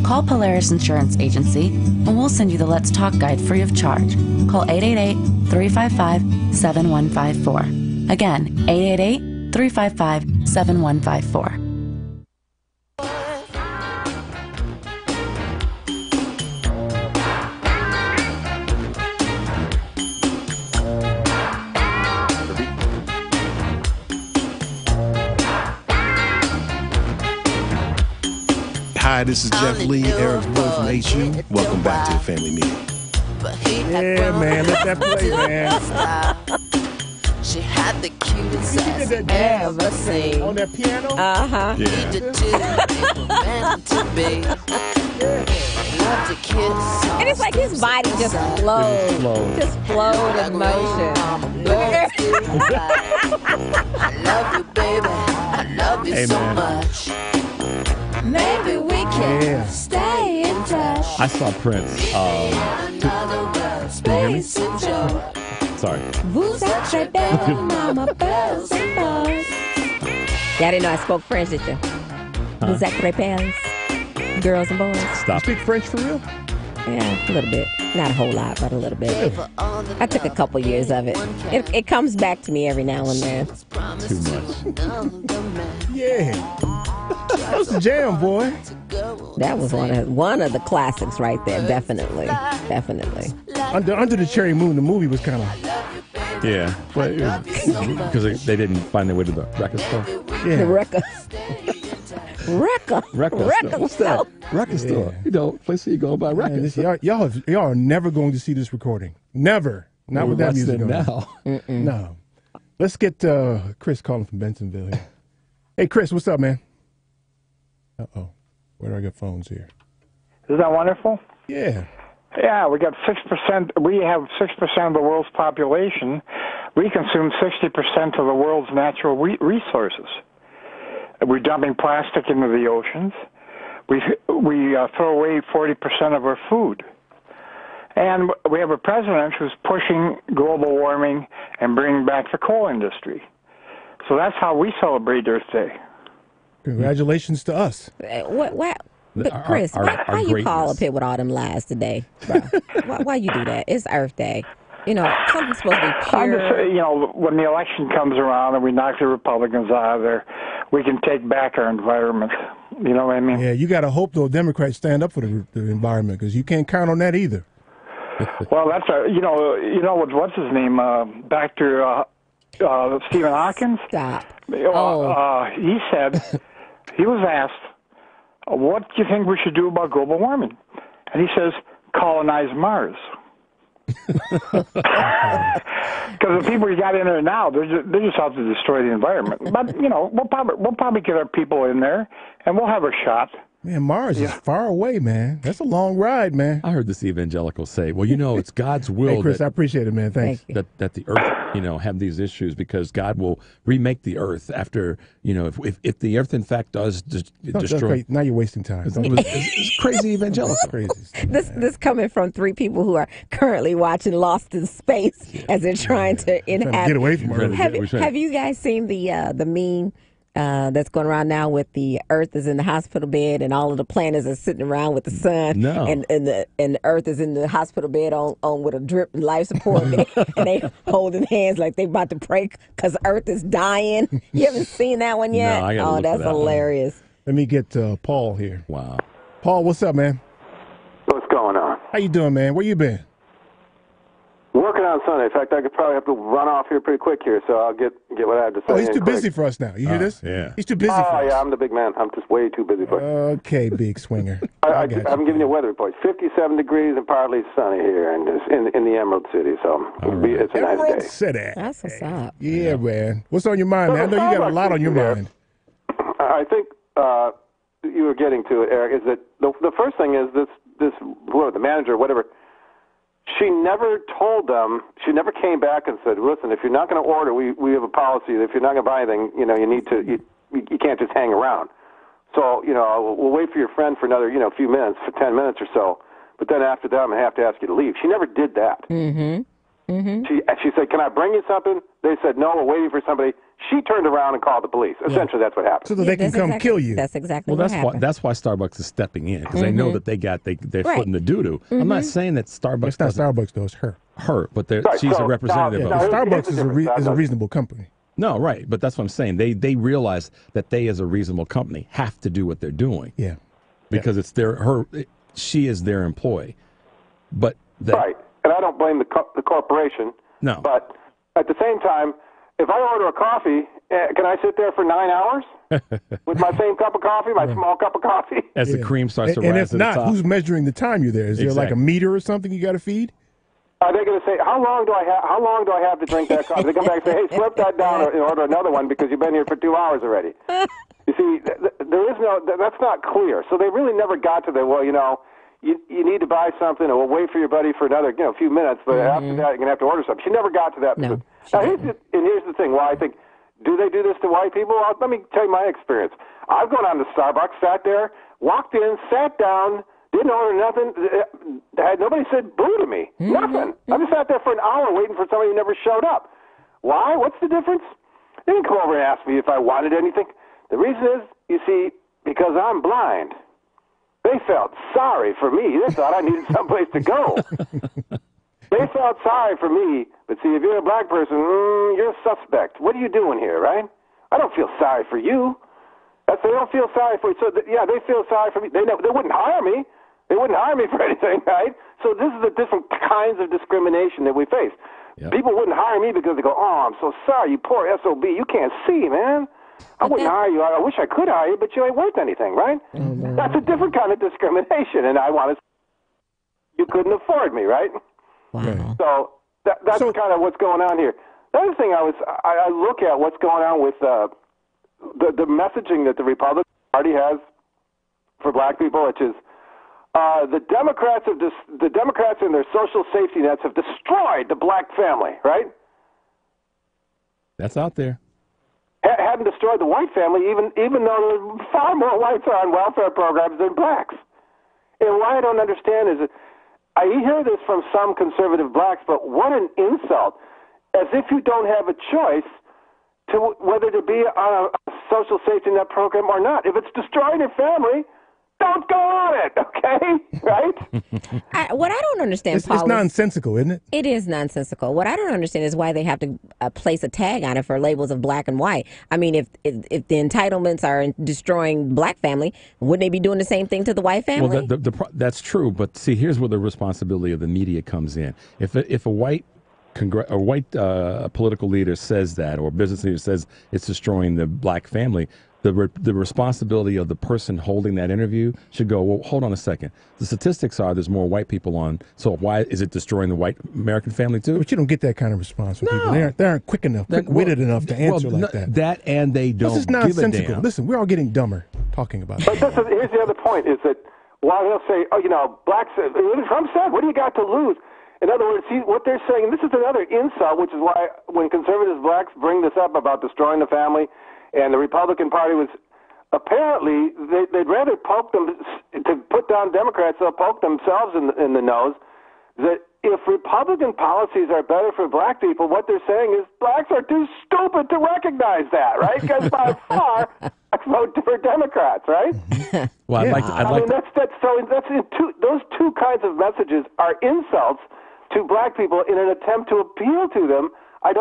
[SPEAKER 15] Call Polaris Insurance Agency and we'll send you the Let's Talk guide free of charge. Call 888-355-7154. Again, 888-355-7154.
[SPEAKER 16] Hi, this is Jeff Lee, Eric's boy from HU. Welcome back to the Family Meeting.
[SPEAKER 10] Yeah, man, let that play, man.
[SPEAKER 24] She had the cutest ass ever seen.
[SPEAKER 10] On that piano?
[SPEAKER 24] Uh-huh.
[SPEAKER 10] Yeah.
[SPEAKER 24] He did too. Meant to be. Love to kiss.
[SPEAKER 23] And it's like his body just flows. Just flowed in motion.
[SPEAKER 24] I love you, baby. I love you so much. Maybe we can stay in touch.
[SPEAKER 9] I saw Prince.
[SPEAKER 24] Space and joy.
[SPEAKER 9] Sorry.
[SPEAKER 23] Vous êtes belle, mama, bells and boys. Yeah, I didn't know I spoke French, did you? Vous êtes belles, girls and boys.
[SPEAKER 9] Stop.
[SPEAKER 10] You speak French for real?
[SPEAKER 23] Yeah, a little bit. Not a whole lot, but a little bit. I took a couple years of it. It comes back to me every now and then.
[SPEAKER 9] Too much.
[SPEAKER 10] Yeah. That was the jam, boy.
[SPEAKER 23] That was one of the classics right there. Definitely.
[SPEAKER 10] Under the Cherry Moon, the movie was kind of.
[SPEAKER 9] Yeah, but because they didn't find their way to the record store.
[SPEAKER 10] Yeah.
[SPEAKER 23] The record.
[SPEAKER 9] What's that? Record store. You know, place where you go buy records.
[SPEAKER 10] Y'all are never going to see this recording. Never. Not with that music on.
[SPEAKER 9] Now.
[SPEAKER 10] No. Let's get Chris calling from Bentonville here. Hey, Chris, what's up, man? Uh-oh. Where do I get phones here?
[SPEAKER 25] Isn't that wonderful?
[SPEAKER 10] Yeah.
[SPEAKER 25] Yeah, we got 6%. We have 6% of the world's population. We consume 60% of the world's natural resources. We're dumping plastic into the oceans. We throw away 40% of our food. And we have a president who's pushing global warming and bringing back the coal industry. So that's how we celebrate Earth Day.
[SPEAKER 10] Congratulations to us.
[SPEAKER 23] But Chris, why you call up here with all them lies today, bro? why you do that? It's Earth Day. You know, something's supposed to be pure.
[SPEAKER 25] I'm just saying, you know, when the election comes around and we knock the Republicans out of there, we can take back our environment. You know what I mean?
[SPEAKER 10] Yeah, you got to hope those Democrats stand up for the environment, because you can't count on that either.
[SPEAKER 25] Well, that's what's his name? Dr. Stephen Hawkins.
[SPEAKER 23] Stop.
[SPEAKER 25] He said, he was asked, what do you think we should do about global warming? And he says, colonize Mars. Because the people you got in there now, they're just out to destroy the environment. But you know, we'll probably get our people in there, and we'll have a shot.
[SPEAKER 10] Man, Mars is far away, man. That's a long ride, man.
[SPEAKER 9] I heard this evangelical say, well, you know, it's God's will.
[SPEAKER 10] Hey, Chris, I appreciate it, man. Thanks.
[SPEAKER 9] That the earth, you know, have these issues, because God will remake the earth after, you know, if the earth in fact does destroy.
[SPEAKER 10] Now you're wasting time.
[SPEAKER 9] It's crazy evangelical.
[SPEAKER 10] Crazy.
[SPEAKER 23] This coming from three people who are currently watching Lost in Space as they're trying to inhabit.
[SPEAKER 10] Get away from Earth.
[SPEAKER 23] Have you guys seen the meme that's going around now with the Earth is in the hospital bed and all of the planets are sitting around with the sun, and the Earth is in the hospital bed on with a drip and life support, and they holding hands like they about to pray because Earth is dying. You haven't seen that one yet?
[SPEAKER 9] No, I gotta look
[SPEAKER 23] that's
[SPEAKER 9] for that
[SPEAKER 23] hilarious.
[SPEAKER 10] Let me get Paul here.
[SPEAKER 9] Wow.
[SPEAKER 10] Paul, what's up, man?
[SPEAKER 3] What's going on?
[SPEAKER 10] How you doing, man? Where you been?
[SPEAKER 3] Working on Sunday. In fact, I could probably have to run off here pretty quick here, so I'll get what I have to say.
[SPEAKER 10] Oh, he's too busy for us now. You hear this?
[SPEAKER 9] Yeah.
[SPEAKER 10] He's too busy for us.
[SPEAKER 3] Oh, yeah, I'm the big man. I'm just way too busy for it.
[SPEAKER 10] Okay, big swinger.
[SPEAKER 3] I'm giving you a weather report. 57 degrees and partly sunny here in the Emerald City, so it's a nice day.
[SPEAKER 10] City.
[SPEAKER 23] That's what's up.
[SPEAKER 10] Yeah, man. What's on your mind, man? I know you got a lot on your mind.
[SPEAKER 3] I think you were getting to it, Eric, is that the first thing is this whoever, the manager, whatever, she never told them, she never came back and said, listen, if you're not going to order, we have a policy that if you're not going to buy anything, you know, you can't just hang around. So, you know, we'll wait for your friend for another, you know, few minutes, for 10 minutes or so. But then after that, I'm going to have to ask you to leave. She never did that.
[SPEAKER 23] Mm-hmm. Mm-hmm.
[SPEAKER 3] She said, can I bring you something? They said, no, we're waiting for somebody. She turned around and called the police. Essentially, that's what happened.
[SPEAKER 10] So that they can come kill you.
[SPEAKER 23] That's exactly
[SPEAKER 9] what
[SPEAKER 23] happened.
[SPEAKER 9] That's why Starbucks is stepping in, because they know that they're foot in the doo-doo. I'm not saying that Starbucks.
[SPEAKER 10] It's not Starbucks, though. It's her.
[SPEAKER 9] But she's a representative of it.
[SPEAKER 10] Starbucks is a reasonable company.
[SPEAKER 9] No, right. But that's what I'm saying. They realize that they, as a reasonable company, have to do what they're doing.
[SPEAKER 10] Yeah.
[SPEAKER 9] Because it's she is their employee. But
[SPEAKER 3] right. And I don't blame the corporation.
[SPEAKER 9] No.
[SPEAKER 3] But at the same time, if I order a coffee, can I sit there for 9 hours with my same cup of coffee, my small cup of coffee?
[SPEAKER 9] As the cream starts to rise
[SPEAKER 10] and if
[SPEAKER 9] to
[SPEAKER 10] not,
[SPEAKER 9] the top.
[SPEAKER 10] who's measuring the time you're there? Is there like a meter or something you got to feed?
[SPEAKER 3] Are they going to say, how long do I have to drink that coffee? They come back and say, hey, slip that down and order another one because you've been here for 2 hours already. You see, that's not clear. So they really never got to the, well, you know, you need to buy something, or we'll wait for your buddy for another, few minutes, but after that, you're going to have to order something. She never got to that.
[SPEAKER 23] No,
[SPEAKER 3] now, here's the thing. Why I think, do they do this to white people? Well, let me tell you my experience. I've gone on to Starbucks, sat there, walked in, sat down, didn't order nothing. Nobody said boo to me. Nothing. I just sat there for an hour waiting for somebody who never showed up. Why? What's the difference? They didn't come over and ask me if I wanted anything. The reason is, you see, because I'm blind. They felt sorry for me. They thought I needed someplace to go. They felt sorry for me. But see, if you're a black person, you're a suspect. What are you doing here, right? I don't feel sorry for you. They don't feel sorry for you. So, they feel sorry for me. They wouldn't hire me. They wouldn't hire me for anything, right? So this is the different kinds of discrimination that we face. Yep. People wouldn't hire me because they go, oh, I'm so sorry, you poor SOB. You can't see, man. I wouldn't hire you. I wish I could hire you, but you ain't worth anything, right? That's a different kind of discrimination, and I want to. You couldn't afford me, right?
[SPEAKER 23] Wow.
[SPEAKER 3] So that's kind of what's going on here. The other thing I look at what's going on with the messaging that the Republican Party has for black people, which is the Democrats and their social safety nets have destroyed the black family, right?
[SPEAKER 9] That's out there.
[SPEAKER 3] Hadn't destroyed the white family, even though there far more whites are on welfare programs than blacks. And what I don't understand is that I hear this from some conservative blacks, but what an insult. As if you don't have a choice to whether to be on a social safety net program or not. If it's destroying your family, don't go on it, okay? Right?
[SPEAKER 23] What I don't understand,
[SPEAKER 10] It's nonsensical, isn't it?
[SPEAKER 23] It is nonsensical. What I don't understand is why they have to place a tag on it for labels of black and white. I mean, if the entitlements are destroying black family, wouldn't they be doing the same thing to the white family?
[SPEAKER 9] Well, that's true, but see, here's where the responsibility of the media comes in. If a white political leader says that, or a business leader says it's destroying the black family, the responsibility of the person holding that interview should go, well, hold on a second. The statistics are there's more white people on, so why is it destroying the white American family too?
[SPEAKER 10] But you don't get that kind of response from people. They aren't quick enough, quick-witted enough to answer like that.
[SPEAKER 9] That and they don't
[SPEAKER 10] This is nonsensical. Listen, we're all getting dumber talking about it.
[SPEAKER 3] But here's the other point, is that while they'll say, blacks, Trump said, what do you got to lose? In other words, what they're saying, and this is another insult, which is why when conservative blacks bring this up about destroying the family, and the Republican Party was apparently they'd rather poke them to put down Democrats. They'll poke themselves in the nose. That if Republican policies are better for black people, what they're saying is blacks are too stupid to recognize that, right? Because by far, I vote for Democrats, right?
[SPEAKER 9] Well,
[SPEAKER 3] those two kinds of messages are insults to black people in an attempt to appeal to them. I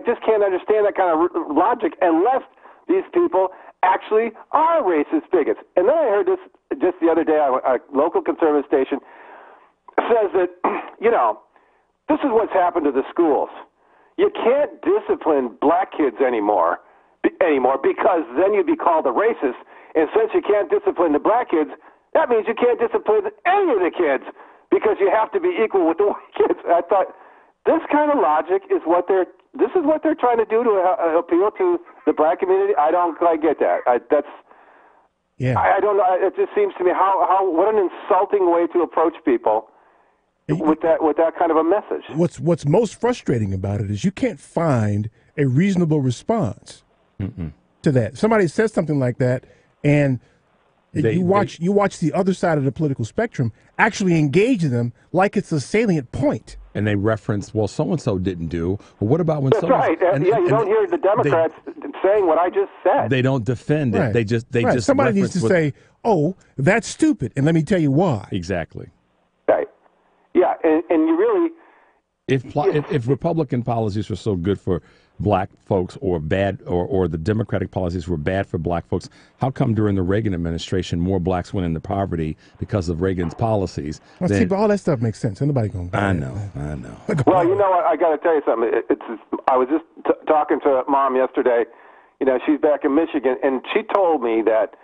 [SPEAKER 3] just can't understand that kind of logic unless these people actually are racist bigots. And then I heard this just the other day on a local conservative station says that, this is what's happened to the schools. You can't discipline black kids anymore because then you'd be called a racist. And since you can't discipline the black kids, that means you can't discipline any of the kids because you have to be equal with the white kids. I thought this kind of logic is what they're trying to do to appeal to the black community. I don't quite get that. I don't know. It just seems to me what an insulting way to approach people with that kind of a message.
[SPEAKER 10] What's most frustrating about it is you can't find a reasonable response to that. Somebody says something like that, and you watch the other side of the political spectrum actually engage them like it's a salient point.
[SPEAKER 9] And they reference, well, so-and-so didn't do. Well, what about when
[SPEAKER 3] That's right. You don't hear the Democrats saying what I just said.
[SPEAKER 9] They don't defend it.
[SPEAKER 10] Right.
[SPEAKER 9] They just
[SPEAKER 10] Somebody needs to say, oh, that's stupid, and let me tell you why.
[SPEAKER 9] Exactly.
[SPEAKER 3] Right. Yeah, and you really...
[SPEAKER 9] If Republican policies were so good for black folks or bad, or the Democratic policies were bad for black folks, how come during the Reagan administration more blacks went into poverty because of Reagan's policies?
[SPEAKER 10] Well, see, but all that stuff makes sense. Nobody going to
[SPEAKER 9] I know.
[SPEAKER 3] Well, you know what? I got to tell you something. I was just talking to Mom yesterday. She's back in Michigan, and she told me that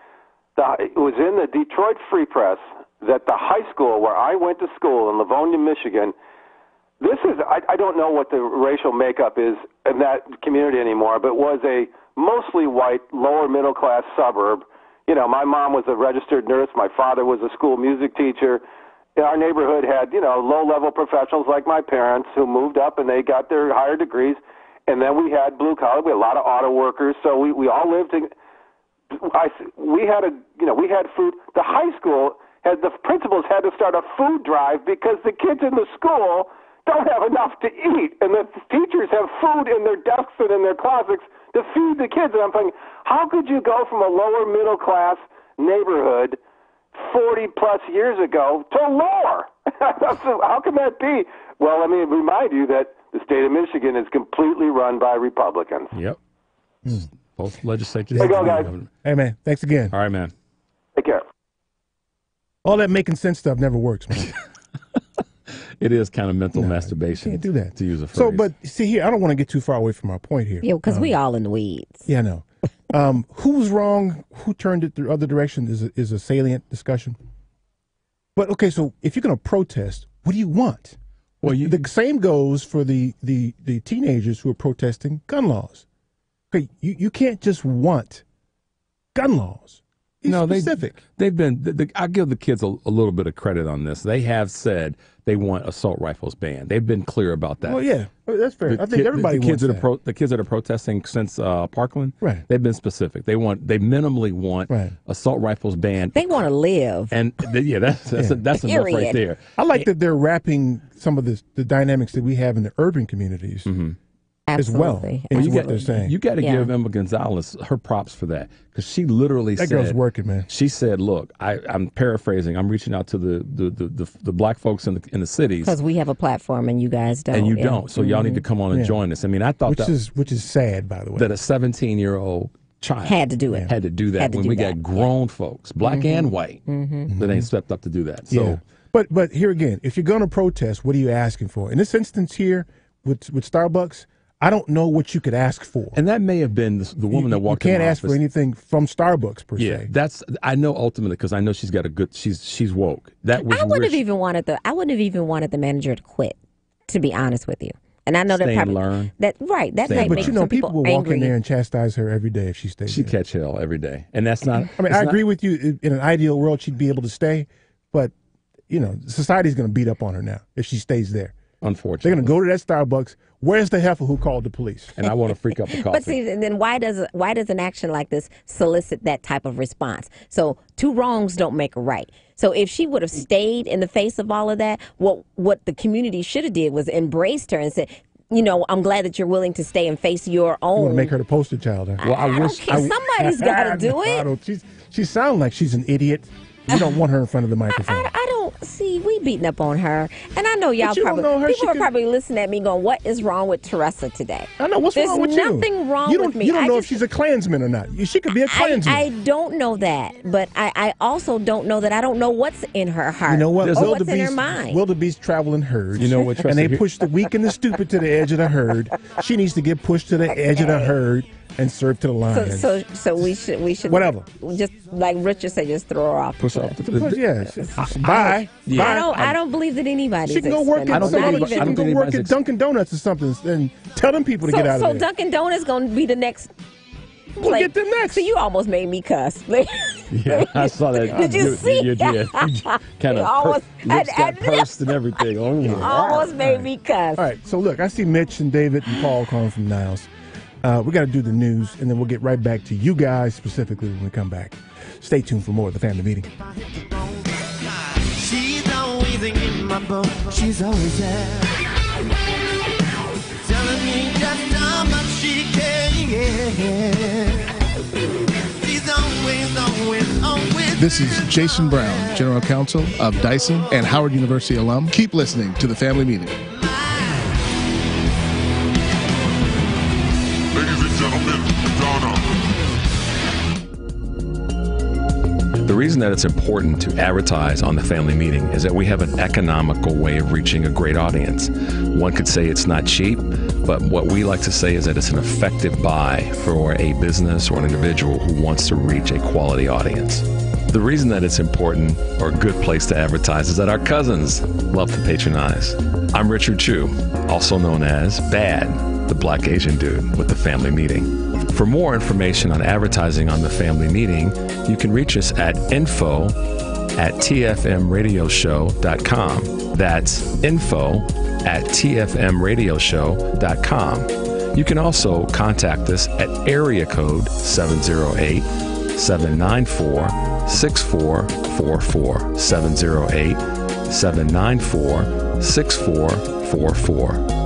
[SPEAKER 3] it was in the Detroit Free Press that the high school where I went to school in Livonia, Michigan, I don't know what the racial makeup is in that community anymore, but was a mostly white, lower middle class suburb. My mom was a registered nurse. My father was a school music teacher. Our neighborhood had, low level professionals like my parents who moved up and they got their higher degrees. And then we had blue collar. We had a lot of auto workers. So we all lived in. We had food. The high school the principals had to start a food drive because the kids in the school don't have enough to eat, and the teachers have food in their desks and in their closets to feed the kids. And I'm thinking, how could you go from a lower middle class neighborhood 40 plus years ago to lower? How can that be? Well, let me remind you that the state of Michigan is completely run by Republicans.
[SPEAKER 9] Yep. Both legislatures.
[SPEAKER 3] There you go, guys.
[SPEAKER 10] Hey, man, thanks again.
[SPEAKER 9] All right, man.
[SPEAKER 3] Take care.
[SPEAKER 10] All that making sense stuff never works, man.
[SPEAKER 9] It is kind of mental masturbation.
[SPEAKER 10] You can't do that.
[SPEAKER 9] To use a phrase.
[SPEAKER 10] So, but see here, I don't want to get too far away from our point here.
[SPEAKER 23] Yeah, because we all in the weeds.
[SPEAKER 10] Yeah, I know. Who's wrong? Who turned it the other direction is a salient discussion. But okay, so if you're going to protest, what do you want? Well, the same goes for the teenagers who are protesting gun laws. Okay, you can't just want gun laws.
[SPEAKER 9] No,
[SPEAKER 10] specific.
[SPEAKER 9] They've been. I give the kids a little bit of credit on this. They have said they want assault rifles banned. They've been clear about that.
[SPEAKER 10] Well, yeah, that's fair. I think everybody wants that.
[SPEAKER 9] The kids that are protesting since Parkland,
[SPEAKER 10] right?
[SPEAKER 9] They've been specific. They minimally want assault rifles banned.
[SPEAKER 23] They want to live.
[SPEAKER 9] And that's enough right there.
[SPEAKER 10] I like that they're wrapping some of the dynamics that we have in the urban communities as well. Is what they're saying.
[SPEAKER 9] You got to give Emma Gonzalez her props for that, because she literally said,
[SPEAKER 10] that girl's working, man.
[SPEAKER 9] She said, "Look, I'm paraphrasing. I'm reaching out to the black folks in the cities,
[SPEAKER 23] because we have a platform and you guys don't,
[SPEAKER 9] and you don't. So y'all need to come on and join us." I mean, I thought
[SPEAKER 10] which is sad, by the way,
[SPEAKER 9] that a 17-year-old child
[SPEAKER 23] had to do it.
[SPEAKER 9] Had to do that when we got grown folks, black and white, that ain't stepped up to do that. So,
[SPEAKER 10] but here again, if you're going to protest, what are you asking for? In this instance here with Starbucks, I don't know what you could ask for.
[SPEAKER 9] And that may have been the woman that walked in.
[SPEAKER 10] You can't ask for anything from Starbucks per
[SPEAKER 9] se. I know ultimately, because I know she's got a good. She's woke. That was.
[SPEAKER 23] I wouldn't have even wanted the manager to quit. To be honest with you. And I know
[SPEAKER 9] that
[SPEAKER 23] probably
[SPEAKER 9] learn.
[SPEAKER 23] That might make some
[SPEAKER 10] people will walk in there and chastise her every day if she stays.
[SPEAKER 9] She'd catch hell every day, and that's not.
[SPEAKER 10] I mean, I agree with you. In an ideal world, she'd be able to stay, but society's going to beat up on her now if she stays there.
[SPEAKER 9] Unfortunately,
[SPEAKER 10] they're going to go to that Starbucks. Where's the heifer who called the police?
[SPEAKER 9] And I want to freak up the coffee.
[SPEAKER 23] But see, then why does an action like this solicit that type of response? So 2 wrongs don't make a right. So if she would have stayed in the face of all of that, what the community should have did was embraced her and said, I'm glad that you're willing to stay and face your own.
[SPEAKER 10] You want to make her the poster child, huh?
[SPEAKER 23] Well, I wish somebody's got to do it.
[SPEAKER 10] She sounds like she's an idiot. You don't want her in front of the microphone.
[SPEAKER 23] I don't see. We beating up on her, and I know y'all probably people are probably listening at me going, "What is wrong with Teresa today?"
[SPEAKER 10] I know what's wrong with you.
[SPEAKER 23] There's nothing wrong with me.
[SPEAKER 10] You don't know if she's a Klansman or not. She could be a Klansman.
[SPEAKER 23] I don't know that, but I also don't know that. I don't know what's in her heart.
[SPEAKER 10] You know what?
[SPEAKER 23] Or what's in her mind.
[SPEAKER 10] Wildebeest travel in herds.
[SPEAKER 9] You know what?
[SPEAKER 10] And they push the weak and the stupid to the edge of the herd. She needs to get pushed to the edge of the herd and serve to the lions.
[SPEAKER 23] So we should
[SPEAKER 10] whatever.
[SPEAKER 23] Just like Richard said, just throw her off.
[SPEAKER 9] Push off.
[SPEAKER 10] Bye.
[SPEAKER 23] I don't believe that anybody's.
[SPEAKER 10] She can go work at Dunkin' Donuts or something and tell them people to get out of there.
[SPEAKER 23] So Dunkin' Donuts going to be the next.
[SPEAKER 10] We'll get them next.
[SPEAKER 23] So you almost made me cuss.
[SPEAKER 9] Yeah, I saw that.
[SPEAKER 23] Did you see?
[SPEAKER 9] You did. Kind of lips got pursed and everything.
[SPEAKER 23] You almost made me cuss.
[SPEAKER 10] All right. So look, I see Mitch and David and Paul calling from Niles. We got to do the news, and then we'll get right back to you guys specifically when we come back. Stay tuned for more of the Family Meeting.
[SPEAKER 24] She's always in my boat. She's always there, telling me just how much she cares. She's always.
[SPEAKER 5] This is Jason Brown, General Counsel of Dyson and Howard University alum. Keep listening to the Family Meeting.
[SPEAKER 21] The reason that it's important to advertise on the Family Meeting is that we have an economical way of reaching a great audience. One could say it's not cheap, but what we like to say is that it's an effective buy for a business or an individual who wants to reach a quality audience. The reason that it's important or a good place to advertise is that our cousins love to patronize. I'm Richard Chu, also known as Bad, the Black Asian dude with the Family Meeting. For more information on advertising on the Family Meeting, you can reach us at info@tfmradioshow.com. That's info@tfmradioshow.com. You can also contact us at area code 708-794-6444, 708-794-6444.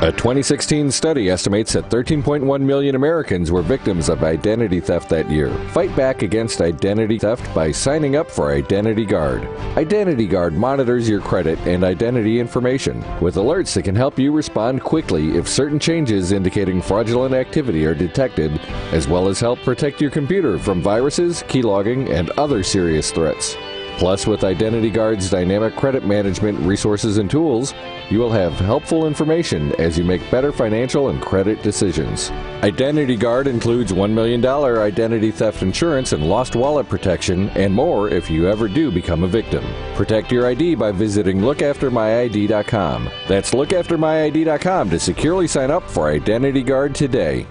[SPEAKER 6] A 2016 study estimates that 13.1 million Americans were victims of identity theft that year. Fight back against identity theft by signing up for Identity Guard. Identity Guard monitors your credit and identity information with alerts that can help you respond quickly if certain changes indicating fraudulent activity are detected, as well as help protect your computer from viruses, keylogging, and other serious threats. Plus, with Identity Guard's dynamic credit management resources and tools, you will have helpful information as you make better financial and credit decisions. Identity Guard includes $1 million identity theft insurance and lost wallet protection, and more if you ever do become a victim. Protect your ID by visiting lookaftermyid.com. That's lookaftermyid.com to securely sign up for Identity Guard today.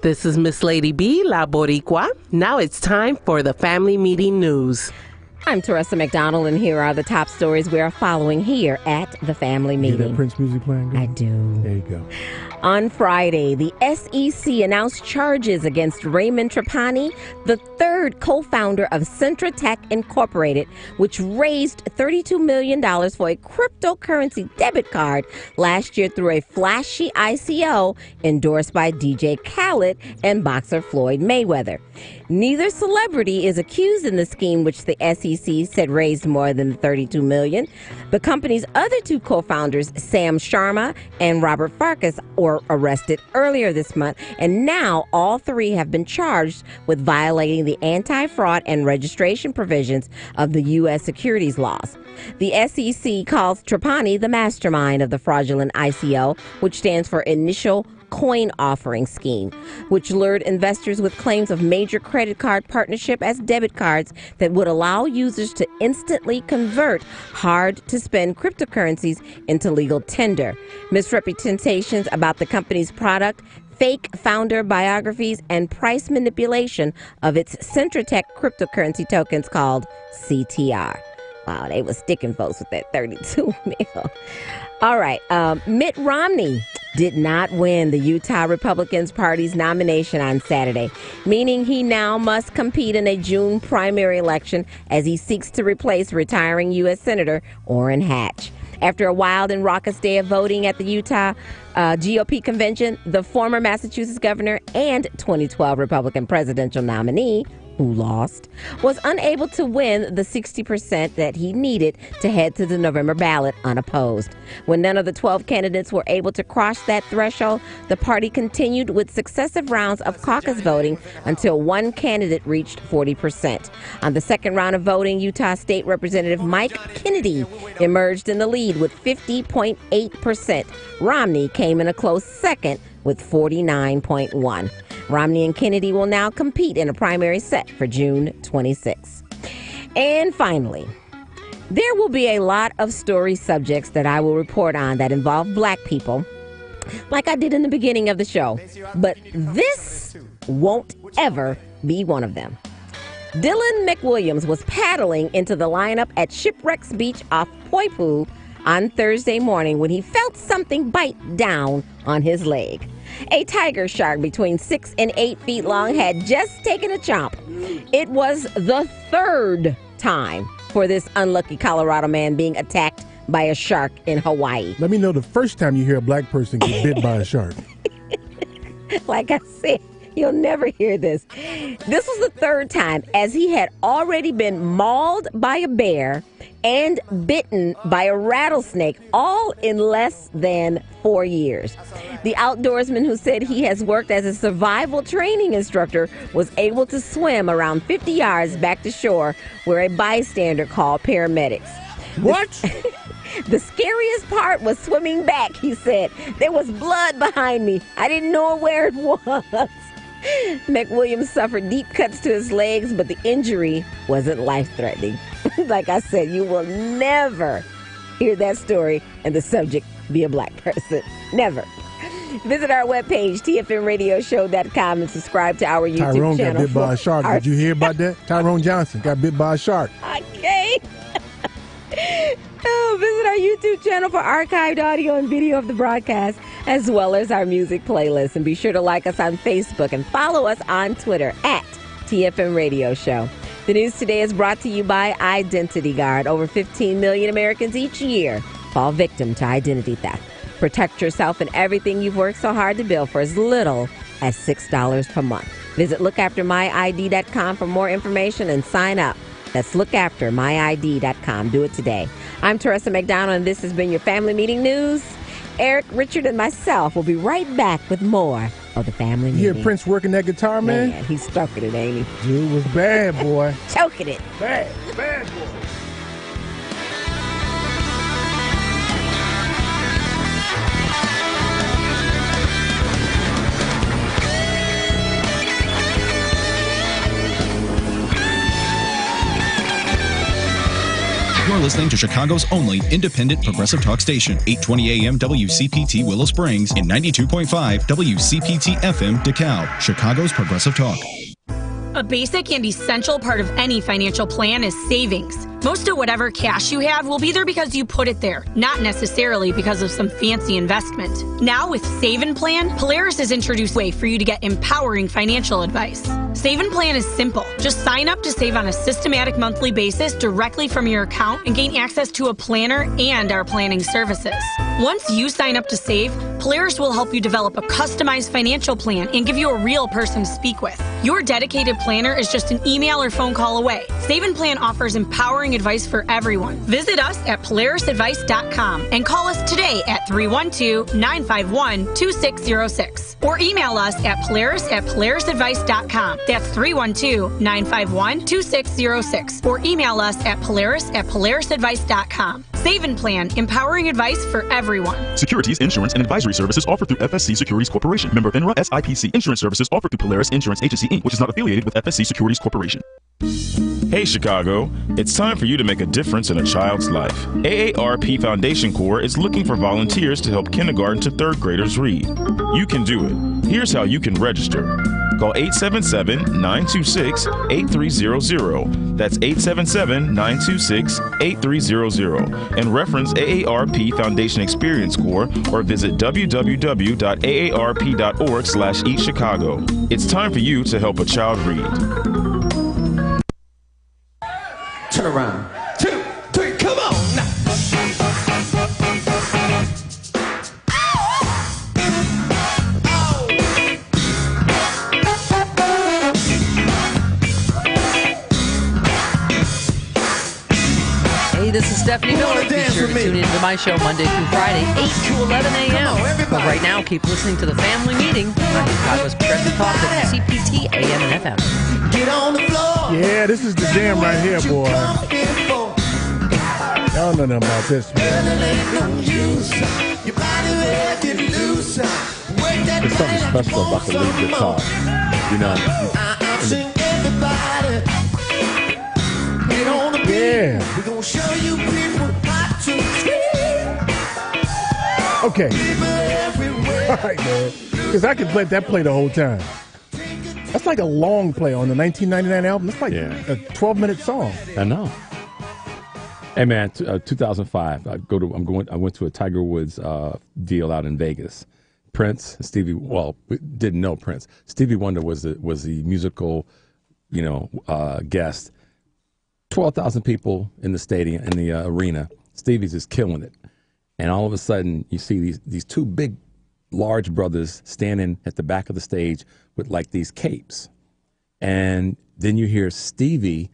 [SPEAKER 22] This is Miss Lady B, La Boricua. Now it's time for the Family Meeting News.
[SPEAKER 23] I'm Teresa McDonald, and here are the top stories we are following here at the Family Meeting.
[SPEAKER 10] You hear that Prince music playing?
[SPEAKER 23] I do.
[SPEAKER 10] There you go.
[SPEAKER 23] On Friday, the SEC announced charges against Raymond Trapani, the third co-founder of Centra Tech Incorporated, which raised $32 million for a cryptocurrency debit card last year through a flashy ICO endorsed by DJ Khaled and boxer Floyd Mayweather. Neither celebrity is accused in the scheme, which the SEC said raised more than $32 million. The company's other two co-founders, Sam Sharma and Robert Farkas, were arrested earlier this month, and now all three have been charged with violating the anti-fraud and registration provisions of the U.S. securities laws. The SEC calls Trapani the mastermind of the fraudulent ICO, which stands for Initial Coin Offering Scheme, which lured investors with claims of major credit card partnership as debit cards that would allow users to instantly convert hard-to-spend cryptocurrencies into legal tender. Misrepresentations about the company's product, fake founder biographies, and price manipulation of its Centratech cryptocurrency tokens called CTR. Wow, they were sticking folks with that 32 mil. All right, Mitt Romney did not win the Utah Republicans Party's nomination on Saturday, meaning he now must compete in a June primary election as he seeks to replace retiring U.S. Senator Orrin Hatch. After a wild and raucous day of voting at the Utah GOP convention, the former Massachusetts governor and 2012 Republican presidential nominee, who lost, was unable to win the 60% that he needed to head to the November ballot unopposed. When none of the 12 candidates were able to cross that threshold, the party continued with successive rounds of caucus voting until one candidate reached 40%. On the second round of voting, Utah State Representative Mike Kennedy emerged in the lead with 50.8%. Romney came in a close second with 49.1%. Romney and Kennedy will now compete in a primary set for June 26. And finally, there will be a lot of story subjects that I will report on that involve black people, like I did in the beginning of the show. But this won't ever be one of them. Dylan McWilliams was paddling into the lineup at Shipwrecks Beach off Poipu on Thursday morning when he felt something bite down on his leg. A tiger shark between 6 and 8 feet long had just taken a chomp. It was the third time for this unlucky Colorado man being attacked by a shark in Hawaii.
[SPEAKER 10] Let me know the first time you hear a black person get bit by a shark.
[SPEAKER 23] Like I said, you'll never hear this. This was the third time, as he had already been mauled by a bear and bitten by a rattlesnake, all in less than 4 years. The outdoorsman, who said he has worked as a survival training instructor, was able to swim around 50 yards back to shore, where a bystander called paramedics.
[SPEAKER 10] What?
[SPEAKER 23] The scariest part was swimming back, he said. There was blood behind me. I didn't know where it was. McWilliams suffered deep cuts to his legs, but the injury wasn't life-threatening. Like I said, you will never hear that story and the subject be a black person. Never. Visit our webpage, tfmradioshow.com, and subscribe to our YouTube
[SPEAKER 10] Tyrone
[SPEAKER 23] channel.
[SPEAKER 10] got bit by a shark. Did you hear about that? Tyrone Johnson got bit by a shark.
[SPEAKER 23] Okay. Visit our YouTube channel for archived audio and video of the broadcast, as well as our music playlist. And be sure to like us on Facebook and follow us on Twitter at TFM Radio Show. The news today is brought to you by Identity Guard. Over 15 million Americans each year fall victim to identity theft. Protect yourself and everything you've worked so hard to build for as little as $6 per month. Visit lookaftermyid.com for more information and sign up. That's lookaftermyid.com. Do it today. I'm Teresa McDonald, and this has been your Family Meeting News. Eric, Richard, and myself will be right back with more of the Family Meeting.
[SPEAKER 10] You hear Prince working that guitar, man?
[SPEAKER 23] Man, he's stroking it, ain't he?
[SPEAKER 10] Dude was bad, boy.
[SPEAKER 23] Choking it.
[SPEAKER 10] Bad boy.
[SPEAKER 7] You're listening to Chicago's only independent progressive talk station, 820 AM WCPT Willow Springs and 92.5 WCPT FM DeKalb, Chicago's progressive talk.
[SPEAKER 17] A basic and essential part of any financial plan is savings.
[SPEAKER 8] Most of whatever cash you have will be there because you put it there, not necessarily because of some fancy investment. Now with Save and Plan, Polaris has introduced a way for you to get empowering financial advice. Save and Plan is simple. Just sign up to save on a systematic monthly basis directly from your account and gain access to a planner and our planning services. Once you sign up to save, Polaris will help you develop a customized financial plan and give you a real person to speak with. Your dedicated planner is just an email or phone call away. Save and Plan offers empowering advice for everyone. Visit us at polarisadvice.com and call us today at 312-951-2606 or email us at polarisadvice.com. That's 312-951-2606 or email us at polarisadvice.com. Save and Plan, empowering advice for everyone.
[SPEAKER 4] Securities, insurance, and advisory services offered through FSC Securities Corporation. Member FINRA SIPC. Insurance services offered through Polaris Insurance Agency, Inc., which is not affiliated with FSC Securities Corporation.
[SPEAKER 17] Hey Chicago, it's time for you to make a difference in a child's life. AARP Foundation Corps is looking for volunteers to help kindergarten to third graders read. You can do it. Here's how you can register. Call 877-926-8300. That's 877-926-8300. And reference AARP Foundation Experience Corps or visit www.aarp.org/eatchicago. It's time for you to help a child read.
[SPEAKER 18] Turn around. 2, 3, come on now.
[SPEAKER 19] Hey, this is Stephanie Miller. Be sure to tune into my show Monday through Friday, 8 to 11 a.m. But right now, keep listening to The Family Meeting on Chicago's Progressive Talk, WCPT, AM and FM.
[SPEAKER 18] Get on the floor.
[SPEAKER 10] Yeah, this is the jam right here, boy. Y'all know nothing about this, man.
[SPEAKER 9] There's something special about the lead guitar. You know,
[SPEAKER 10] yeah.
[SPEAKER 18] We're gonna show you people how to scream.
[SPEAKER 10] Okay. All right, man. Because I could let that play the whole time. That's like a long play on the 1999 album. It's like a 12-minute song.
[SPEAKER 9] I know. Hey man, 2005. I went to a Tiger Woods deal out in Vegas. Prince, Stevie. Well, we didn't know Prince. Stevie Wonder was the musical, guest. 12,000 people in the stadium, in the arena. Stevie's just killing it, and all of a sudden you see these two big, large brothers standing at the back of the stage with like these capes, and then you hear Stevie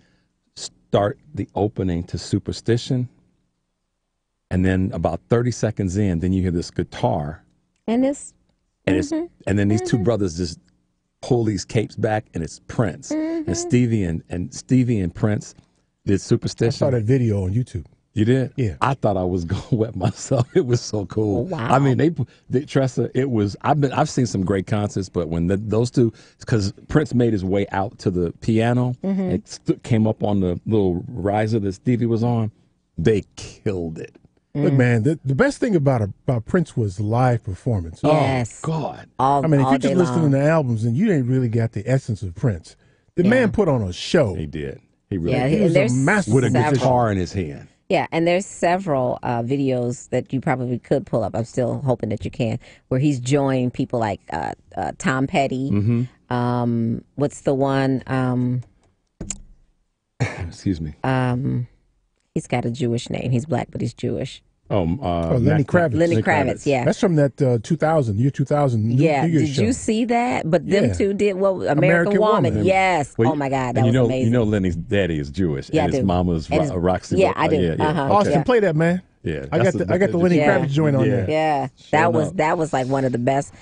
[SPEAKER 9] start the opening to Superstition, and then about 30 seconds in, then you hear this guitar,
[SPEAKER 23] and
[SPEAKER 9] then these two brothers just pull these capes back, and it's Prince, and Stevie and Prince did Superstition.
[SPEAKER 10] I saw that video on YouTube.
[SPEAKER 9] You did?
[SPEAKER 10] Yeah.
[SPEAKER 9] I thought I was going to wet myself. It was so cool.
[SPEAKER 23] Oh, wow.
[SPEAKER 9] I mean, Tressa, it was, I've seen some great concerts, but when those two, because Prince made his way out to the piano and came up on the little riser that Stevie was on, they killed it.
[SPEAKER 10] Look, man, the best thing about Prince was the live performance.
[SPEAKER 23] Yes.
[SPEAKER 9] Oh, God.
[SPEAKER 10] If you just listen to the albums, then you didn't really get the essence of Prince. The man put on a show.
[SPEAKER 9] He did. He really
[SPEAKER 23] Yeah,
[SPEAKER 9] did.
[SPEAKER 23] he was a
[SPEAKER 10] master
[SPEAKER 9] with a guitar in his hand.
[SPEAKER 23] Yeah, and there's several videos that you probably could pull up. I'm still hoping that you can, where he's joined people like Tom Petty. What's the one?
[SPEAKER 9] Excuse me.
[SPEAKER 23] He's got a Jewish name. He's black, but he's Jewish.
[SPEAKER 10] Lenny Kravitz.
[SPEAKER 23] Lenny Kravitz, yeah.
[SPEAKER 10] That's from that year 2000 New Year's
[SPEAKER 23] did you
[SPEAKER 10] show.
[SPEAKER 23] see that? But them two did American Woman. Yes.
[SPEAKER 9] Well,
[SPEAKER 23] oh my God, that was amazing.
[SPEAKER 9] You know Lenny's daddy is Jewish,
[SPEAKER 23] Yeah,
[SPEAKER 9] and
[SPEAKER 23] I
[SPEAKER 9] his
[SPEAKER 23] do.
[SPEAKER 9] mama's
[SPEAKER 23] And his-
[SPEAKER 9] Roxy.
[SPEAKER 23] yeah, I do.
[SPEAKER 9] Yeah.
[SPEAKER 10] Austin, play that, man.
[SPEAKER 9] Yeah,
[SPEAKER 10] I got the Lenny Kravitz joint on there.
[SPEAKER 23] Yeah, that was like one of the best.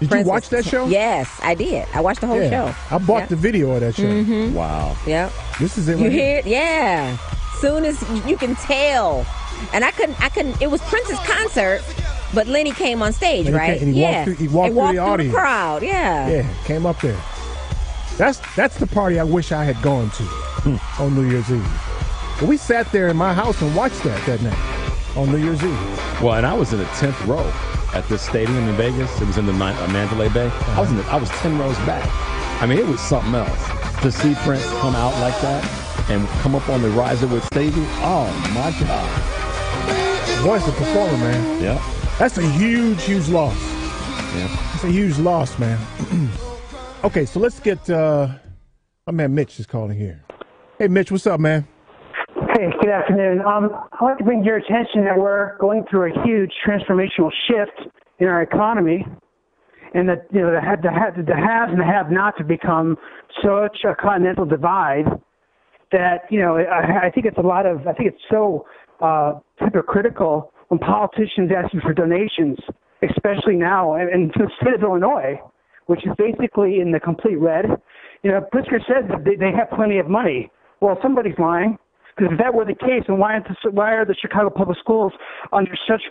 [SPEAKER 10] Did you watch that show?
[SPEAKER 23] Yes, I did. I watched the whole show.
[SPEAKER 10] I bought the video of that show.
[SPEAKER 9] Wow.
[SPEAKER 23] Yep.
[SPEAKER 10] This is it.
[SPEAKER 23] You
[SPEAKER 10] right
[SPEAKER 23] hear it? Yeah. Soon as you can tell. And I couldn't, it was Prince's concert, but Lenny came on stage,
[SPEAKER 10] And he
[SPEAKER 23] right?
[SPEAKER 10] came- and he walked through- he walked through the audience.
[SPEAKER 23] crowd, yeah.
[SPEAKER 10] Yeah, came up there. That's the party I wish I had gone to on New Year's Eve. But we sat there in my house and watched that night on New Year's Eve.
[SPEAKER 9] Well, and I was in the 10th row at this stadium in Vegas. It was in the Mandalay Bay. I was 10 rows back. I mean, it was something else to see Prince come out like that. and come up on the riser with Stevie. Oh my God!
[SPEAKER 10] Boy's a performer, man.
[SPEAKER 9] Yeah,
[SPEAKER 10] that's a huge loss.
[SPEAKER 9] Yeah,
[SPEAKER 10] that's a huge loss, man. Okay, so let's get my man Mitch is calling here. Hey, Mitch, what's up, man?
[SPEAKER 1] Hey, good afternoon. I'd like to bring to your attention that we're going through a huge transformational shift in our economy, and that the haves and the have-nots have become such a continental divide that I think it's so hypocritical when politicians ask you for donations, especially now, and to the state of Illinois, which is basically in the complete red. Pritzker says that they have plenty of money. Well, somebody's lying. Because if that were the case, then why are the Chicago public schools under such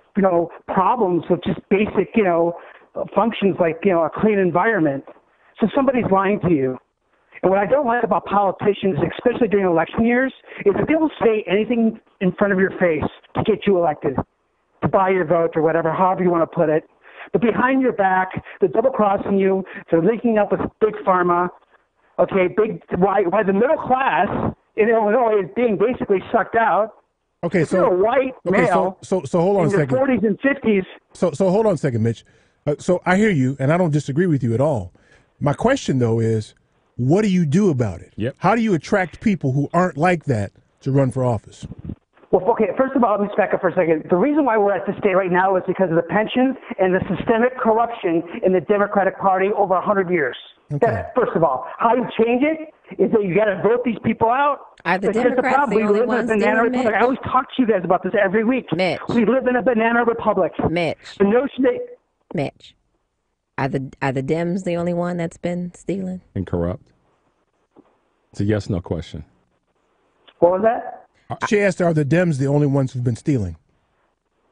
[SPEAKER 1] problems with just basic functions like a clean environment? So somebody's lying to you. And what I don't like about politicians, especially during election years, is that they will say anything in front of your face to get you elected, to buy your vote or whatever, however you want to put it. But behind your back, they're double-crossing you, they're linking up with Big Pharma, why the middle class in Illinois is being basically sucked out.
[SPEAKER 10] Okay,
[SPEAKER 1] if you're a white male
[SPEAKER 10] so hold on a second.
[SPEAKER 1] In your 40s and 50s.
[SPEAKER 10] So hold on a second, Mitch. So I hear you, and I don't disagree with you at all. My question, though, is what do you do about it?
[SPEAKER 9] Yep.
[SPEAKER 10] How do you attract people who aren't like that to run for office?
[SPEAKER 1] Well, okay, first of all, let me back up for a second. The reason why we're at this state right now is because of the pensions and the systemic corruption in the Democratic Party over 100 years.
[SPEAKER 10] Okay.
[SPEAKER 1] That's first of all. How you change it is that you got to vote these people out.
[SPEAKER 23] Are the Democrats the only ones doing
[SPEAKER 1] it? I always talk to you guys about this every week.
[SPEAKER 23] Mitch.
[SPEAKER 1] We live in a banana republic.
[SPEAKER 23] Mitch.
[SPEAKER 1] The notion that
[SPEAKER 23] Mitch. Are the Dems the only one that's been stealing?
[SPEAKER 9] And corrupt? It's a yes/no question.
[SPEAKER 1] What was that?
[SPEAKER 10] She asked, are the Dems the only ones who've been stealing?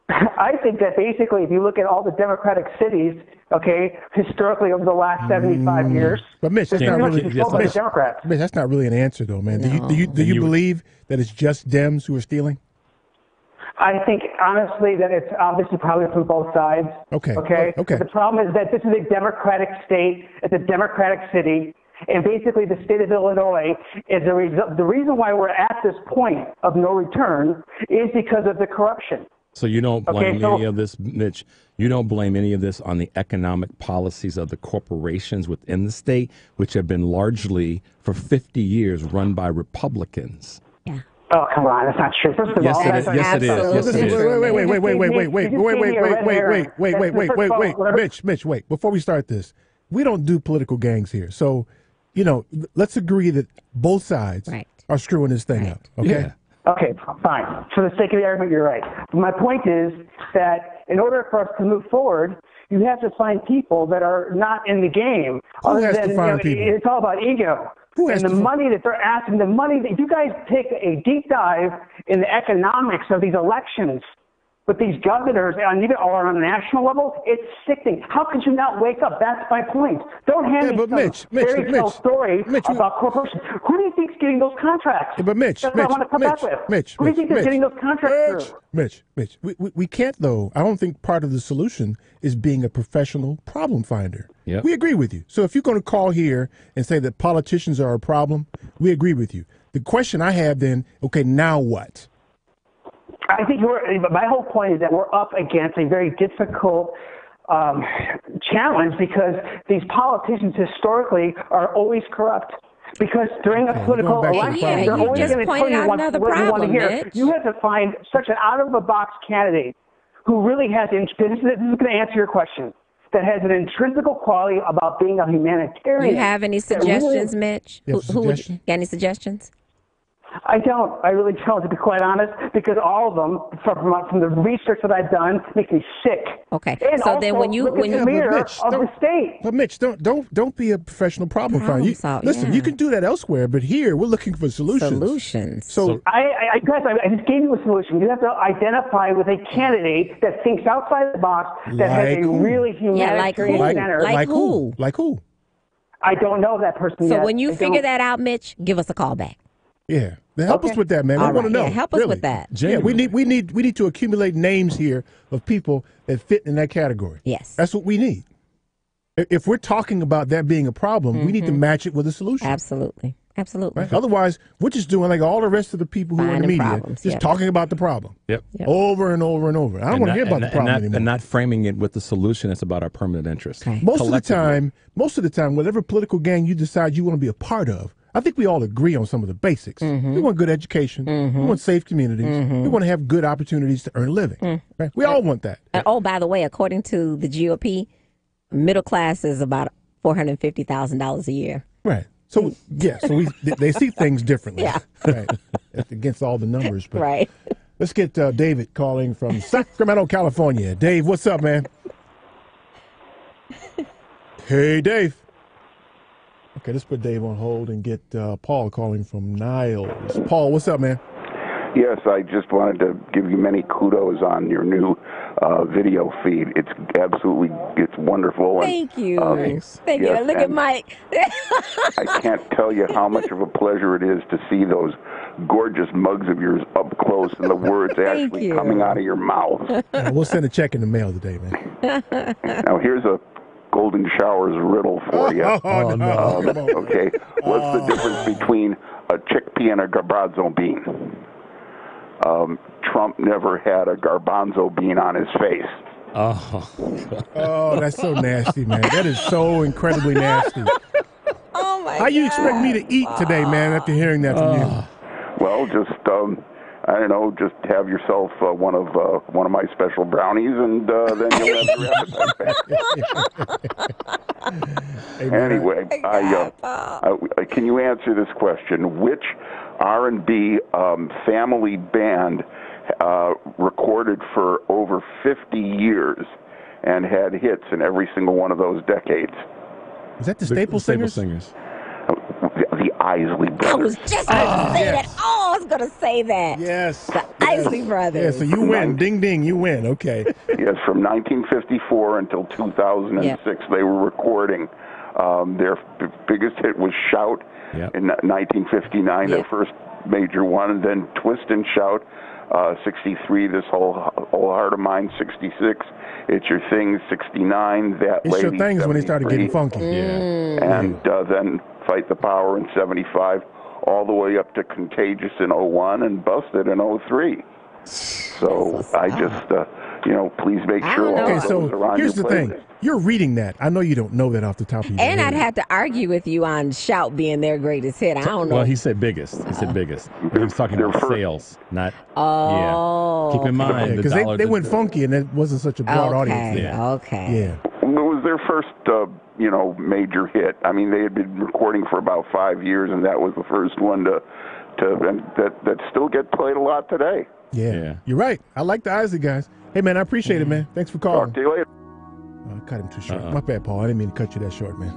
[SPEAKER 1] I think that basically, if you look at all the Democratic cities, historically over the last 75 years,
[SPEAKER 10] but Mitch, that's not really
[SPEAKER 1] Democrats.
[SPEAKER 10] Mitch, that's not really an answer, though, man. No. Do you believe that it's just Dems who are stealing?
[SPEAKER 1] I think honestly that it's obviously probably from both sides.
[SPEAKER 10] Okay.
[SPEAKER 1] But the problem is that this is a Democratic state. It's a Democratic city. And basically, the state of Illinois is the reason why we're at this point of no return is because of the corruption.
[SPEAKER 9] So you don't blame any of this, Mitch. You don't blame any of this on the economic policies of the corporations within the state, which have been largely for 50 years run by Republicans.
[SPEAKER 23] Yeah.
[SPEAKER 1] Oh, come on, that's not true. First of all,
[SPEAKER 9] yes, it
[SPEAKER 10] is. Mitch, wait. Before we start this, we don't do political gangs here. So, let's agree that both sides are screwing this thing up. Okay.
[SPEAKER 9] Yeah.
[SPEAKER 1] Okay, fine. For the sake of the argument, you're right. But my point is that in order for us to move forward, you have to find people that are not in the game.
[SPEAKER 10] Who has to find people?
[SPEAKER 1] It's all about ego.
[SPEAKER 10] And
[SPEAKER 1] the money that they're asking, if you guys take a deep dive in the economics of these elections, with these governors, and even on a national level, it's sickening. How could you not wake up? That's my point. Don't hand me some fairy tale story about corporations. Who do you think's getting those contracts?
[SPEAKER 10] Yeah, but Mitch,
[SPEAKER 1] That's what I want to come back with. Who do you think is getting those contracts through?
[SPEAKER 10] Mitch, we can't, though. I don't think part of the solution is being a professional problem finder.
[SPEAKER 9] Yep.
[SPEAKER 10] We agree with you. So if you're going to call here and say that politicians are a problem, we agree with you. The question I have then, okay, now what?
[SPEAKER 1] I think my whole point is that we're up against a very difficult challenge because these politicians historically are always corrupt. Because during a political election, they're always going to tell you what you want to hear.
[SPEAKER 23] Mitch.
[SPEAKER 1] You have to find such an out-of-the-box candidate who really has, this is going to answer your question, that has an intrinsic quality about being a humanitarian.
[SPEAKER 23] Do you have any suggestions, Mitch? Who would you, got any suggestions?
[SPEAKER 1] I don't. I really don't, to be quite honest, because all of them, from the research that I've done, make me sick.
[SPEAKER 23] Okay.
[SPEAKER 1] And
[SPEAKER 23] so
[SPEAKER 1] also,
[SPEAKER 23] then when you
[SPEAKER 1] look at the mayor of the state.
[SPEAKER 10] But Mitch, don't be a professional problem finder. Listen, you can do that elsewhere, but here we're looking for solutions. So
[SPEAKER 1] I just gave you a solution. You have to identify with a candidate that thinks outside the box, that has a really humanitarian center.
[SPEAKER 23] Like who?
[SPEAKER 10] Like who?
[SPEAKER 1] I don't know that person yet.
[SPEAKER 23] So when you figure that out, Mitch, give us a call back.
[SPEAKER 10] Yeah, help us with that, man. I want to know.
[SPEAKER 23] Yeah, help us with that.
[SPEAKER 10] Yeah, we need to accumulate names here of people that fit in that category.
[SPEAKER 23] Yes,
[SPEAKER 10] that's what we need. If we're talking about that being a problem, we need to match it with a solution.
[SPEAKER 23] Absolutely. Absolutely.
[SPEAKER 10] Right? Otherwise, we're just doing like all the rest of the people who are in the media,
[SPEAKER 23] problems,
[SPEAKER 10] just talking about the problem.
[SPEAKER 9] Yep.
[SPEAKER 10] Over and over and over. I don't want to hear about the problem anymore.
[SPEAKER 9] And not framing it with the solution. It's about our permanent interest.
[SPEAKER 23] Okay.
[SPEAKER 10] Most of the time, whatever political gang you decide you want to be a part of, I think we all agree on some of the basics. We want good education. We want safe communities. We want to have good opportunities to earn a living. Right? We all want that.
[SPEAKER 23] And, oh, by the way, according to the GOP, middle class is about $450,000 a year.
[SPEAKER 10] Right. So they see things differently.
[SPEAKER 23] Yeah.
[SPEAKER 10] Right. Against all the numbers. But
[SPEAKER 23] right.
[SPEAKER 10] Let's get David calling from Sacramento, California. Dave, what's up, man? Hey, Dave. Okay, let's put Dave on hold and get Paul calling from Niles. Paul, what's up, man?
[SPEAKER 2] Yes, I just wanted to give you many kudos on your new video feed. It's wonderful.
[SPEAKER 23] Thank you. Thank
[SPEAKER 2] yes,
[SPEAKER 23] you. Look at Mike.
[SPEAKER 2] I can't tell you how much of a pleasure it is to see those gorgeous mugs of yours up close and the words actually coming out of your mouth.
[SPEAKER 10] We'll send a check in the mail today, man.
[SPEAKER 2] Now, here's a golden showers riddle for you.
[SPEAKER 10] No.
[SPEAKER 2] Okay, what's the difference between a chickpea and a garbanzo bean? Trump never had a garbanzo bean on his face.
[SPEAKER 10] Oh, that's so nasty, man. That is so incredibly nasty.
[SPEAKER 23] Oh, my God.
[SPEAKER 10] How you expect me to eat today, man, after hearing that from you?
[SPEAKER 2] Well, just I don't know, just have yourself one of my special brownies, and then you'll have your appetite back. Anyway, can you answer this question? Which R&B family band recorded for over 50 years and had hits in every single one of those decades?
[SPEAKER 10] Is that the Staple Singers?
[SPEAKER 2] The Isley Brothers.
[SPEAKER 23] I was just going to say that. Oh, I was going to say that.
[SPEAKER 10] Yes.
[SPEAKER 23] The Isley Brothers.
[SPEAKER 10] Yeah, so you win. Ding, ding, you win. Okay.
[SPEAKER 2] Yes, from 1954 until 2006, they were recording. Their biggest hit was Shout in 1959, their first major one, and then Twist and Shout, 63, This Whole Heart of Mine, 66, It's Your Thing, 69, That
[SPEAKER 10] It's
[SPEAKER 2] Lady,
[SPEAKER 10] Your Thing is when they started getting funky.
[SPEAKER 2] And then Fight the Power in 75, all the way up to Contagious in 01 and Busted in 03. So I just, please make sure all those are on
[SPEAKER 10] here's the
[SPEAKER 2] your
[SPEAKER 10] thing.
[SPEAKER 2] playlist.
[SPEAKER 10] You're reading that. I know you don't know that off the top of your head.
[SPEAKER 23] And I'd have to argue with you on Shout being their greatest hit. I don't know.
[SPEAKER 9] Well, he said biggest. He said biggest. He was talking about sales, not.
[SPEAKER 23] Oh.
[SPEAKER 9] Yeah. Keep in mind,
[SPEAKER 10] because they went funky and it wasn't such a broad audience.
[SPEAKER 23] Okay.
[SPEAKER 10] Yeah.
[SPEAKER 2] It was their first, major hit. I mean, they had been recording for about 5 years, and that was the first one that still get played a lot today.
[SPEAKER 10] Yeah. You're right. I like the Isley guys. Hey, man, I appreciate it, man. Thanks for calling.
[SPEAKER 2] Talk to you later.
[SPEAKER 10] I cut him too short. My bad, Paul. I didn't mean to cut you that short, man.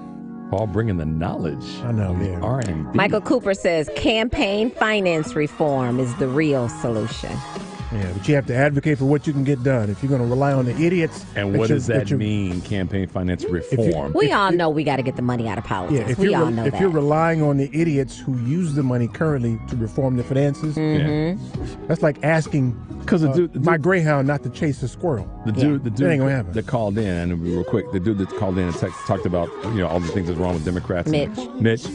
[SPEAKER 9] Paul bringing the knowledge.
[SPEAKER 10] I know, yeah.
[SPEAKER 9] R&B.
[SPEAKER 23] Michael Cooper says campaign finance reform is the real solution.
[SPEAKER 10] Yeah, but you have to advocate for what you can get done. If you're going to rely on the idiots.
[SPEAKER 9] And what does that mean, campaign finance reform?
[SPEAKER 23] We all know we got to get the money out of politics.
[SPEAKER 10] Yeah,
[SPEAKER 23] we all know
[SPEAKER 10] if you're relying on the idiots who use the money currently to reform the finances, that's like asking my greyhound not to chase a squirrel.
[SPEAKER 9] The dude
[SPEAKER 10] that ain't gonna happen.
[SPEAKER 9] that called in, and real quick, the dude that called in and talked about all the things that's wrong with Democrats.
[SPEAKER 23] Mitch.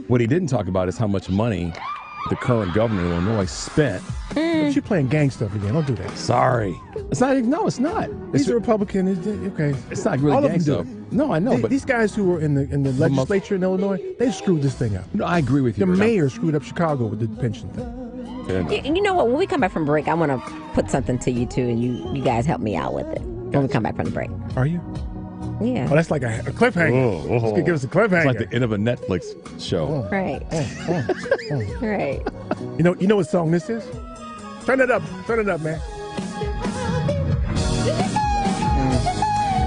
[SPEAKER 9] What he didn't talk about is how much money the current governor of Illinois spent.
[SPEAKER 10] She's playing gang stuff again. Don't do that.
[SPEAKER 9] Sorry. It's not. No, it's not.
[SPEAKER 10] He's a Republican. Okay.
[SPEAKER 9] It's not really
[SPEAKER 10] All
[SPEAKER 9] gang
[SPEAKER 10] of
[SPEAKER 9] stuff.
[SPEAKER 10] them do it.
[SPEAKER 9] No, I know. But
[SPEAKER 10] these guys who were in the legislature in Illinois, they screwed this thing up.
[SPEAKER 9] No, I agree with you.
[SPEAKER 10] The mayor screwed up Chicago with the pension thing.
[SPEAKER 23] You know what? When we come back from break, I want to put something to you, too, and you guys help me out with it when we come back from the break.
[SPEAKER 10] Are you?
[SPEAKER 23] Yeah.
[SPEAKER 10] Oh, that's like a cliffhanger. It's going to give us a cliffhanger.
[SPEAKER 9] It's like the end of a Netflix show.
[SPEAKER 23] Right. Right.
[SPEAKER 10] You know what song this is? Turn it up. Turn it up, man.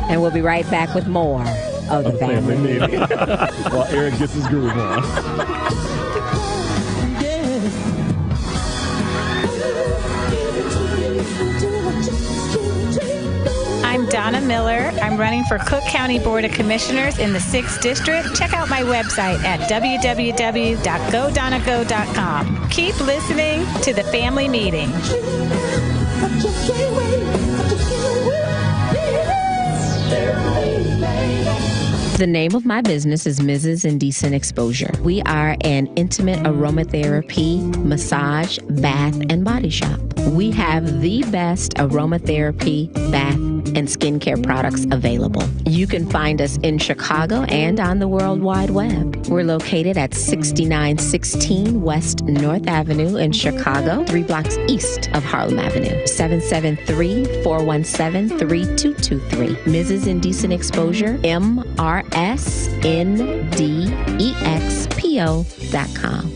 [SPEAKER 23] And we'll be right back with more of the family meeting.
[SPEAKER 9] While Eric gets his groove on.
[SPEAKER 11] I'm Donna Miller. I'm running for Cook County Board of Commissioners in the 6th District. Check out my website at www.godonnago.com. Keep listening to the family meeting.
[SPEAKER 23] The name of my business is Mrs. Indecent Exposure. We are an intimate aromatherapy, massage, bath, and body shop. We have the best aromatherapy, bath, and skincare products available. You can find us in Chicago and on the World Wide Web. We're located at 6916 West North Avenue in Chicago, 3 blocks east of Harlem Avenue. 773-417-3223. Mrs. Indecent Exposure, MRSNDEXPO.com.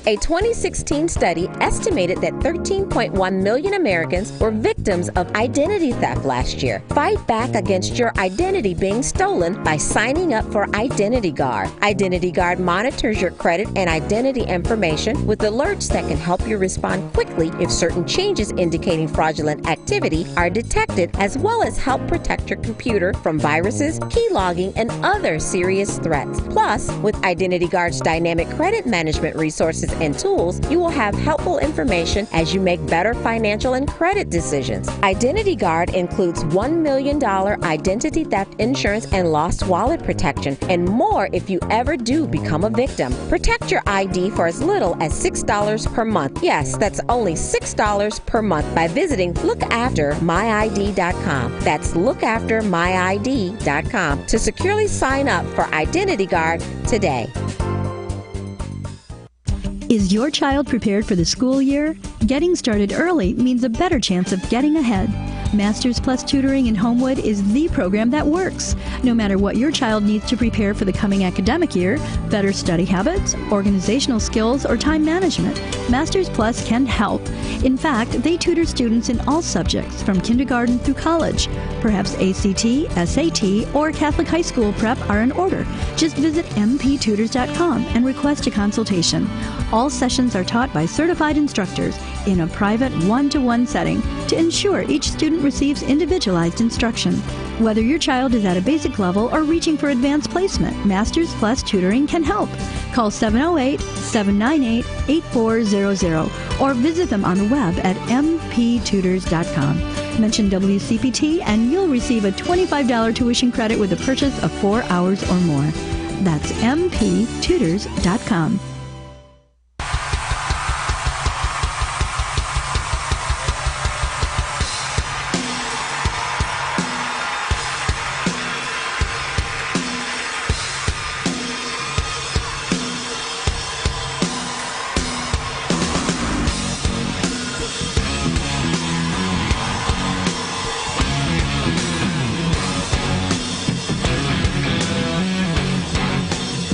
[SPEAKER 23] A 2016 study estimated that 13.1 million Americans were victims of identity theft last year. Fight back against your identity being stolen by signing up for Identity Guard. Identity Guard monitors your credit and identity information with alerts that can help you respond quickly if certain changes indicating fraudulent activity are detected, as well as help protect your computer from viruses, key logging, and other serious threats. Plus, with Identity Guard's dynamic credit management resources and tools, you will have helpful information as you make better financial and credit decisions. Identity Guard includes $1 million identity theft insurance and lost wallet protection, and more if you ever do become a victim. Protect your ID for as little as $6 per month. Yes, that's only $6 per month by visiting lookaftermyid.com. That's lookaftermyid.com to securely sign up for Identity Guard today.
[SPEAKER 12] Is your child prepared for the school year? Getting started early means a better chance of getting ahead. Masters Plus Tutoring in Homewood is the program that works. No matter what your child needs to prepare for the coming academic year, better study habits, organizational skills, or time management, Masters Plus can help. In fact, they tutor students in all subjects from kindergarten through college. Perhaps ACT, SAT, or Catholic high school prep are in order. Just visit mptutors.com and request a consultation. All sessions are taught by certified instructors in a private one-to-one setting to ensure each student receives individualized instruction. Whether your child is at a basic level or reaching for advanced placement, Masters Plus Tutoring can help. Call 708-798-8400 or visit them on the web at mptutors.com. Mention WCPT and you'll receive a $25 tuition credit with a purchase of 4 hours or more. That's mptutors.com.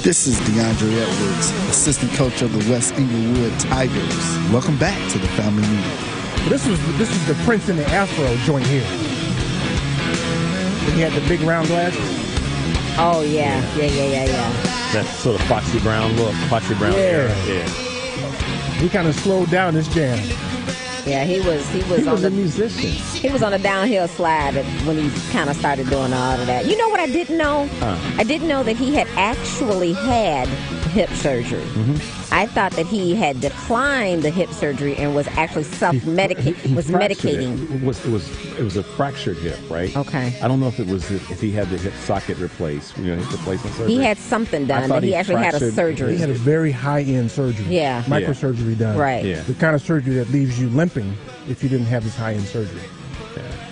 [SPEAKER 13] This is DeAndre Edwards, assistant coach of the West Inglewood Tigers. Welcome back to the family meeting.
[SPEAKER 10] This was the Prince in the Afro joint here. He had the big round glasses.
[SPEAKER 23] Oh yeah.
[SPEAKER 9] That sort of Foxy Brown look, Foxy Brown era. Yeah.
[SPEAKER 10] He kind of slowed down this jam.
[SPEAKER 23] Yeah, he was
[SPEAKER 9] a musician.
[SPEAKER 23] He was on a downhill slide when he kind of started doing all of that. You know what I didn't know? I didn't know that he had actually had hip surgery.
[SPEAKER 9] Mm-hmm.
[SPEAKER 23] I thought that he had declined the hip surgery and was actually medicating.
[SPEAKER 9] It was a fractured hip, right?
[SPEAKER 23] Okay.
[SPEAKER 9] I don't know if he had the hip socket replaced, hip replacement surgery.
[SPEAKER 23] He had something done, but he actually had a surgery.
[SPEAKER 10] He had a very high-end surgery.
[SPEAKER 23] Yeah.
[SPEAKER 10] Microsurgery done.
[SPEAKER 23] Right.
[SPEAKER 9] Yeah.
[SPEAKER 10] The kind of surgery that leaves you limping if you didn't have this high-end surgery.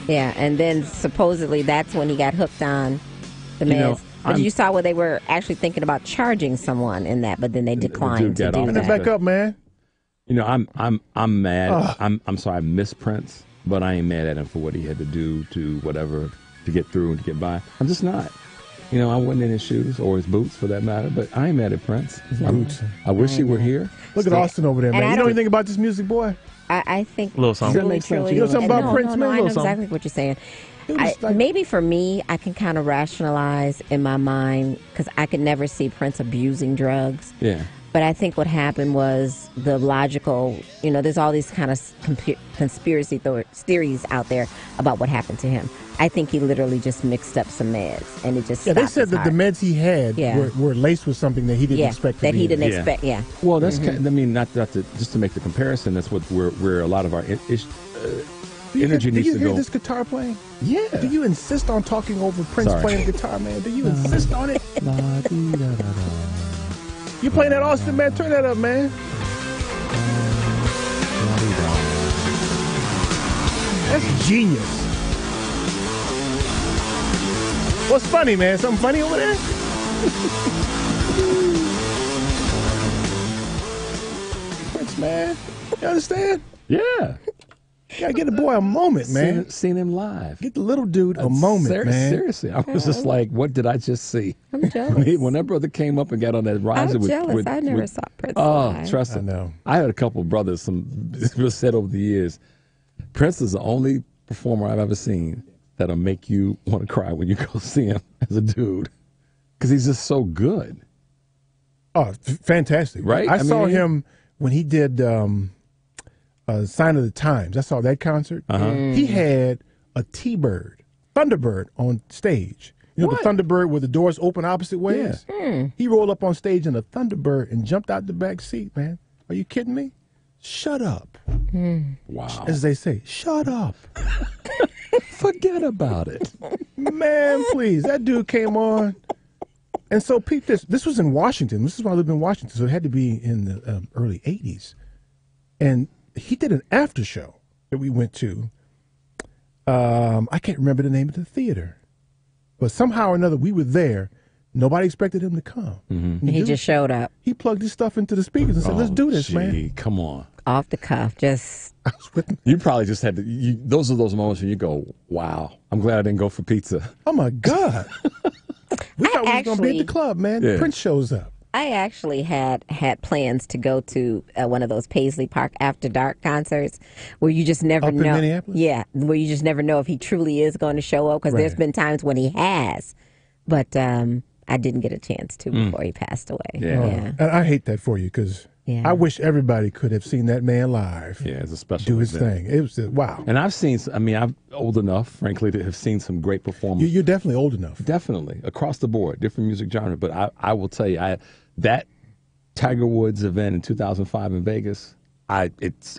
[SPEAKER 23] Yeah, and then supposedly that's when he got hooked on the meds. But you saw where they were actually thinking about charging someone in that, but then they declined to do that.
[SPEAKER 10] Back up, man.
[SPEAKER 9] I'm mad. I'm sorry, I miss Prince, but I ain't mad at him for what he had to do to whatever to get through and to get by. I'm just not. I wasn't in his shoes or his boots for that matter, but I ain't mad at Prince. I wish he were here.
[SPEAKER 10] Look at Austin over there, man. You know anything about this music, boy?
[SPEAKER 23] I think
[SPEAKER 9] little song.
[SPEAKER 23] Truly,
[SPEAKER 10] You know something about Prince, man?
[SPEAKER 23] I know exactly what you're saying. Maybe for me, I can kind of rationalize in my mind because I could never see Prince abusing drugs.
[SPEAKER 9] Yeah.
[SPEAKER 23] But I think what happened was the logical, there's all these kind of conspiracy theories out there about what happened to him. I think he literally just mixed up some meds and it just
[SPEAKER 10] they said that the meds he had were laced with something that he didn't expect.
[SPEAKER 23] That he didn't expect. Yeah.
[SPEAKER 9] Well, that's just to make the comparison. That's where a lot of our energy needs to go.
[SPEAKER 10] Do you hear this guitar playing?
[SPEAKER 9] Yeah.
[SPEAKER 10] Do you insist on talking over Prince playing guitar, man? Do you insist on it? You playing that Austin, man? Turn that up, man. That's genius. What's funny, man? Something funny over there? Prince, man. You understand?
[SPEAKER 9] Yeah.
[SPEAKER 10] You gotta get the boy a moment, man.
[SPEAKER 9] Seen him live.
[SPEAKER 10] Get the little dude a moment, man.
[SPEAKER 9] Seriously, I was just like, what did I just see?
[SPEAKER 23] I'm jealous.
[SPEAKER 9] When that brother came up and got on that riser
[SPEAKER 23] I'm jealous. I never saw Prince live.
[SPEAKER 9] Trust me.
[SPEAKER 10] I know.
[SPEAKER 9] I had a couple of brothers, said over the years, Prince is the only performer I've ever seen that'll make you want to cry when you go see him as a dude. Because he's just so good.
[SPEAKER 10] Oh, fantastic.
[SPEAKER 9] Right?
[SPEAKER 10] I saw him when he did Sign of the Times. I saw that concert. He had a T-Bird, Thunderbird on stage. You know, the Thunderbird where the doors open opposite ways? Yeah. He rolled up on stage in a Thunderbird and jumped out the back seat, man. Are you kidding me? Shut up.
[SPEAKER 9] Wow.
[SPEAKER 10] As they say, shut up.
[SPEAKER 9] Forget about it.
[SPEAKER 10] Man, please. That dude came on. And so, Pete, this was in Washington. This is why I lived in Washington, so it had to be in the early 80s. And he did an after show that we went to. I can't remember the name of the theater. But somehow or another, we were there. Nobody expected him to come.
[SPEAKER 23] Mm-hmm. He just showed up.
[SPEAKER 10] He plugged his stuff into the speakers and said, let's do this, man.
[SPEAKER 9] Come on.
[SPEAKER 23] Off the cuff, just.
[SPEAKER 9] You probably just had to, those are those moments when you go, wow, I'm glad I didn't go for pizza.
[SPEAKER 10] Oh, my God. We thought we was going to be at the club, man. Yeah. Prince shows up.
[SPEAKER 23] I actually had plans to go to one of those Paisley Park After Dark concerts where you just never know.
[SPEAKER 10] Up in Minneapolis?
[SPEAKER 23] Yeah, where you just never know if he truly is going to show up, because there's been times when he has. But I didn't get a chance to before he passed away.
[SPEAKER 9] Yeah.
[SPEAKER 10] And I hate that for you, because I wish everybody could have seen that man live.
[SPEAKER 9] Yeah, it's a special
[SPEAKER 10] do his
[SPEAKER 9] event.
[SPEAKER 10] thing. It was wow.
[SPEAKER 9] And I'm old enough, frankly, to have seen some great performances.
[SPEAKER 10] You're definitely old enough.
[SPEAKER 9] Definitely. Across the board, different music genre. But I will tell you, that Tiger Woods event in 2005 in Vegas, it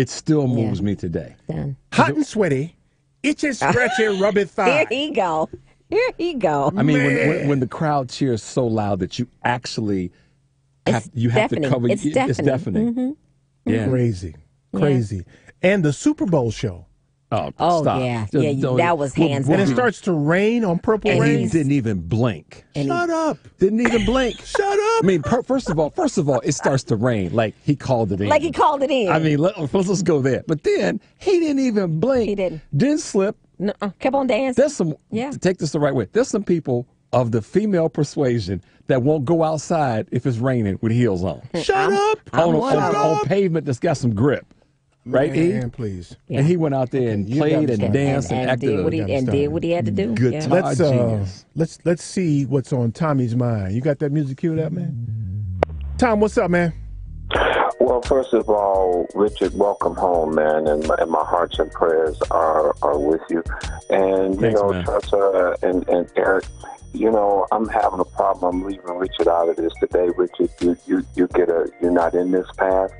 [SPEAKER 9] still moves me today.
[SPEAKER 23] Done.
[SPEAKER 10] Hot and sweaty, itchy, scratchy, rubby thigh.
[SPEAKER 23] Here he go. Here he go.
[SPEAKER 9] I mean, when the crowd cheers so loud that you actually have to cover.
[SPEAKER 23] It's
[SPEAKER 9] deafening.
[SPEAKER 23] Mm-hmm.
[SPEAKER 9] Yeah,
[SPEAKER 10] crazy. And the Super Bowl show.
[SPEAKER 9] Oh, stop.
[SPEAKER 23] Yeah, that was hands down.
[SPEAKER 10] And it starts to rain on Purple
[SPEAKER 9] and
[SPEAKER 10] Rain.
[SPEAKER 9] He didn't even blink.
[SPEAKER 10] Shut up.
[SPEAKER 9] Didn't even blink.
[SPEAKER 10] Shut up.
[SPEAKER 9] I mean, first of all, it starts to rain like he called it in.
[SPEAKER 23] Like he called it in.
[SPEAKER 9] I mean, let's go there. But then he didn't even blink.
[SPEAKER 23] He didn't.
[SPEAKER 9] Didn't slip.
[SPEAKER 23] No, kept on dancing.
[SPEAKER 9] Take this the right way. There's some people of the female persuasion that won't go outside if it's raining with heels on.
[SPEAKER 10] Shut up.
[SPEAKER 9] On pavement that's got some grip. Right,
[SPEAKER 10] man, please.
[SPEAKER 9] And he went out there and played and danced and acted.
[SPEAKER 23] Did what he had to do.
[SPEAKER 9] Guitar genius.
[SPEAKER 10] Let's see what's on Tommy's mind. You got that music queued up, man? Tom, what's up, man?
[SPEAKER 14] Well, first of all, Richard, welcome home, man, and my hearts and prayers are with you. And
[SPEAKER 9] Thanks,
[SPEAKER 14] Tressa and Eric, I'm having a problem. I'm leaving Richard out of this today. Richard, you're not in this path,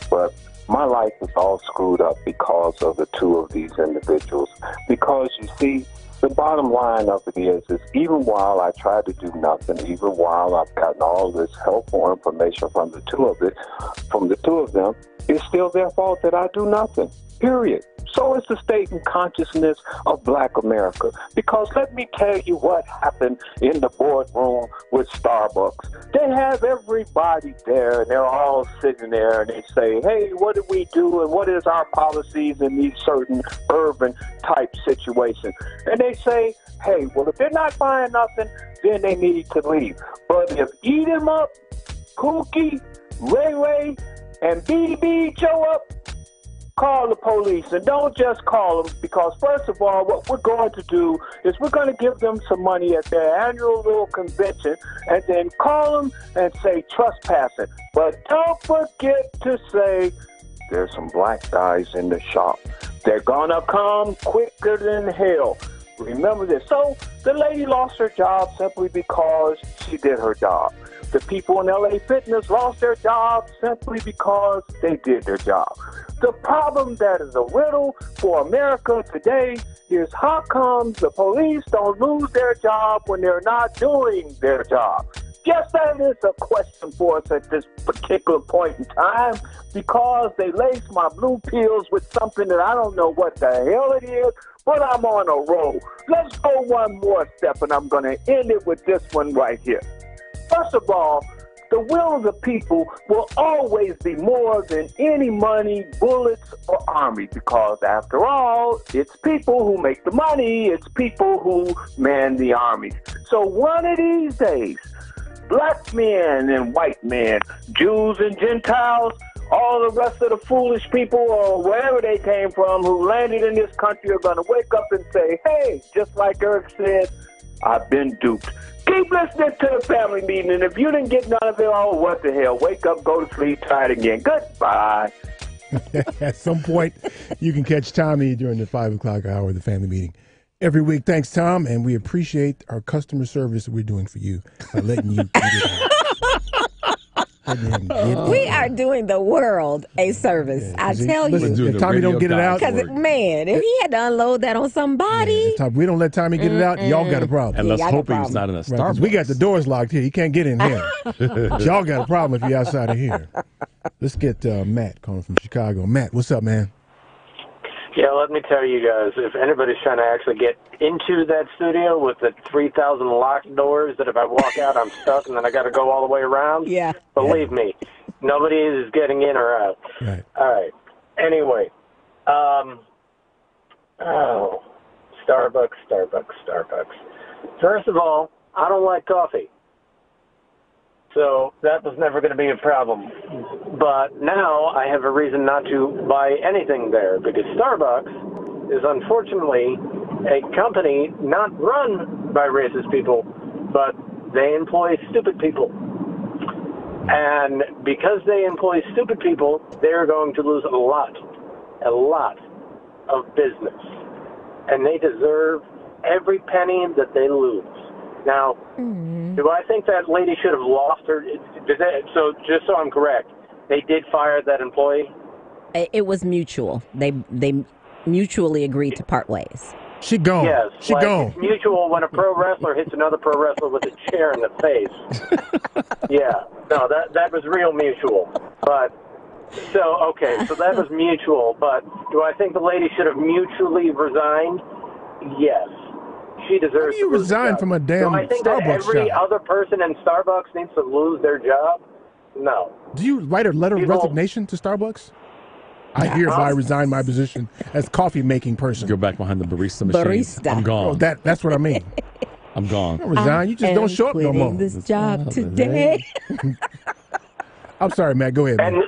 [SPEAKER 14] but my life is all screwed up because of the two of these individuals. Because you see, the bottom line of it is even while I try to do nothing, even while I've gotten all this helpful information from the two of them, it's still their fault that I do nothing. Period. So is the state and consciousness of Black America. Because let me tell you what happened in the boardroom with Starbucks. They have everybody there, and they're all sitting there, and they say, hey, what do we do, and what is our policies in these certain urban-type situations? And they say, hey, well, if they're not buying nothing, then they need to leave. But if Eat 'em Up, Kookie, Ray Ray, and BB show up, call the police, and don't just call them, because first of all, what we're going to do is we're going to give them some money at their annual little convention, and then call them and say trespassing. But don't forget to say there's some black guys in the shop. They're going to come quicker than hell. Remember this. So the lady lost her job simply because she did her job. The people in LA Fitness lost their job simply because they did their job. The problem that is a riddle for America today is how come the police don't lose their job when they're not doing their job? Yes, that is a question for us at this particular point in time, because they lace my blue pills with something that I don't know what the hell it is, but I'm on a roll. Let's go one more step, and I'm going to end it with this one right here. First of all, the will of the people will always be more than any money, bullets, or army, because after all, it's people who make the money, it's people who man the armies. So one of these days, black men and white men, Jews and Gentiles, all the rest of the foolish people or wherever they came from who landed in this country are going to wake up and say, hey, just like Eric said, I've been duped. Keep listening to the family meeting, and if you didn't get none of it, oh, what the hell? Wake up, go to sleep, try it again. Goodbye.
[SPEAKER 10] At some point, you can catch Tommy during the 5 o'clock hour of the family meeting every week. Thanks, Tom, and we appreciate our customer service that we're doing for you by letting you get it out.
[SPEAKER 23] We are doing the world a service. Yeah, I tell you.
[SPEAKER 10] If Tommy don't get it out.
[SPEAKER 23] Because, man, if he had to unload that on somebody.
[SPEAKER 10] Yeah, if we don't let Tommy get it out, y'all got a problem.
[SPEAKER 9] And let's hope he's not in a Starbucks.
[SPEAKER 10] Right, we got the doors locked here. He can't get in here. Y'all got a problem if you're outside of here. Let's get Matt calling from Chicago. Matt, what's up, man?
[SPEAKER 3] Yeah, let me tell you guys, if anybody's trying to actually get into that studio with the 3,000 locked doors that if I walk out, I'm stuck and then I got to go all the way around, believe me, nobody is getting in or out.
[SPEAKER 10] Right.
[SPEAKER 3] All right. Anyway, Starbucks. First of all, I don't like coffee. So that was never going to be a problem. But now I have a reason not to buy anything there, because Starbucks is unfortunately a company not run by racist people, but they employ stupid people. And because they employ stupid people, they're going to lose a lot of business. And they deserve every penny that they lose. Now, do I think that lady should have lost her? So just so I'm correct, they did fire that employee?
[SPEAKER 23] It was mutual. They mutually agreed to part ways.
[SPEAKER 10] She gone.
[SPEAKER 3] Yes,
[SPEAKER 10] she
[SPEAKER 3] like
[SPEAKER 10] gone.
[SPEAKER 3] It's mutual when a pro wrestler hits another pro wrestler with a chair in the face. Yeah, no, that was real mutual. But so that was mutual. But do I think the lady should have mutually resigned? Yes. She deserves.
[SPEAKER 10] How do you resign from a damn
[SPEAKER 3] Starbucks. I think
[SPEAKER 10] Starbucks
[SPEAKER 3] that every
[SPEAKER 10] job?
[SPEAKER 3] other person in Starbucks needs to lose their job. No.
[SPEAKER 10] Do you write a letter of resignation to Starbucks? I hereby resign my position as coffee making person.
[SPEAKER 9] Go back behind the barista machine. I'm gone.
[SPEAKER 10] Oh, that's what I mean.
[SPEAKER 9] I'm gone.
[SPEAKER 10] Don't resign. You just don't show up no more.
[SPEAKER 23] This job today.
[SPEAKER 10] I'm sorry, Matt. Go ahead, man.
[SPEAKER 3] And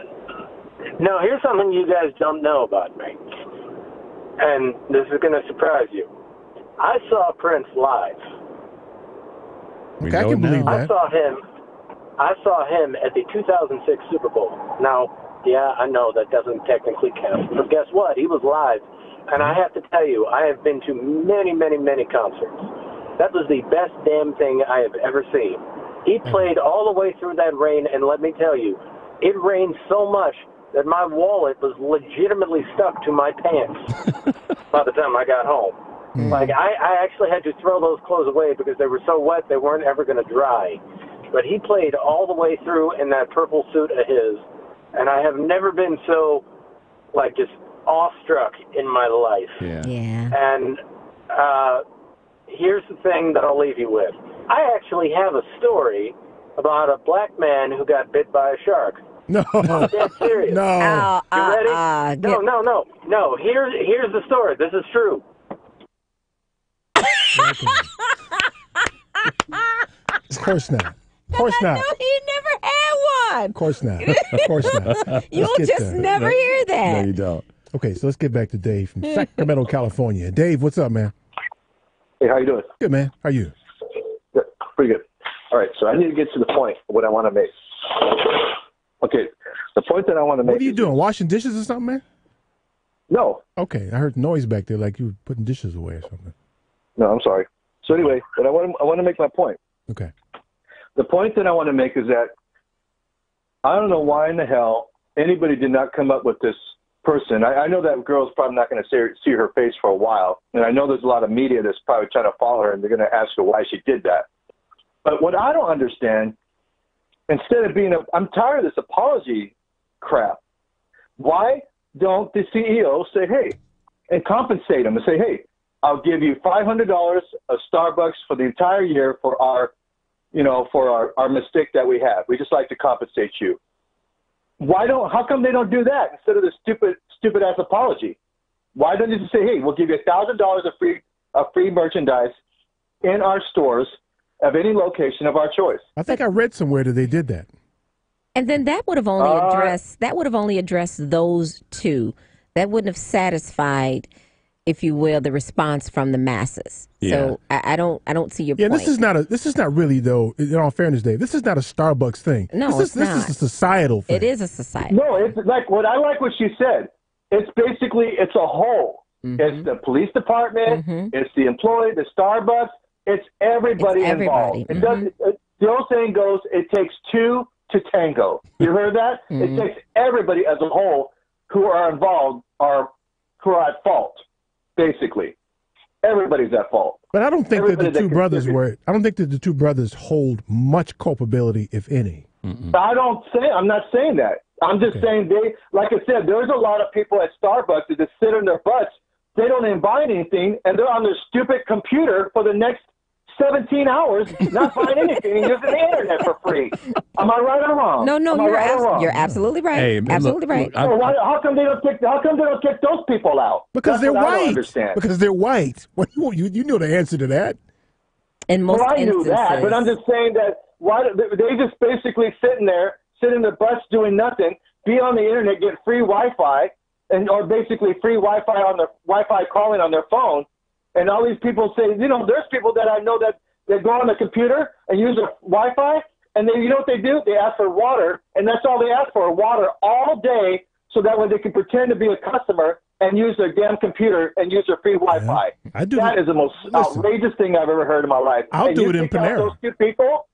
[SPEAKER 3] no, here's something you guys don't know about me, and this is going to surprise you. I saw Prince live.
[SPEAKER 10] Okay, I can believe that.
[SPEAKER 3] I saw him at the 2006 Super Bowl. Now, yeah, I know that doesn't technically count, but guess what? He was live, and I have to tell you, I have been to many, many, many concerts. That was the best damn thing I have ever seen. He played all the way through that rain, and let me tell you, it rained so much that my wallet was legitimately stuck to my pants by the time I got home. Like, I actually had to throw those clothes away because they were so wet they weren't ever going to dry. But he played all the way through in that purple suit of his, and I have never been so, like, just awestruck in my life.
[SPEAKER 23] Yeah.
[SPEAKER 3] And here's the thing that I'll leave you with. I actually have a story about a black man who got bit by a shark.
[SPEAKER 10] No.
[SPEAKER 3] I'm dead serious.
[SPEAKER 10] No.
[SPEAKER 3] You ready? No. Here's the story. This is true.
[SPEAKER 10] Of course not. Of course not.
[SPEAKER 23] No, he never had one.
[SPEAKER 10] Of course not. Of course not.
[SPEAKER 23] You'll just never hear that.
[SPEAKER 9] No, you don't.
[SPEAKER 10] Okay, so let's get back to Dave from Sacramento, California. Dave, what's up, man?
[SPEAKER 15] Hey, how you doing?
[SPEAKER 10] Good, man. How are you?
[SPEAKER 15] Good. Pretty good. All right, so I need to get to the point of what I want to make. Okay, the point that I want to make.
[SPEAKER 10] What are you doing, washing dishes or something, man?
[SPEAKER 15] No.
[SPEAKER 10] Okay, I heard noise back there like you were putting dishes away or something.
[SPEAKER 15] No, I'm sorry. So anyway, but I want to make my point.
[SPEAKER 10] Okay.
[SPEAKER 15] The point that I want to make is that I don't know why in the hell anybody did not come up with this person. I know that girl's probably not going to see her face for a while, and I know there's a lot of media that's probably trying to follow her, and they're going to ask her why she did that. But what I don't understand, instead of being I'm tired of this apology crap. Why don't the CEO say, hey, and compensate them and say, hey, I'll give you $500 of Starbucks for the entire year for our mistake that we have. We just like to compensate you. How come they don't do that instead of the stupid ass apology? Why don't they just say, hey, we'll give you $1,000 of free merchandise in our stores of any location of our choice?
[SPEAKER 10] I think I read somewhere that they did that.
[SPEAKER 23] And then that would have only addressed those two. That wouldn't have satisfied, if you will, the response from the masses. Yeah. So I don't see your point.
[SPEAKER 10] Yeah, this is not really, though, in all fairness, Dave, this is not a Starbucks thing.
[SPEAKER 23] No,
[SPEAKER 10] this is a societal thing.
[SPEAKER 23] It is a societal.
[SPEAKER 15] No, it's like I like what she said. It's basically, it's a whole. Mm-hmm. It's the police department, it's the employee, the Starbucks, it's everybody involved. Mm-hmm. The old saying goes, it takes two to tango. You heard that? It takes everybody as a whole who are involved who are at fault, basically. Everybody's at fault.
[SPEAKER 10] But I don't think that the two brothers the two brothers hold much culpability, if any.
[SPEAKER 15] Mm-mm. I'm not saying that. I'm just saying like I said, there's a lot of people at Starbucks that just sit on their butts. They don't even buy anything, and they're on their stupid computer for the next 17 hours, not buying anything, and using the internet for free. Am I right or wrong?
[SPEAKER 23] No, you're absolutely right.
[SPEAKER 10] Hey,
[SPEAKER 23] absolutely right.
[SPEAKER 15] How come they don't kick those people out?
[SPEAKER 10] Because they're white. Because they're white. Well, you know the answer to that.
[SPEAKER 23] In most
[SPEAKER 15] I knew that, but I'm just saying that they just basically sit in their butts doing nothing, be on the internet, get free Wi-Fi, or basically free Wi-Fi on their Wi-Fi calling on their phone. And all these people say, there's people that I know that go on the computer and use their Wi-Fi, and you know what they do? They ask for water, and that's all they ask for, water all day, so that way they can pretend to be a customer and use their damn computer and use their free Wi-Fi.
[SPEAKER 10] Yeah,
[SPEAKER 15] that is the most outrageous thing I've ever heard in my life.
[SPEAKER 10] I'll do it in Panera.
[SPEAKER 15] Those two people?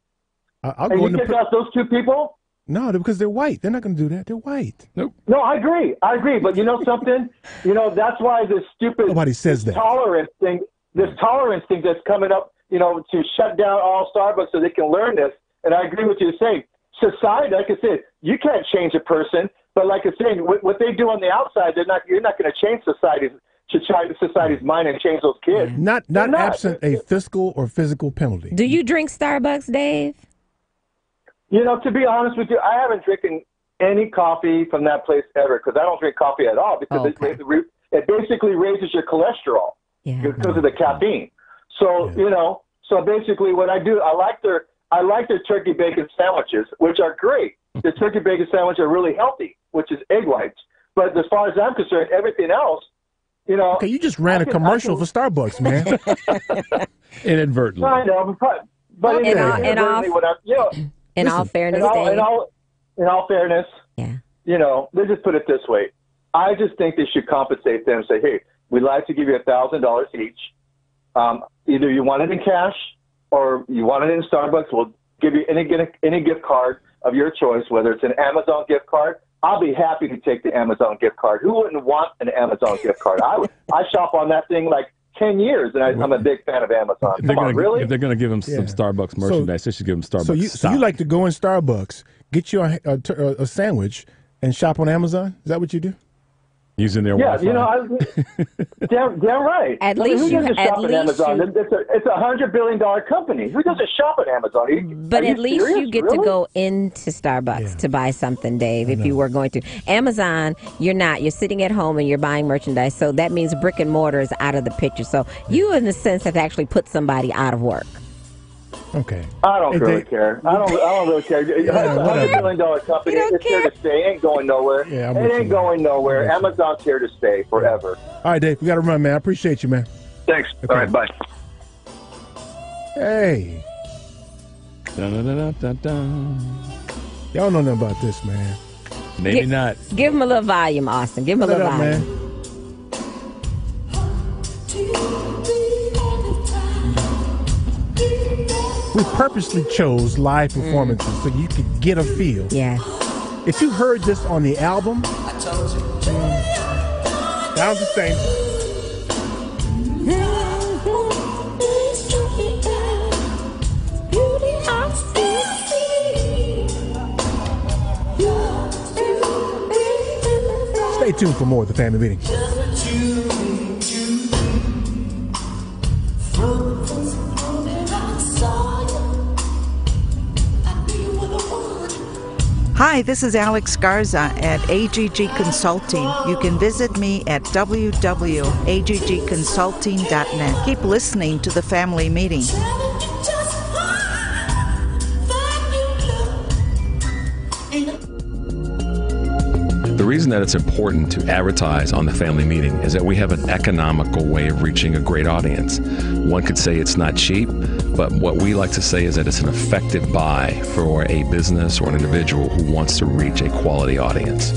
[SPEAKER 10] I'll go
[SPEAKER 15] kick out those two people?
[SPEAKER 10] No, because they're white. They're not going to do that. They're white.
[SPEAKER 9] Nope.
[SPEAKER 15] No, I agree. But you know something? That's why this stupid
[SPEAKER 10] Nobody says that.
[SPEAKER 15] tolerance thing that's coming up, to shut down all Starbucks so they can learn this. And I agree with you saying, society, like I said, you can't change a person. But like I said, what they do on the outside, you're not going to change society's mind and change those kids.
[SPEAKER 10] Not absent a fiscal or physical penalty.
[SPEAKER 23] Do you drink Starbucks, Dave?
[SPEAKER 15] To be honest with you, I haven't drinking any coffee from that place ever because I don't drink coffee at all because it basically raises your cholesterol because of the caffeine. So, so basically what I do, I like their turkey bacon sandwiches, which are great. The turkey bacon sandwiches are really healthy, which is egg whites. But as far as I'm concerned, everything else,
[SPEAKER 10] Okay, you just ran a commercial for Starbucks, man.
[SPEAKER 9] Inadvertently.
[SPEAKER 15] I know, but
[SPEAKER 23] in all fairness,
[SPEAKER 15] in all fairness, let's just put it this way. I just think they should compensate them and say, hey, we'd like to give you $1,000 each. Either you want it in cash or you want it in Starbucks. We'll give you any gift card of your choice, whether it's an Amazon gift card. I'll be happy to take the Amazon gift card. Who wouldn't want an Amazon gift card? I shop on that thing like 10 years, and I'm a big fan of Amazon. Really?
[SPEAKER 9] If they're going to give them some Starbucks merchandise, they should give them Starbucks
[SPEAKER 10] So you like to go in Starbucks, get you a sandwich, and shop on Amazon? Is that what you do?
[SPEAKER 9] Using their Wi-Fi.
[SPEAKER 15] Damn right.
[SPEAKER 23] At least
[SPEAKER 15] who doesn't shop at Amazon? It's a $100 billion company. Who doesn't shop at Amazon?
[SPEAKER 23] But at least you get to go into Starbucks to buy something, Dave, if you were going to. Amazon, you're not. You're sitting at home and you're buying merchandise. So that means brick and mortar is out of the picture. So you, in a sense, have to actually put somebody out of work.
[SPEAKER 10] Okay.
[SPEAKER 15] I don't really care. I don't really care. It's a $100 billion company. It's here to stay. It ain't going nowhere.
[SPEAKER 10] Yeah,
[SPEAKER 15] it ain't going nowhere. Amazon's here to stay forever.
[SPEAKER 10] All right, Dave, we got to run, man. I appreciate you, man.
[SPEAKER 15] Thanks. Okay. All right, bye.
[SPEAKER 10] Hey.
[SPEAKER 9] Dun-dun-dun-dun-dun.
[SPEAKER 10] Y'all know nothing about this, man.
[SPEAKER 9] Maybe not.
[SPEAKER 23] Give him a little volume, Austin. Give him a little volume.
[SPEAKER 10] Man. We purposely chose live performances so you could get a feel.
[SPEAKER 23] Yes.
[SPEAKER 10] If you heard this on the album, sounds the same. Stay tuned for more of the Family Meeting.
[SPEAKER 5] Hi, this is Alex Garza at AGG Consulting. You can visit me at www.aggconsulting.net. Keep listening to the Family Meeting.
[SPEAKER 21] The reason that it's important to advertise on the Family Meeting is that we have an economical way of reaching a great audience. One could say it's not cheap, but what we like to say is that it's an effective buy for a business or an individual who wants to reach a quality audience.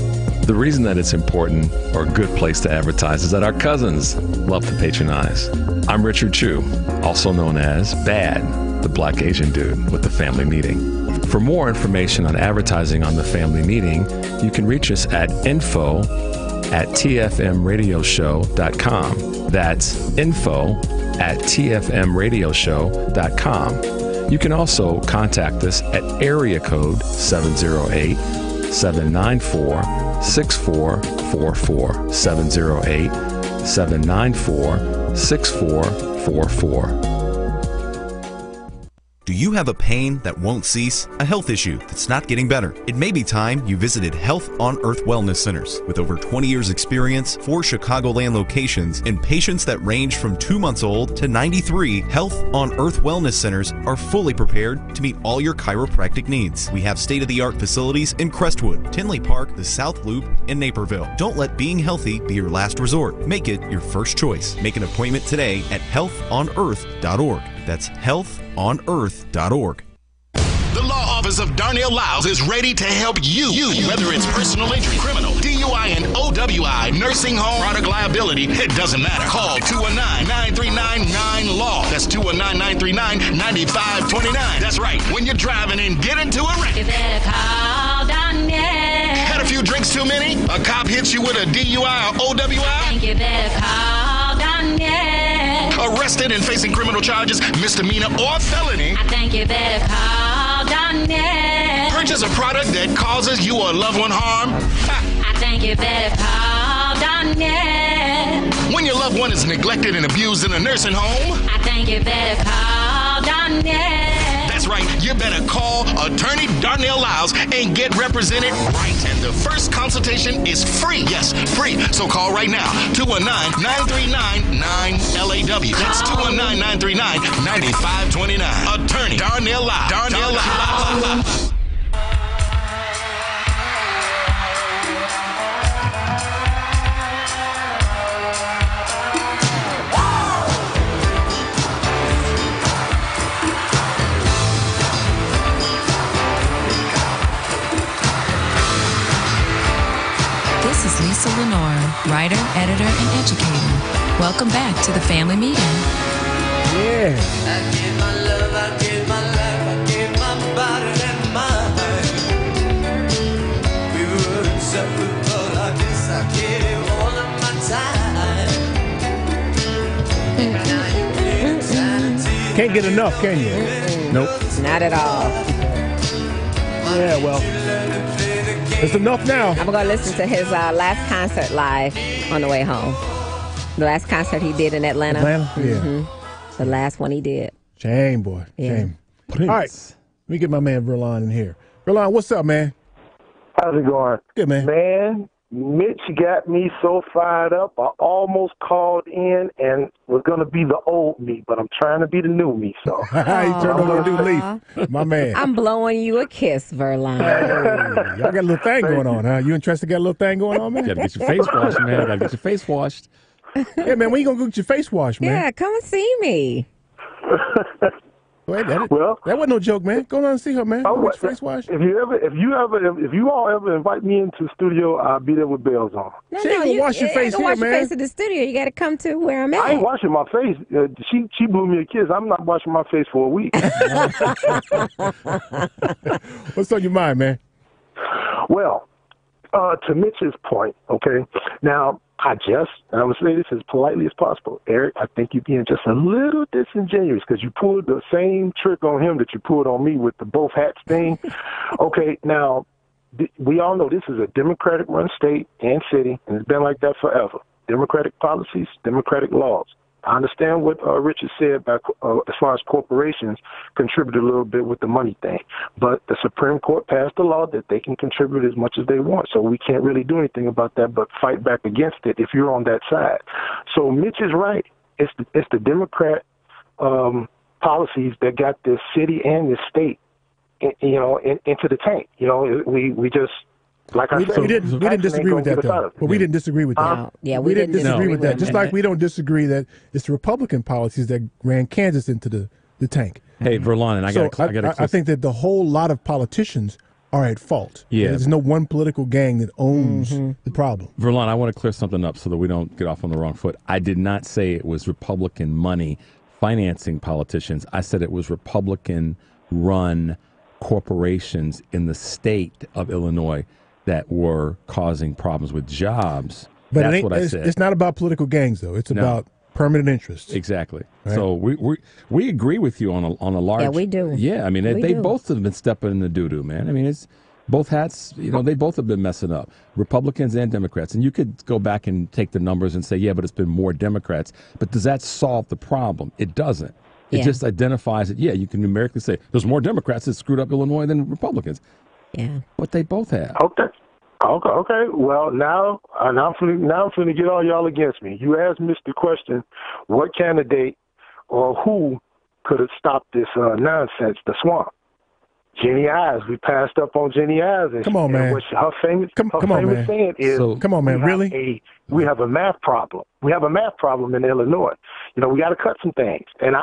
[SPEAKER 21] The reason that it's important or a good place to advertise is that our cousins love to patronize. I'm Richard Chu, also known as Bad, the Black Asian dude with the Family Meeting. For more information on advertising on the Family Meeting, you can reach us at info@tfmradioshow.com. That's info@tfmradioshow.com. You can also contact us at area code 708-794-6444, 708-794-6444.
[SPEAKER 16] Do you have a pain that won't cease? A health issue that's not getting better? It may be time you visited Health on Earth Wellness Centers. With over 20 years experience, 4 Chicagoland locations, and patients that range from 2 months old to 93, Health on Earth Wellness Centers are fully prepared to meet all your chiropractic needs. We have state-of-the-art facilities in Crestwood, Tinley Park, the South Loop, and Naperville. Don't let being healthy be your last resort. Make it your first choice. Make an appointment today at healthonearth.org. That's healthonearth.org.
[SPEAKER 20] The Law Office of Darnell Lyles is ready to help you. Whether it's personal injury, criminal, DUI, and OWI, nursing home, product liability, it doesn't matter. Call 219-939-9LAW. That's 219-939-9529. That's right. When you're driving and get into a wreck, you better call Darnell. Had a few drinks too many? A cop hits you with a DUI or OWI? I think you better call Darnell. Arrested and facing criminal charges, misdemeanor or felony? I think you better call Darnell. Purchase a product that causes you or a loved one harm? I think you better call Darnell. When your loved one is neglected and abused in a nursing home? I think you better call Darnell. That's right, you better call Attorney Darnell Lyles and get represented right. And the first consultation is free. Yes, free. So call right now. 219-939-9LAW. That's 219-939-9529. Attorney Darnell Lyles. Darnell Lyles.
[SPEAKER 24] This is Lisa Lenore, writer, editor, and educator. Welcome back to the Family Meeting.
[SPEAKER 10] Yeah.
[SPEAKER 25] I gave my love, I gave my life, I gave my body and mind. We were inseparable, I guess I gave all of my time.
[SPEAKER 10] Can't get enough, can you? Nope.
[SPEAKER 23] Not at all.
[SPEAKER 10] Yeah, well, it's enough now.
[SPEAKER 23] I'm going to listen to his last concert live on the way home. The last concert he did in Atlanta.
[SPEAKER 10] Yeah.
[SPEAKER 23] Mm-hmm. The last one he did.
[SPEAKER 10] Shame, boy.
[SPEAKER 23] Yeah.
[SPEAKER 10] Shame. All right. Let me get my man Verlon in here. Verlon, what's up, man?
[SPEAKER 26] How's it going?
[SPEAKER 10] Good, man.
[SPEAKER 26] Man, Mitch got me so fired up. I almost called in and was going to be the old me, but I'm trying to be the new me. So
[SPEAKER 10] He turned on the new leaf. My man.
[SPEAKER 23] I'm blowing you a kiss, Verlon.
[SPEAKER 10] Y'all got a little thing going on, huh? You and Tresta got a little thing going on, man?
[SPEAKER 9] Gotta get your face washed, man. Gotta get your face washed.
[SPEAKER 10] Yeah, man, when you gonna get your face washed, man?
[SPEAKER 23] Yeah, come and see me.
[SPEAKER 10] Wait, that wasn't no joke, man. Go on and see her, man. Go get your face washed.
[SPEAKER 26] If you all ever invite me into the studio, I'll be there with bells on.
[SPEAKER 23] No,
[SPEAKER 10] She ain't gonna wash your face here,
[SPEAKER 23] wash
[SPEAKER 10] man.
[SPEAKER 23] your face in the studio. You got to come to where I'm at.
[SPEAKER 26] I ain't washing my face. She blew me a kiss. I'm not washing my face for a week.
[SPEAKER 10] What's on your mind, man?
[SPEAKER 26] Well, to Mitch's point, okay. Now, I would say this as politely as possible. Eric, I think you're being just a little disingenuous because you pulled the same trick on him that you pulled on me with the both hats thing. Okay, now, we all know this is a Democratic-run state and city, and it's been like that forever. Democratic policies, Democratic laws. I understand what Richard said about as far as corporations contribute a little bit with the money thing, but the Supreme Court passed a law that they can contribute as much as they want, so we can't really do anything about that but fight back against it if you're on that side. So Mitch is right. It's the Democrat policies that got this city and this state, into the tank. We just. Like I said,
[SPEAKER 10] we didn't disagree with that, though. But we didn't disagree with that.
[SPEAKER 23] Yeah,
[SPEAKER 10] we didn't disagree with that. Just like we don't disagree that it's the Republican policies that ran Kansas into the tank.
[SPEAKER 9] Hey, Verlon, and
[SPEAKER 10] I think that the whole lot of politicians are at fault.
[SPEAKER 9] Yeah.
[SPEAKER 10] There's no one political gang that owns the problem.
[SPEAKER 9] Verlon, I want to clear something up so that we don't get off on the wrong foot. I did not say it was Republican money financing politicians. I said it was Republican-run corporations in the state of Illinois that were causing problems with jobs.
[SPEAKER 10] But
[SPEAKER 9] that's what I said.
[SPEAKER 10] It's not about political gangs, though. It's about permanent interests.
[SPEAKER 9] Exactly.
[SPEAKER 10] Right?
[SPEAKER 9] So we agree with you on a large.
[SPEAKER 23] Yeah, we do.
[SPEAKER 9] Yeah, I mean they both have been stepping in the doo-doo, man. I mean it's both hats. They both have been messing up, Republicans and Democrats. And you could go back and take the numbers and say, yeah, but it's been more Democrats. But does that solve the problem? It doesn't. It just identifies it. Yeah, you can numerically say there's more Democrats that screwed up Illinois than Republicans.
[SPEAKER 23] Yeah,
[SPEAKER 9] but they both have.
[SPEAKER 26] Okay. Well, now I'm going to get all y'all against me. You asked Mr. Question, what candidate or who could have stopped this nonsense, the swamp? Jenny Ives. We passed up on Jenny Ives.
[SPEAKER 10] Come on, man.
[SPEAKER 26] Her famous saying is,
[SPEAKER 10] come on, man. Really?
[SPEAKER 26] We have a math problem. We have a math problem in Illinois. We got to cut some things, and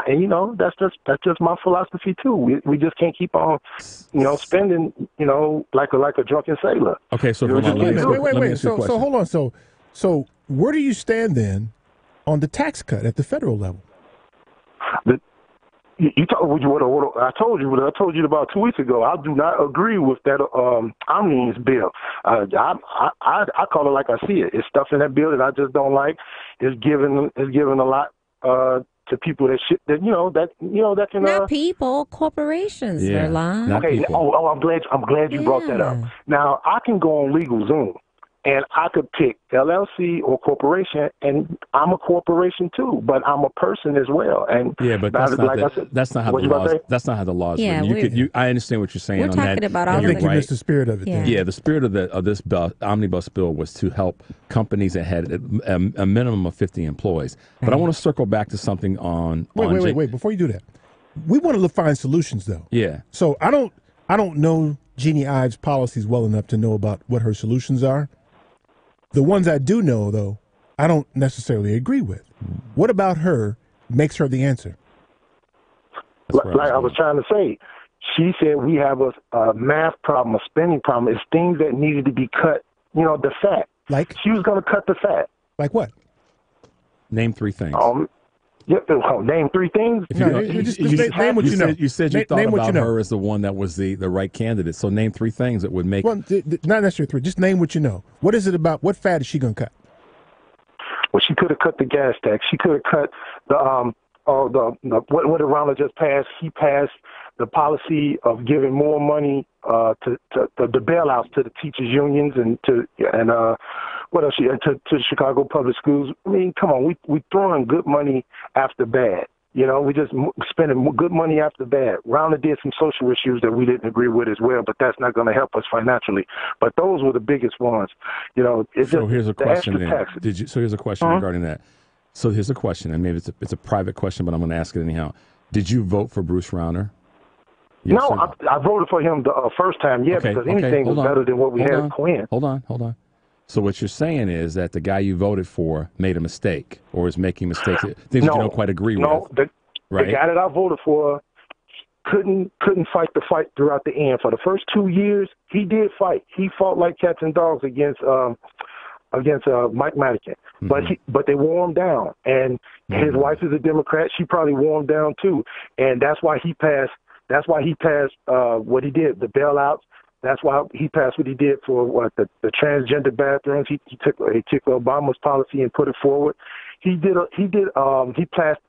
[SPEAKER 26] that's just my philosophy too. We just can't keep on, spending, like a drunken sailor.
[SPEAKER 9] Okay, so
[SPEAKER 10] wait. So hold on. So where do you stand then on the tax cut at the federal level?
[SPEAKER 26] I told you about 2 weeks ago. I do not agree with that Omnibus bill. I call it like I see it. It's stuff in that bill that I just don't like. It's giving a lot to people that can
[SPEAKER 23] not people, corporations.
[SPEAKER 9] Yeah,
[SPEAKER 23] they're lying.
[SPEAKER 26] Okay.
[SPEAKER 9] People.
[SPEAKER 26] I'm glad you brought that up. Now I can go on LegalZoom and I could pick LLC or corporation, and I'm a corporation too, but I'm a person as well. And
[SPEAKER 9] but that's not how the laws. That's not how the laws.
[SPEAKER 23] Yeah,
[SPEAKER 9] I understand what you're saying.
[SPEAKER 23] We're
[SPEAKER 9] on
[SPEAKER 23] talking
[SPEAKER 9] that.
[SPEAKER 23] about all
[SPEAKER 10] I think you missed the spirit of it.
[SPEAKER 23] Yeah,
[SPEAKER 9] the spirit of this omnibus bill was to help companies that had a minimum of 50 employees. But I want to circle back to something on.
[SPEAKER 10] Wait! Before you do that, we want to find solutions, though.
[SPEAKER 9] Yeah.
[SPEAKER 10] So I don't know Jeannie Ives' policies well enough to know about what her solutions are. The ones I do know, though, I don't necessarily agree with. What about her makes her the answer?
[SPEAKER 26] Like I was trying to say, she said we have a math problem, a spending problem. It's things that needed to be cut, the fat.
[SPEAKER 10] Like?
[SPEAKER 26] She was going to cut the fat.
[SPEAKER 10] Like what?
[SPEAKER 9] Name 3 things.
[SPEAKER 26] Name 3 things?
[SPEAKER 10] Name what you know.
[SPEAKER 9] You said you thought about her as the one that was the right candidate. So name 3 things that would make...
[SPEAKER 10] Well, not necessarily 3. Just name what you know. What is it about? What fat is she going to cut?
[SPEAKER 26] Well, she could have cut the gas tax. She could have cut what Ronald just passed. He passed the policy of giving more money to the bailouts to the teachers unions and what else? To Chicago public schools. I mean, come on, we throwing good money after bad. We just spending good money after bad. Ronald did some social issues that we didn't agree with as well, but that's not going to help us financially. But those were the biggest ones.
[SPEAKER 9] So here's a question then. Here's a question
[SPEAKER 26] Uh-huh.
[SPEAKER 9] regarding that. So here's a question, and maybe it's a private question, but I'm going to ask it anyhow. Did you vote for Bruce Rauner?
[SPEAKER 26] Yes, no, I voted for him the first time, because anything was better than what we had at Quinn.
[SPEAKER 9] Hold on. So what you're saying is that the guy you voted for made a mistake or is making mistakes, things that you don't quite agree with.
[SPEAKER 26] The guy that I voted for, couldn't fight the fight throughout the end. For the first 2 years, he did fight. He fought like cats and dogs against Mike Madigan. But they wore him down. And his wife is a Democrat. She probably wore him down too. And that's why he passed. That's why he passed what he did, the bailouts. That's why he passed what he did for the transgender bathrooms. He took Obama's policy and put it forward. He passed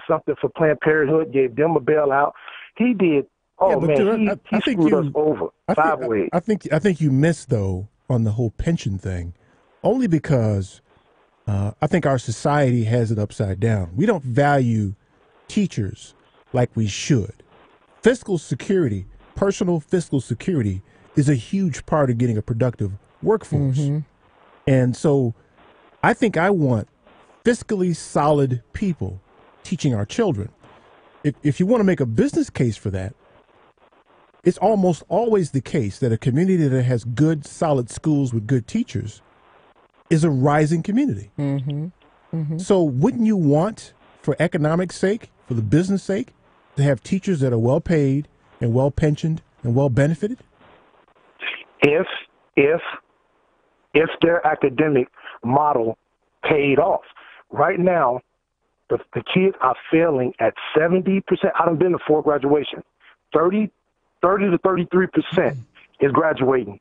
[SPEAKER 26] something for Planned Parenthood, gave them a bailout. He did. Oh man, dude, he screwed us over sideways.
[SPEAKER 10] I think you missed though on the whole pension thing, only because I think our society has it upside down. We don't value teachers like we should. Fiscal security, personal fiscal security, is a huge part of getting a productive workforce. And so I think I want fiscally solid people teaching our children. If you want to make a business case for that, it's almost always the case that a community that has good, solid schools with good teachers is a rising community. So wouldn't you want, for economic sake, for the business sake, to have teachers that are well paid and well pensioned and well benefited?
[SPEAKER 26] If their academic model paid off. Right now, the kids are failing at 70%. I done been to 4 graduations. 30 to 33% is graduating.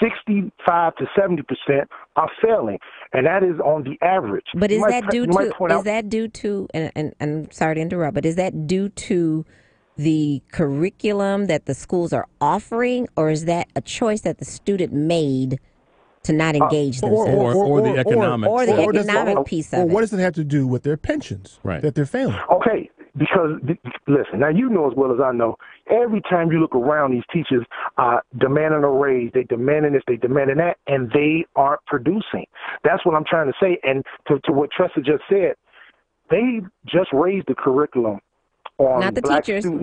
[SPEAKER 26] 65 to 70% are failing, and that is on the average.
[SPEAKER 23] But is that due to? And I'm sorry to interrupt, but is that due to the curriculum that the schools are offering, or is that a choice that the student made to not engage themselves,
[SPEAKER 9] or the economic
[SPEAKER 23] piece of it?
[SPEAKER 10] Or what does it have to do with their pensions that they're failing?
[SPEAKER 26] Okay, because listen, now you know as well as I know, every time you look around, these teachers are demanding a raise, they demanding this, they demanding that, and they aren't producing. That's what I'm trying to say. And to what Tressa just said, they just raised the curriculum on
[SPEAKER 23] not the
[SPEAKER 26] black
[SPEAKER 23] teachers.
[SPEAKER 26] students.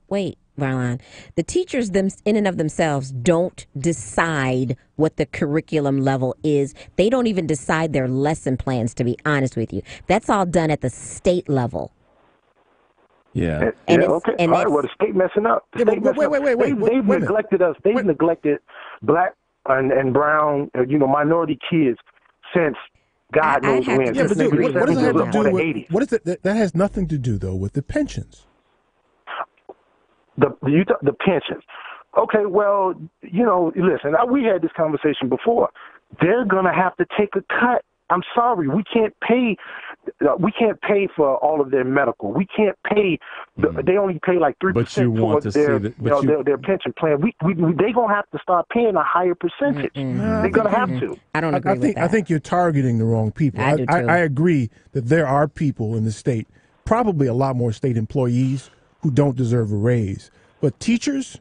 [SPEAKER 23] Wait, Marlon. The teachers, in and of themselves, don't decide what the curriculum level is. They don't even decide their lesson plans, to be honest with you. That's all done at the state level.
[SPEAKER 9] Yeah.
[SPEAKER 26] Okay. All right. Well, the state messing up. Wait. They've neglected us. They've neglected black and brown, minority kids since God knows when.
[SPEAKER 10] Yeah, but dude, what does that have to do with? What is it? That has nothing to do though with the pensions.
[SPEAKER 26] The pensions. Okay. Well, listen. We had this conversation before. They're gonna have to take a cut. I'm sorry, we can't pay for all of their medical. We can't pay. They only pay like 3% towards their pension plan. They gonna have to start paying a higher percentage. They're gonna have to.
[SPEAKER 23] I don't agree with that.
[SPEAKER 10] I think you're targeting the wrong people.
[SPEAKER 23] I do too.
[SPEAKER 10] I agree that there are people in the state, probably a lot more state employees, who don't deserve a raise. But teachers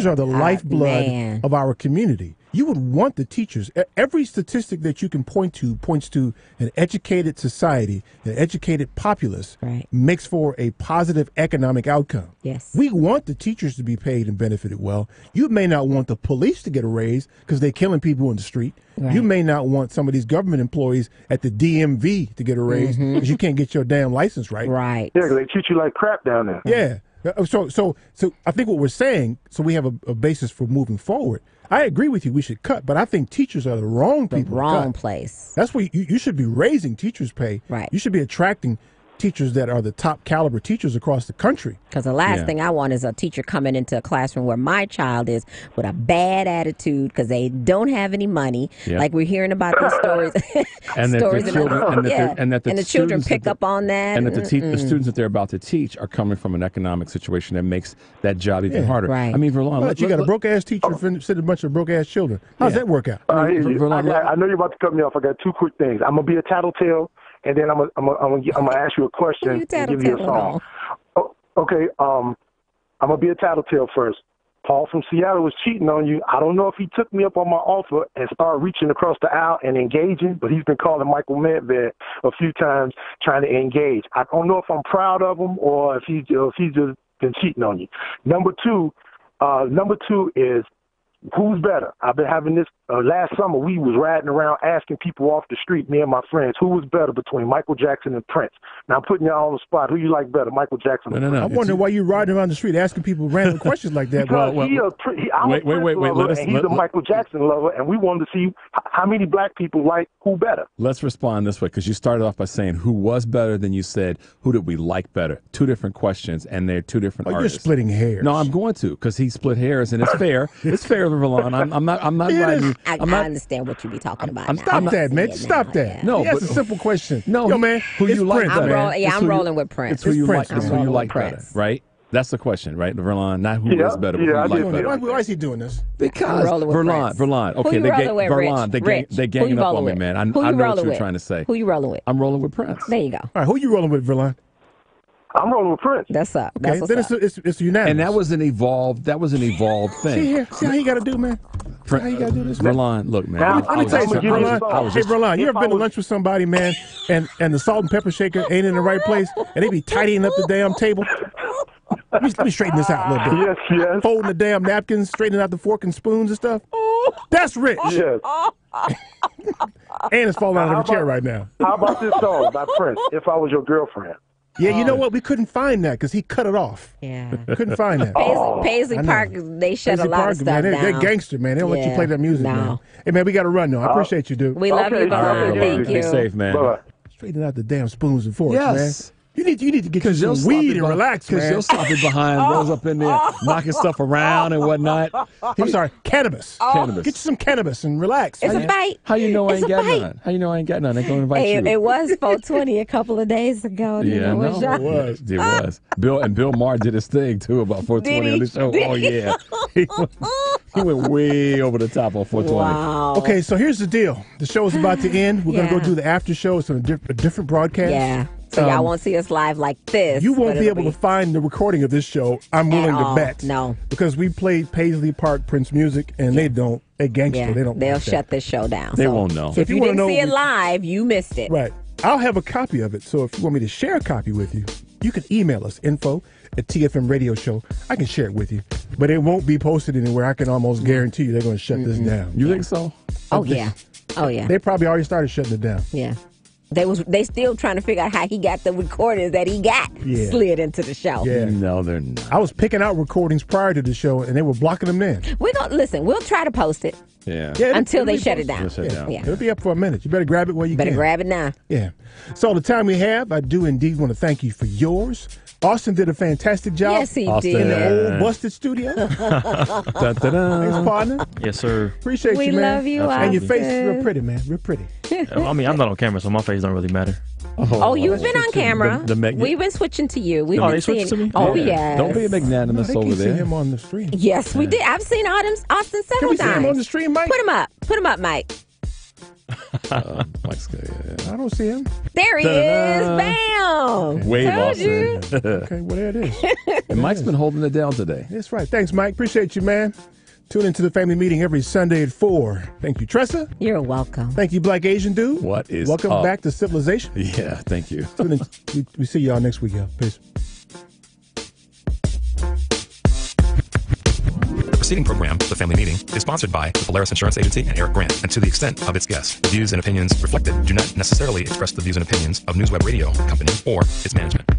[SPEAKER 10] are the lifeblood of our community. You would want the teachers. Every statistic that you can point to points to an educated society, an educated populace makes for a positive economic outcome.
[SPEAKER 23] Yes.
[SPEAKER 10] We want the teachers to be paid and benefited well. You may not want the police to get a raise because they're killing people in the street. Right. You may not want some of these government employees at the DMV to get a raise because you can't get your damn license right.
[SPEAKER 23] Right.
[SPEAKER 26] Yeah, because they treat you like crap down there.
[SPEAKER 10] Yeah. So I think what we're saying, so we have a basis for moving forward. I agree with you. We should cut, but I think teachers are the wrong people.
[SPEAKER 23] The wrong place.
[SPEAKER 10] That's where you should be raising teachers' pay.
[SPEAKER 23] Right.
[SPEAKER 10] You should be attracting teachers that are the top caliber teachers across the country.
[SPEAKER 23] Because the last thing I want is a teacher coming into a classroom where my child is with a bad attitude because they don't have any money. Yep. Like we're hearing about these stories.
[SPEAKER 9] And
[SPEAKER 23] the children pick up on that.
[SPEAKER 9] And that the students that they're about to teach are coming from an economic situation that makes that job even harder.
[SPEAKER 23] Right.
[SPEAKER 9] I mean, Verlon,
[SPEAKER 10] you got a broke-ass teacher sitting a bunch of broke-ass children. How does that work out?
[SPEAKER 26] I know you're about to cut me off. I got 2 quick things. I'm going to be a tattletale. And then I'm gonna ask you a question and give you a song. Okay, I'm gonna be a tattletale first. Paul from Seattle was cheating on you. I don't know if he took me up on my offer and started reaching across the aisle and engaging, but he's been calling Michael Medved a few times trying to engage. I don't know if I'm proud of him or if he's just been cheating on you. Number two is, who's better? I've been having this last summer we was riding around asking people off the street, me and my friends, who was better between Michael Jackson and Prince. Now I'm putting y'all on the spot. Who you like better, Michael Jackson or Prince?
[SPEAKER 10] I'm wondering why you riding around the street asking people random questions like that.
[SPEAKER 26] Because I'm a Prince lover, and he's a Michael Jackson lover, and we wanted to see how many black people like who better.
[SPEAKER 9] Let's respond this way, because you started off by saying who was better, then you said who did we like better. Two different questions, and they're two different artists.
[SPEAKER 10] You're splitting hairs.
[SPEAKER 9] No, I'm going to, because he split hairs, and it's fair. It's fair, Verlon. I'm not riding you.
[SPEAKER 23] I understand what you be talking about.
[SPEAKER 10] Stop that, man. Stop that.
[SPEAKER 9] No,
[SPEAKER 10] that's a simple question.
[SPEAKER 9] No,
[SPEAKER 10] yo, man,
[SPEAKER 9] who you like better?
[SPEAKER 23] I'm rolling with Prince.
[SPEAKER 9] It's who you like. It's who you like better, right? That's the question, right, Verlon? Not who is better, but who you like better.
[SPEAKER 10] Why is he doing this?
[SPEAKER 9] Because Verlon. Okay, they ganging up on me, man. I know what you're trying to say.
[SPEAKER 23] Who you rolling with?
[SPEAKER 9] I'm rolling with Prince.
[SPEAKER 23] There you go.
[SPEAKER 10] All right, who you rolling with, Verlon?
[SPEAKER 26] I'm rolling with Prince.
[SPEAKER 23] That's up.
[SPEAKER 10] Okay, then it's unanimous.
[SPEAKER 9] And that was an evolved thing.
[SPEAKER 10] See how you got to do, man. How you got to do this, man?
[SPEAKER 9] Verlon, look, man.
[SPEAKER 10] Let me tell you something, Verlon. Hey, Verlon, you ever been to lunch with somebody, man, and the salt and pepper shaker ain't in the right place, and they be tidying up the damn table? Let me straighten this out a little bit.
[SPEAKER 26] Yes.
[SPEAKER 10] Folding the damn napkins, straightening out the fork and spoons and stuff. That's rich.
[SPEAKER 26] Yes.
[SPEAKER 10] And it's falling out of the chair right now.
[SPEAKER 26] How about this song by Prince, If I Was Your Girlfriend?
[SPEAKER 10] Yeah, you know what? We couldn't find that because he cut it off.
[SPEAKER 23] Yeah.
[SPEAKER 10] Couldn't find that.
[SPEAKER 23] Paisley Park, they shut a lot of stuff
[SPEAKER 10] man,
[SPEAKER 23] down.
[SPEAKER 10] They're gangster, man. They don't let you play that music, man. Hey, man, we got to run, though. I appreciate you, dude.
[SPEAKER 23] We love you, Verlon. Thank you.
[SPEAKER 9] Be safe, man.
[SPEAKER 26] Bye-bye.
[SPEAKER 10] Straighten out the damn spoons and forks,
[SPEAKER 9] Yes.
[SPEAKER 10] man. You need to get you some weed and relax, man.
[SPEAKER 9] Because you'll stop it behind, rolls up in there, knocking stuff around and whatnot.
[SPEAKER 10] I'm sorry, cannabis.
[SPEAKER 9] Cannabis.
[SPEAKER 10] Get you some cannabis and relax.
[SPEAKER 23] It's a bite.
[SPEAKER 9] How you know I
[SPEAKER 23] It's
[SPEAKER 9] ain't
[SPEAKER 23] a
[SPEAKER 9] got
[SPEAKER 23] bite.
[SPEAKER 9] none? How you know I ain't got none? They gonna invite you.
[SPEAKER 23] It was 420 a couple of days ago.
[SPEAKER 9] Yeah, no, it was. It was. Bill Maher did his thing too about 420 on the show. Oh yeah, he went way over the top on 420.
[SPEAKER 23] Wow.
[SPEAKER 10] Okay, so here's the deal. The show is about to end. We're gonna go do the after show. It's on a different broadcast.
[SPEAKER 23] Yeah. So y'all won't see us live like this.
[SPEAKER 10] You won't be able to find the recording of this show. I'm willing to bet.
[SPEAKER 23] No.
[SPEAKER 10] Because we played Paisley Park Prince music, and they don't. They gangster.
[SPEAKER 23] Yeah,
[SPEAKER 10] They don't.
[SPEAKER 23] they'll
[SPEAKER 10] like
[SPEAKER 23] shut this show down.
[SPEAKER 9] They won't know.
[SPEAKER 23] So if you didn't see it live, you missed it.
[SPEAKER 10] Right. I'll have a copy of it. So if you want me to share a copy with you, you can email us, info@TFM Radio Show. I can share it with you. But it won't be posted anywhere. I can almost guarantee you they're going to shut this down.
[SPEAKER 9] You think so?
[SPEAKER 23] Oh, yeah. Oh, yeah.
[SPEAKER 10] They probably already started shutting it down.
[SPEAKER 23] Yeah. They still trying to figure out how he got the recordings that he got slid into the show.
[SPEAKER 10] Yeah.
[SPEAKER 9] No, they're not.
[SPEAKER 10] I was picking out recordings prior to the show, and they were blocking them in.
[SPEAKER 23] We're gonna listen. We'll try to post it.
[SPEAKER 9] Yeah.
[SPEAKER 23] Until they shut it down.
[SPEAKER 9] Yeah.
[SPEAKER 10] It'll be up for a minute. You better grab it while you
[SPEAKER 23] Better
[SPEAKER 10] can.
[SPEAKER 23] grab it now.
[SPEAKER 10] Yeah. So the time we have, I do indeed want to thank you for yours. Austin did a fantastic job.
[SPEAKER 23] Yes, he did.
[SPEAKER 10] In the old busted studio. Thanks, partner.
[SPEAKER 4] Yes, sir.
[SPEAKER 10] Appreciate
[SPEAKER 23] We
[SPEAKER 10] you, man.
[SPEAKER 23] love you,
[SPEAKER 10] And your face is
[SPEAKER 23] Austin.
[SPEAKER 10] real pretty, man. Real pretty.
[SPEAKER 4] I mean, I'm not on camera, so my face don't really matter.
[SPEAKER 23] Oh, you've been on camera. We've been switching to you. We've been
[SPEAKER 4] they switched
[SPEAKER 23] seeing.
[SPEAKER 4] to me?
[SPEAKER 23] Oh, yes.
[SPEAKER 9] Don't be magnanimous
[SPEAKER 10] They
[SPEAKER 9] over
[SPEAKER 10] keep seeing
[SPEAKER 9] there.
[SPEAKER 10] him on the stream.
[SPEAKER 23] Yes, we did. I've seen Austin several
[SPEAKER 10] Can we see
[SPEAKER 23] times.
[SPEAKER 10] him on the stream, Mike?
[SPEAKER 23] Put him up. Put him up, Mike.
[SPEAKER 9] Mike's good.
[SPEAKER 10] I don't see him.
[SPEAKER 23] There he is. Bam.
[SPEAKER 9] Wave
[SPEAKER 23] Told
[SPEAKER 9] Austin.
[SPEAKER 23] you.
[SPEAKER 10] Okay, well, there it is.
[SPEAKER 9] And Mike's been holding it down today.
[SPEAKER 10] That's right. Thanks, Mike. Appreciate you, man. Tune into the family meeting every Sunday at 4. Thank you, Tressa.
[SPEAKER 23] You're welcome.
[SPEAKER 10] Thank you, Black Asian Dude.
[SPEAKER 9] What is
[SPEAKER 10] Welcome
[SPEAKER 9] up?
[SPEAKER 10] back to Civilization.
[SPEAKER 9] Yeah, thank you.
[SPEAKER 10] Tune in. We see y'all next week, y'all. Peace.
[SPEAKER 21] The preceding program, The Family Meeting, is sponsored by the Polaris Insurance Agency and Eric Grant, and to the extent of its guests. The views and opinions reflected do not necessarily express the views and opinions of NewsWeb Radio Company or its management.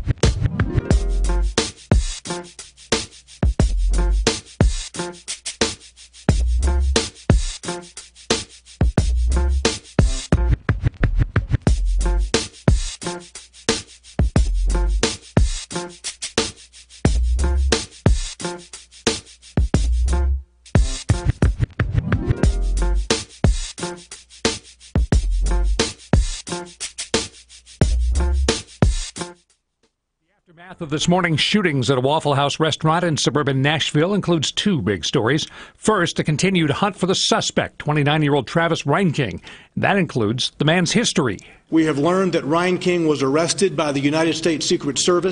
[SPEAKER 6] Aftermath of this morning's shootings at a Waffle House restaurant in suburban Nashville includes two big stories. First, a continued hunt for the suspect, 29-year-old Travis Reinking. That includes the man's history.
[SPEAKER 7] We have learned that Reinking was arrested by the United States Secret Service